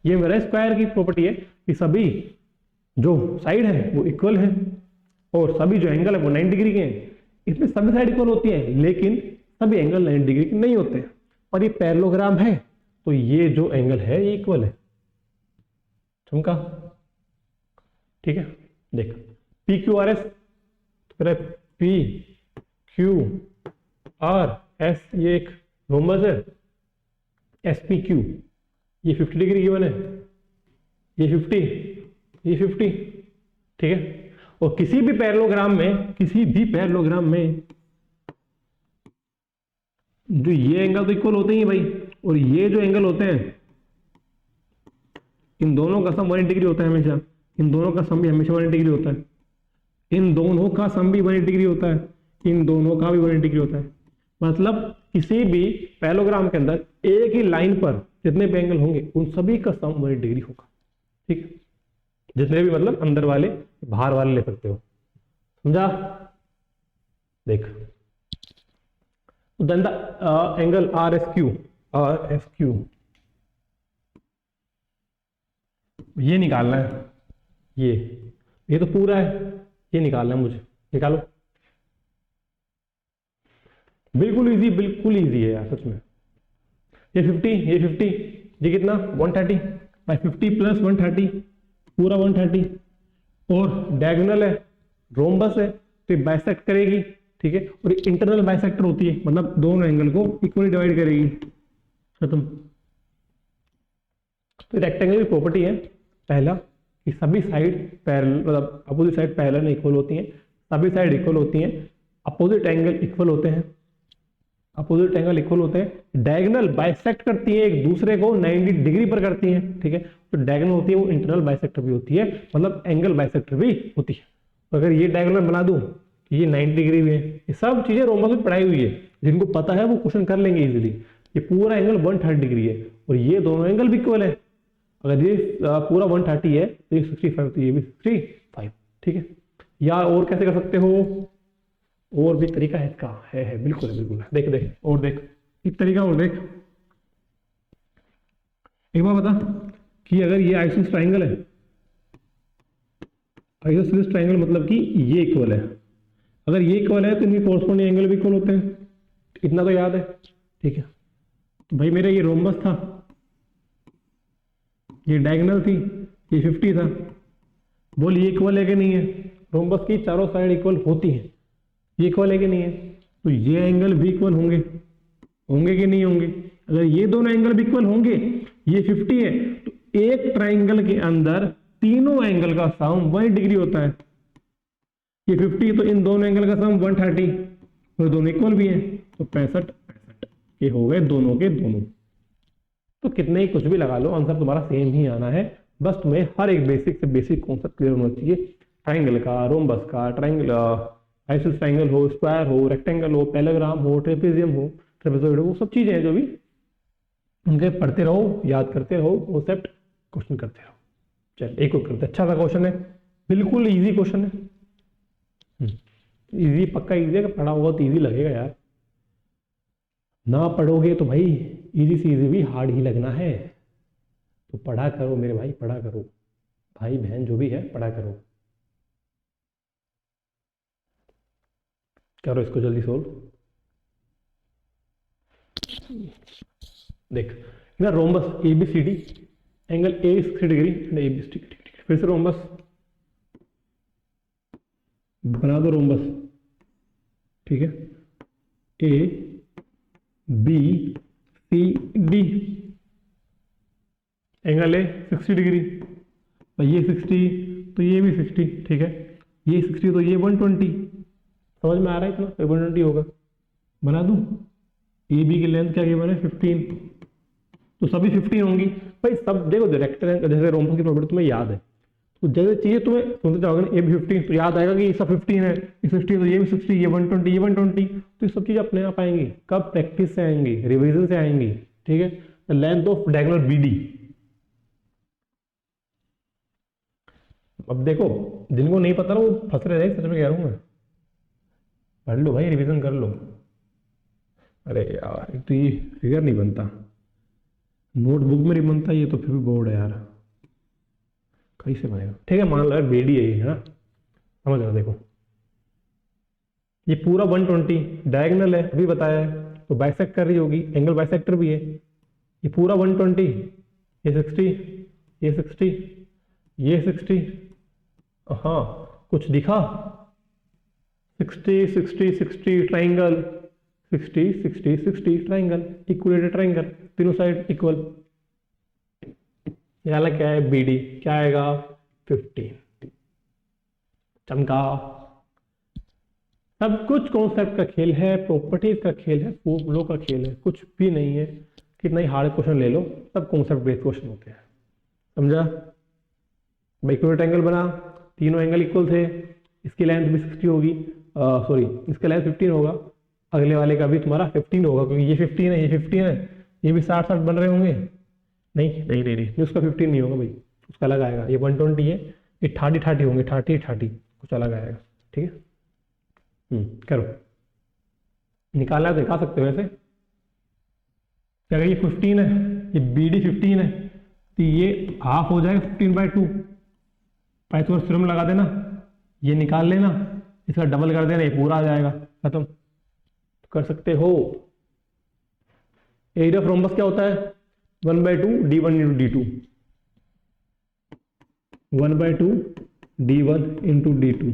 ये मेरा स्क्वायर की प्रॉपर्टी है कि सभी जो साइड है वो इक्वल है और सभी जो एंगल है वो 90 डिग्री के हैं। इसमें सभी साइड इक्वल होती हैं लेकिन सभी एंगल 90 डिग्री के नहीं होते। और ये पैरेललोग्राम है तो ये जो एंगल है ये इक्वल है। समझा? ठीक है, देख P Q R S, P Q R S ये एक रोम्बस है, एस पी क्यू ये 50 डिग्री गिवन है, ये 50, ये 50। ठीक है, और किसी भी पैरेललोग्राम में जो ये एंगल तो इक्वल होते ही भाई, और ये जो एंगल होते हैं इन दोनों का सम 180 डिग्री होता है हमेशा, इन दोनों का सम भी हमेशा 180 डिग्री होता है, इन दोनों का सम भी 180 डिग्री होता है, इन दोनों का भी 180 डिग्री होता है। मतलब किसी भी पैरेललोग्राम के अंदर एक ही लाइन पर जितने भी एंगल होंगे उन सभी का सम 180 डिग्री होगा। ठीक है, जितने भी मतलब अंदर वाले बाहर वाले ले सकते हो। समझा? देख then the angle R S Q ये निकालना है, ये तो पूरा है, ये निकालना है मुझे। निकालो, बिल्कुल इजी है यार सच में। ये 50, ये कितना 130 बाई 50 प्लस 130 पूरा 130, और डायगोनल है, रोम्बस है तो ये बाइसेक्ट करेगी। ठीक है, और इंटरनल बाइसेक्टर होती है, मतलब दोनों एंगल को इक्वली डिवाइड करेगी। खत्म। तो रेक्टेंगल की प्रॉपर्टी है पहला कि सभी साइड पैरेलल, मतलब अपोजिट साइड पैरेलल इक्वल होती हैं, सभी साइड इक्वल होती हैं, अपोजिट एंगल इक्वल होते हैं, डायगोनल बाइसेक्ट करती है एक दूसरे को 90 डिग्री पर करती हैं। ठीक है, तो डायगोनल होती है वो इंटरनल बाइसेक्टर भी होती है, मतलब एंगल बाइसेक्टर भी होती है। तो अगर ये डायगोनल बना दूं कि ये 90 डिग्री में, ये सब चीजें रोम्बस में पढ़ाई हुई है, जिनको पता है वो क्वेश्चन कर लेंगे इजीली। ये पूरा एंगल 130 डिग्री है और ये दोनों एंगल भी इक्वल है। अगर ये पूरा 130 है तो ये 65, तो ये भी 65। ठीक है, या और कैसे कर सकते हो, और भी तरीका है इसका, है बिल्कुल देख और देख एक तरीका और देख। एक बार बता कि अगर ये आइसोसेलेस ट्रायंगल है, आइसोसेलेस ट्रायंगल मतलब कि ये इक्वल है, अगर ये इक्वल है तो इनके कोरस्पॉन्डिंग एंगल भी इक्वल होते हैं, इतना तो याद है। ठीक है, तो भाई मेरा ये रोम्बस था, ये डायगोनल थी, ये 50 था, बोल ये इक्वल है कि नहीं है? रोम्बस की चारों साइड इक्वल होती है, ये इक्वल है कि नहीं है? तो ये एंगल भी इक्वल होंगे कि नहीं होंगे? अगर ये दोनों एंगल भी इक्वल होंगे, ये 50 है तो एक ट्राइंगल के अंदर तीनों एंगल का सम 1 डिग्री होता है। ये 50 तो इन दोनों एंगल का सम 130, तो दोनों इक्वल भी हैं, तो 65 ये हो गए दोनों के दोनों। तो कितने ही कुछ भी लगा लो, आंसर तुम्हारा सेम ही आना है। बस तुम्हें हर एक बेसिक से बेसिक कॉन्सेप्ट क्लियर होना चाहिए, ट्राइंगल का, रोम्बस का, ट्राइंगल, आइसोसेलेस ट्राइंगल हो, स्क्वायर हो, रेक्टेंगल हो, पैरेललोग्राम हो, ट्रेपेजियम हो, ट्रेपेजॉइड हो, सब चीजें हैं जो भी, उनके पढ़ते रहो, याद करते रहो, कॉन्सेप्ट क्वेश्चन करते रहो। चल एक और करते, अच्छा सा क्वेश्चन है, बिल्कुल इजी क्वेश्चन है, इजी पक्का इजी है, पढ़ा होगा तो इजी लगेगा यार, ना पढ़ोगे तो भाई इजी से इजी भी हार्ड ही लगना है। तो पढ़ा करो मेरे भाई, पढ़ा करो, भाई बहन जो भी है पढ़ा करो। करो इसको जल्दी सोल्व। देख ना, rhombus ABCD, angle A 60 degree and ABCD, फिर से रोम्बस बना दो, रोम्बस। ठीक है, ABCD, एंगल है 60 डिग्री, तो ये 60 तो ये भी 60। ठीक है, ये 60 तो ये 120, समझ में आ रहा है इतना? 120 होगा, बना दूं? ए बी की लेंथ क्या गिवन है 15, तो सभी 15 होंगी भाई। सब देखो रेक्टेंगल जैसे रोम्बस की प्रॉपर्टी तुम्हें याद है, तो जैसे चीजें तुम्हें सुनते जाओगे ना, ए बी 15 तो याद आएगा कि ये सब 15 है, ये 60 तो ये भी 60, ये 120, ये 120, तो ये सब चीजें अपने आप आएंगी। कब? प्रैक्टिस से आएंगी, रिविजन से आएंगी। ठीक है। Length of diagonal B D, अब देखो जिनको नहीं पता ना वो फंस रहे हैं, सच में कह रहा हूँ मैं। पढ़ लो भाई, रिवीजन कर लो। अरे यार एक तो ये फिगर नहीं बनता, नोटबुक में नहीं बनता, ये तो फिर भी बोर्ड है यार, कैसे बनेगा? ठीक है मान लो यार बेडी है ये, है ना, समझ रहा। देखो ये पूरा 120 डायगोनल है, अभी बताया है, तो बाइसेक्ट कर रही होगी, एंगल बाइसेक्टर भी है। ये पूरा 120, ये 60, ये 60, ये 60, हाँ कुछ दिखा? 60 60 60 ट्राइंगल, 60 60 60 ट्राइंगल, इक्वलेटेड ट्राइंगल, तीनों साइड इक्वल। ये वाला क्या है? बीडी, क्या आएगा? 15। चमका। सब कुछ कॉन्सेप्ट का खेल है, प्रॉपर्टीज का खेल है, फॉर्मूलों का खेल है, कुछ भी नहीं है। कितना ही हार्ड क्वेश्चन ले लो, सब कॉन्सेप्ट बेस्ड क्वेश्चन होते हैं, समझा? इक्वलेटेड ट्राइंगल बना, तीनों एंगल इक्वल थे, इसकी लेंथ भी 60 होगी, सॉरी इसका लेंथ 15 होगा, अगले वाले का भी तुम्हारा 15 होगा, क्योंकि ये 15 है, ये 15 है, ये भी 60 60 बन रहे होंगे। नहीं नहीं नहीं नहीं, उसका 15 नहीं होगा भाई, उसका अलग आएगा। ये 120 है, ये 30 30 होंगे, 30 30 कुछ अलग आएगा। ठीक है, करो, निकालना है तो निकाल सकते हो वैसे। क्या ये 15 है, ये बी डी 15 है, तो ये हाफ हो जाएगा 15/2, पाइथागोरस थ्योरम लगा देना, ये निकाल लेना, इसका डबल कर देना, ये पूरा आ जाएगा, खत्म। तो कर सकते हो। एरिया ऑफ रोम्बस क्या होता है? 1/2 d1 into d2, 1/2 d1 into d2।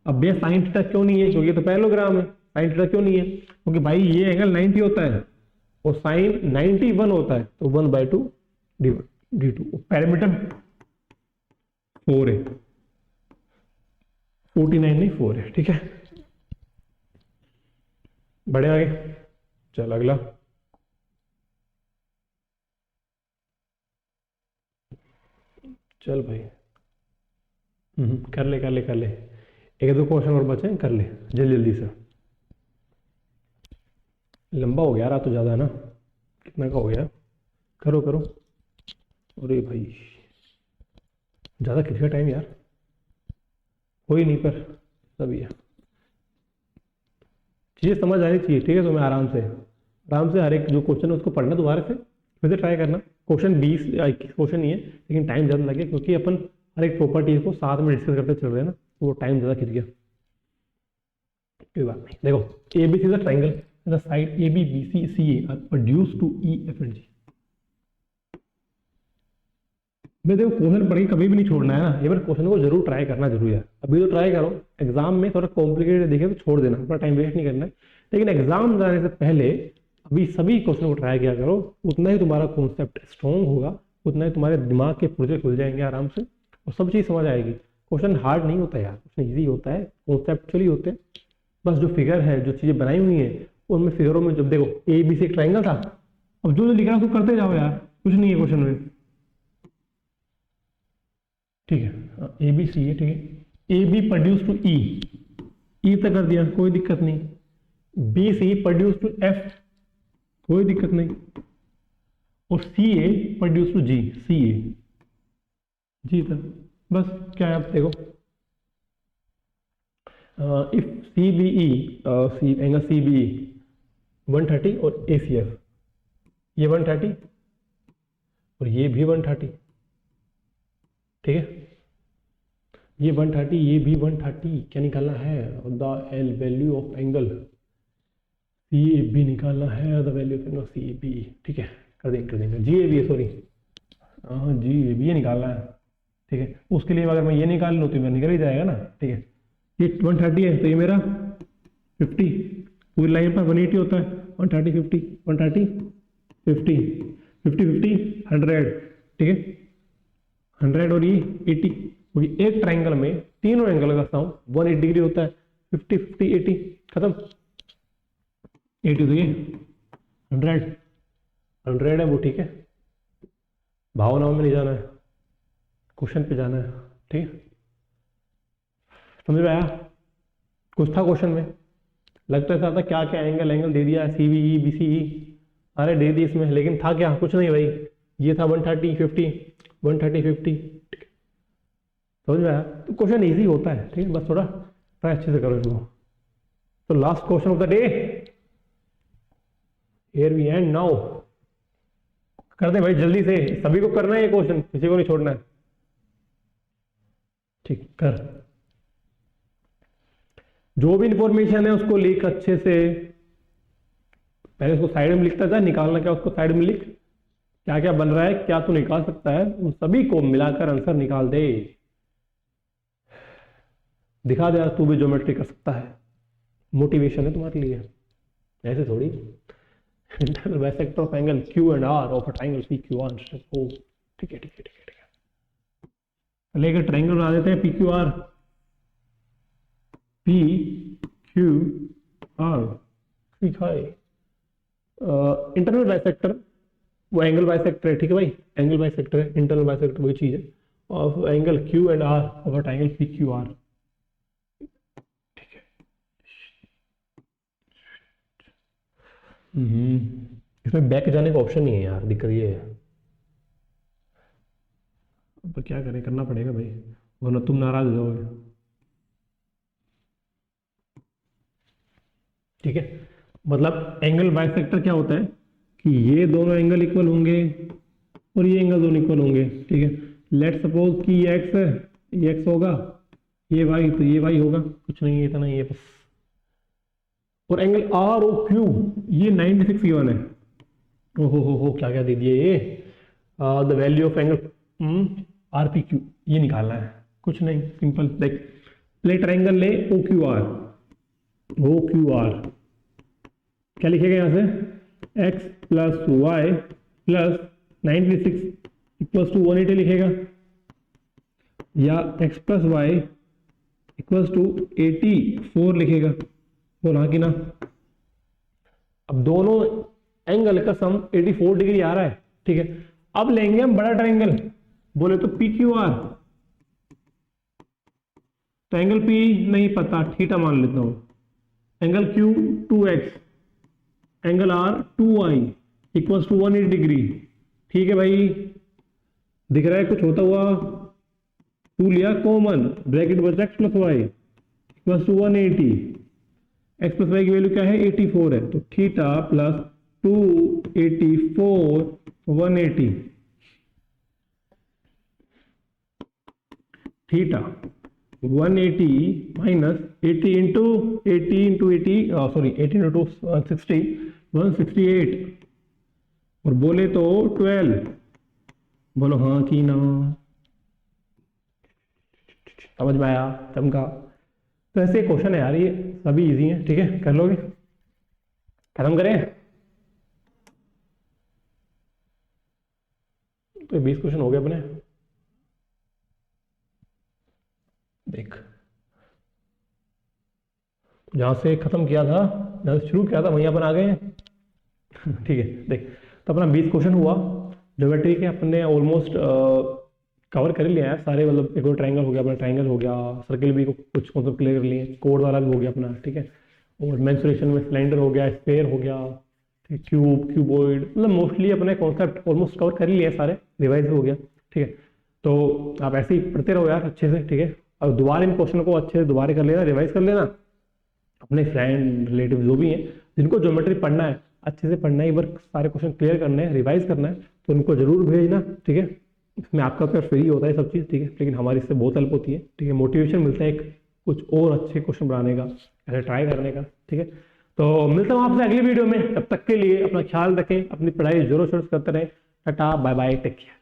अब भैया साइन थीटा क्यों नहीं है? क्योंकि ये तो पैरेललोग्राम है। साइन थीटा क्यों नहीं है? क्योंकि भाई ये एंगल 90 होता है और साइन 91 होता है, तो 1/2 d1 d2। पैरामीटर 4 है, 49 नहीं 4 है। ठीक है, बढ़े आगे, चल अगला। चल भाई, कर ले कर ले कर ले, एक दो क्वेश्चन और बचे, कर ले जल्दी जल्दी से। लंबा हो गया रहा तो ज़्यादा है ना, कितना का हो गया? करो करो। अरे भाई ज़्यादा खिंच गया टाइम यार, कोई नहीं, पर सभी है, चीज़ें समझ आनी चाहिए। ठीक है, तो मैं आराम से हर एक जो क्वेश्चन है उसको पढ़ना दोबारा से, फिर से ट्राई करना। क्वेश्चन 20 क्वेश्चन नहीं है, लेकिन टाइम ज़्यादा लगे, क्योंकि अपन हर एक प्रॉपर्टी को साथ में डिस्कस करते चल रहे हैं ना, तो वो टाइम ज़्यादा खिंच गया। कोई बात नहीं। देखो A B C is a triangle, the side A B B C C A are produced to E F and G. मैं देखो क्वेश्चन पढ़ के कभी भी नहीं छोड़ना है ना, ये बार क्वेश्चन को जरूर ट्राई करना जरूरी है। अभी तो ट्राई करो, एग्जाम में थोड़ा कॉम्प्लिकेटेड दिखे तो छोड़ देना, अपना टाइम वेस्ट नहीं करना है। लेकिन एग्जाम जाने से पहले अभी सभी क्वेश्चन को ट्राई किया करो, उतना ही तुम्हारा कॉन्सेप्ट स्ट्रॉन्ग होगा, उतना ही तुम्हारे दिमाग के पुर्जे खुल जाएंगे आराम से, और सब चीज़ समझ आएगी। क्वेश्चन हार्ड नहीं होता यार, क्वेश्चन ईजी होता है, कॉन्सेप्चुअली होते हैं। बस जो फिगर है, जो चीज़ें बनाई हुई है, उनमें फिगरों में जब देखो ए बी सी एक ट्राइंगल था, अब जो लिख रहा है उसको करते जाओ यार, कुछ नहीं है क्वेश्चन में। ठीक है, ए बी सी है, ठीक है, A B produced to E तक कर दिया, कोई दिक्कत नहीं। B C produced to F, कोई दिक्कत नहीं। और सी ए प्रोड्यूस टू जी, सी ए जी तक, बस क्या है, आप देखो if C B E, C angle C B E 130 और ए सी एफ ये 130 और ये भी 130, ठीक है, ये 130 ये भी 130, क्या निकालना है? The L value of angle C A B निकालना है, the value of angle C A B. ठीक है, कर देंगे जी ए बी, सॉरी हाँ जी ए बी ये निकालना है। ठीक है, उसके लिए अगर मैं ये निकाल लूँ तो मेरा निकल ही जाएगा ना। ठीक है, ये 130 है तो ये मेरा 50, पूरी लाइन पर 180 होता है, 130 50 130 50 50 50 100, ठीक है, 100 और ये 80, क्योंकि एक ट्राइंगल में तीनों एंगल का सम 180 डिग्री होता है, 50 50 80 खत्म। 80 तो ये 100 है वो, ठीक है, भावनाओं में नहीं जाना है, क्वेश्चन पे जाना है, ठीक है, समझ में आया? कुछ था क्वेश्चन में, लगता था क्या क्या एंगल दे दिया, CVE BCE अरे दे दी इसमें, लेकिन था क्या, कुछ नहीं भाई, ये था 130 50 130 50, समझ में आया? तो क्वेश्चन इजी होता है, ठीक है, बस थोड़ा ट्राई अच्छे से करो इसको। तो last question of the day, here we end now, कर दे भाई जल्दी से, सभी को करना है ये क्वेश्चन, किसी को नहीं छोड़ना है, ठीक कर। जो भी इंफॉर्मेशन है उसको लिख अच्छे से, पहले उसको साइड में लिखता था, निकालना क्या उसको साइड में लिख, क्या क्या बन रहा है, क्या तू निकाल सकता है, उन सभी को मिलाकर आंसर निकाल दे, दिखा दे यार तू भी ज्योमेट्री कर सकता है, मोटिवेशन है तुम्हारे लिए, ऐसे थोड़ी। Internal bisector of angle Q and R of a triangle PQR, ओ ठीक है ठीक है ठीक है ठीक है, लेकर ट्रायंगल बना देते हैं PQR, PQR, ठीक है। इंटरनल बाइसेक्टर वो एंगल बाइसेक्टर है, ठीक है भाई, एंगल बाइसेक्टर है, इंटरनल बाइसेक्टर वही चीज है, of angle Q and R of a triangle PQR, ठीक है। इसमें बैक जाने का ऑप्शन नहीं है यार, दिक्कत ये है, पर क्या करें, करना पड़ेगा भाई, वरना तुम नाराज हो जाओगे, ठीक है। मतलब एंगल बाइसेक्टर क्या होता है कि ये दोनों एंगल इक्वल होंगे और ये एंगल दोनों इक्वल होंगे, ठीक है। लेट सपोज कि ये x है, ये x होगा, ये y, तो ये y होगा, कुछ नहीं है, इतना ही है बस। और एंगल R O Q ये 96 गिवन है, हो क्या क्या दे दिए ये, the value of angle RPQ ये निकालना है, कुछ नहीं, सिंपल, लाइक प्ले ट्रायंगल ले OQR, क्या लिखेगा यहाँ से, x plus Y plus 96 equals to 180 लिखेगा, या x plus Y equals to 84 लिखेगा, बोला कि ना। अब दोनों एंगल का सम 84 डिग्री आ रहा है, ठीक है। अब लेंगे हम बड़ा ट्रायंगल, बोले तो PQR, तो एंगल P नहीं पता, थीटा मान लेता हूं, angle Q 2x, angle R 2y equals to 180 degree, ठीक है भाई, दिख रहा है कुछ होता हुआ, 2 लिया कॉमन, ब्रैकेट बचा x plus Y equals to 180, x plus Y की वैल्यू क्या है 84 है, तो theta plus 284 180, theta 180 minus 80 into 80 sorry 80 into 60 168, और बोले तो 12, बोलो हाँ कि ना, समझ में आया, चमका। तो ऐसे क्वेश्चन है यार, ये सभी इजी हैं, ठीक है, कर लोगे, खत्म करें। तो 20 क्वेश्चन हो गए अपने, देख जहां से खत्म किया था, जहां से शुरू किया था वहीं अपन आ गए ठीक है। देख तो अपना 20 क्वेश्चन हुआ ज्योमेट्री के, अपने ऑलमोस्ट कवर कर लिया है सारे, मतलब एक और ट्रायंगल हो गया अपना, ट्रायंगल हो गया, सर्किल भी कुछ कॉन्सेप्ट क्लियर कर लिए, कोड वाला भी हो गया अपना, ठीक है, और मेंसुरेशन में सिलेंडर हो गया, स्फीयर हो गया, क्यूब, क्यूबॉइड, मतलब मोस्टली अपने कॉन्सेप्ट ऑलमोस्ट कवर कर ही लिए सारे, रिवाइज हो गया, ठीक है। तो आप ऐसे ही पढ़ते रहो यार अच्छे से, ठीक है, और दोबारा इन क्वेश्चन को अच्छे से दोबारा कर लेना, रिवाइज कर लेना, अपने फ्रेंड रिलेटिव जो भी हैं जिनको ज्योमेट्री पढ़ना है, अच्छे से पढ़ना है, एक बार सारे क्वेश्चन क्लियर करने हैं, रिवाइज करना है, तो उनको जरूर भेजना, ठीक है। इसमें आपका क्या फ्री होता है सब चीज़, ठीक है, लेकिन हमारी इससे बहुत हेल्प होती है, ठीक है, मोटिवेशन मिलता है एक कुछ और अच्छे क्वेश्चन बनाने का, ऐसे ट्राई करने का, ठीक है। तो मिलता हूँ आपसे अगली वीडियो में, तब तक के लिए अपना ख्याल रखें, अपनी पढ़ाई जोरों शोरों से करते रहें, tata bye bye, take care.